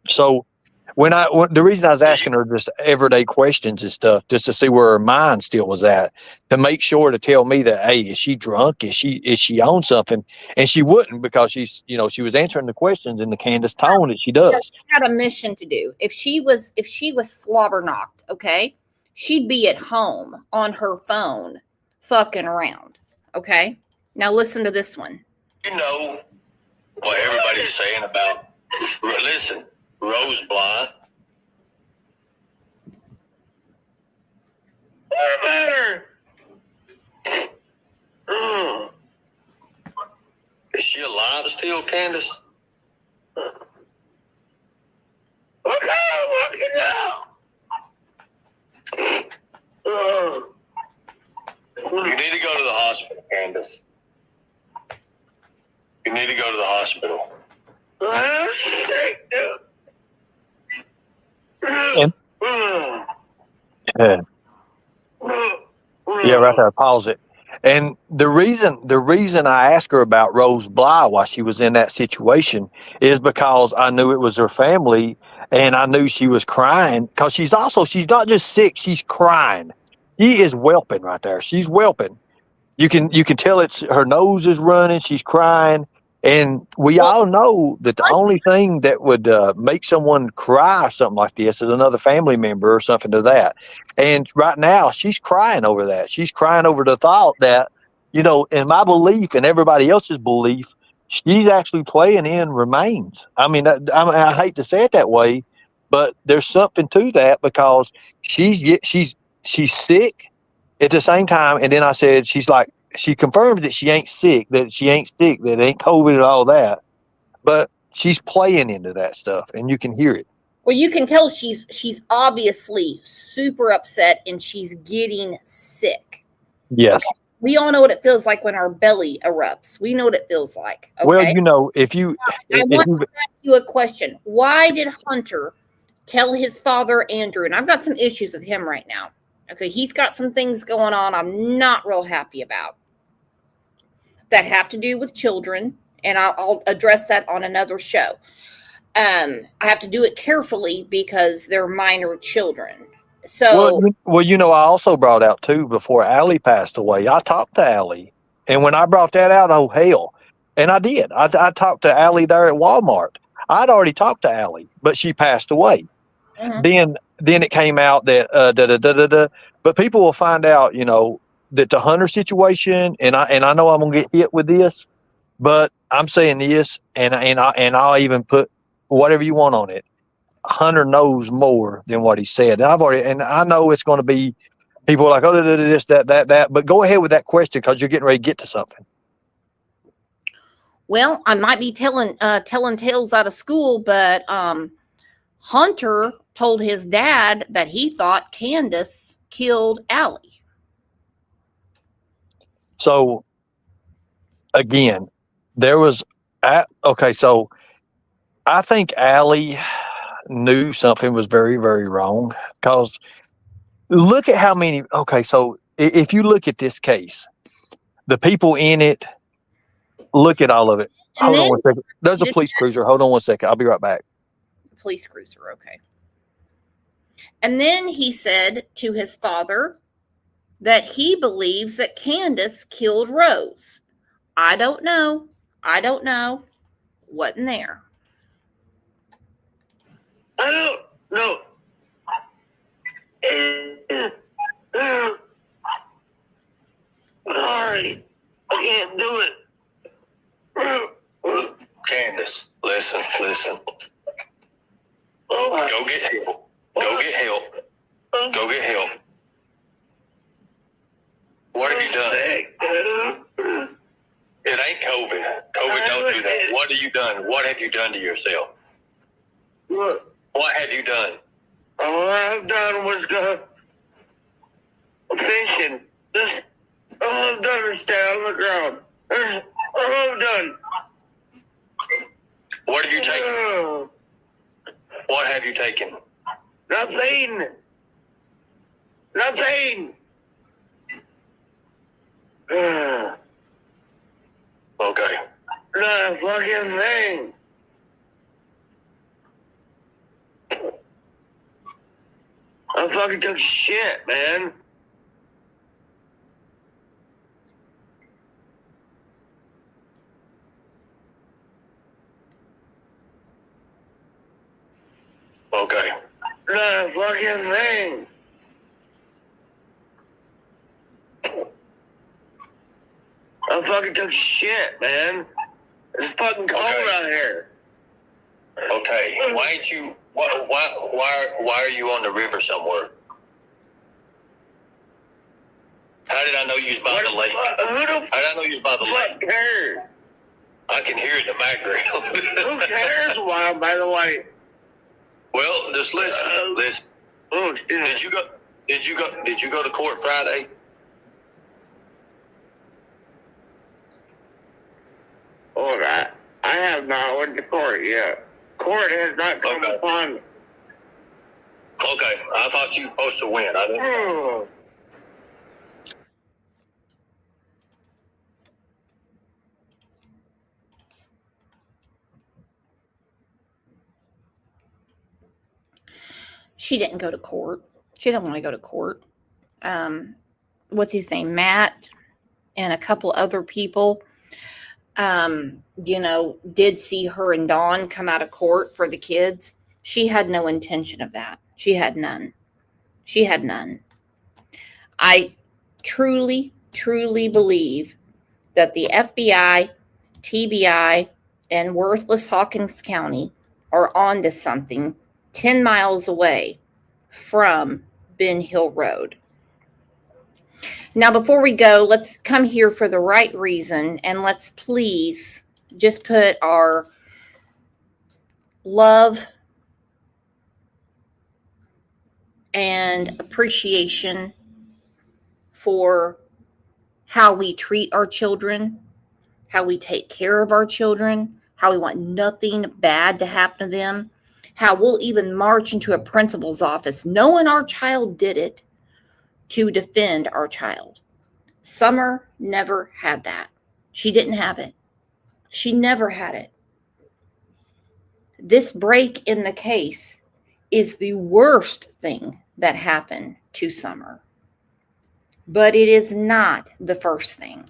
So the reason I was asking her just everyday questions and stuff, just to see where her mind still was at, to make sure to tell me that, hey, is she drunk? Is she on something? And she wouldn't, because she was answering the questions in the Candace tone that she does. She had a mission to do. If she was slobber knocked, okay, she'd be at home on her phone, fucking around. Okay. Now listen to this one. You know what everybody's saying about? Listen. Rose Bly. What about her? Is she alive still, Candace? Look out! to go to the hospital, Candace. You need to go to the hospital. And, yeah, right there. Pause it. And the reason I asked her about Rose Bly while she was in that situation is because I knew it was her family, and I knew she was crying because she's not just sick, she's crying. She is whelping right there. She's whelping. You can tell it's her nose is running. She's crying, and we all know that the only thing that would make someone cry or something like this is another family member or something to that. And right now, she's crying over that. She's crying over the thought that, in my belief and everybody else's belief, she's actually playing in remains. I mean, I hate to say it that way, but there's something to that because she's sick at the same time. And then I said, she confirmed that she ain't sick, that it ain't COVID and all that, but she's playing into that stuff, and you can hear it. Well, you can tell she's obviously super upset and she's getting sick. Yes. Okay. We all know what it feels like when our belly erupts. We know what it feels like. Okay? Well, I want to to ask you a question. Why did Hunter tell his father, Andrew, and I've got some issues with him right now. Okay, he's got some things going on I'm not real happy about that have to do with children, and I'll address that on another show. I have to do it carefully because they're minor children. So, I also brought out too before Allie passed away. I talked to Allie, and when I brought that out, oh hell, and I did. I talked to Allie there at Walmart. I'd already talked to Allie, but she passed away. Then it came out that but people will find out, that the Hunter situation, and I know I'm gonna get hit with this, but I'm saying this, and I'll even put whatever you want on it. Hunter knows more than what he said. And I know it's going to be people like, oh, this, that. But go ahead with that question because you're getting ready to get to something. Well, I might be telling tales out of school, but Hunter told his dad that he thought Candace killed Allie. So again, so I think Allie knew something was very, very wrong because look at how many. Okay, so if you look at this case, the people in it, look at all of it. Hold on one second. There's a police cruiser. Hold on one second. I'll be right back. Police cruiser, okay. And then he said to his father that he believes that Candace killed Rose. I don't know. Wasn't there. I don't know. Sorry, I can't do it. Candace, listen. Go get help. Go get help. What have you done? It ain't COVID. COVID don't do that. What have you done? What have you done to yourself? What have you done? All I've done was go fishing. All I've done is stay on the ground. All I've done. What have you taken? What have you taken? Nothing. Okay. Not a fucking thing. I fucking took shit, man. Okay. Not a fucking thing. I fucking took shit, man. It's fucking cold out here. Okay. Why ain't you? Why are you on the river somewhere? How did I know you was by the lake? How did I know you was by the lake? Who cares? I can hear it in the background. Who cares why I'm by the lake? Well, just listen. Oh, did you go to court Friday? have not went to court yet. Court has not come upon me. Okay, I thought you were supposed to win. I didn't. She didn't go to court. She didn't want to go to court. What's his name? Matt and a couple other people, did see her and Dawn come out of court for the kids. She had no intention of that. She had none. She had none. I truly, truly believe that the FBI, TBI, and worthless Hawkins County are onto something 10 miles away from Ben Hill Road. Now, before we go, let's come here for the right reason, and let's please just put our love and appreciation for how we treat our children, how we take care of our children, how we want nothing bad to happen to them, how we'll even march into a principal's office knowing our child did it to defend our child. Summer never had that. She didn't have it. She never had it. This break in the case is the worst thing that happened to Summer. But it is not the first thing.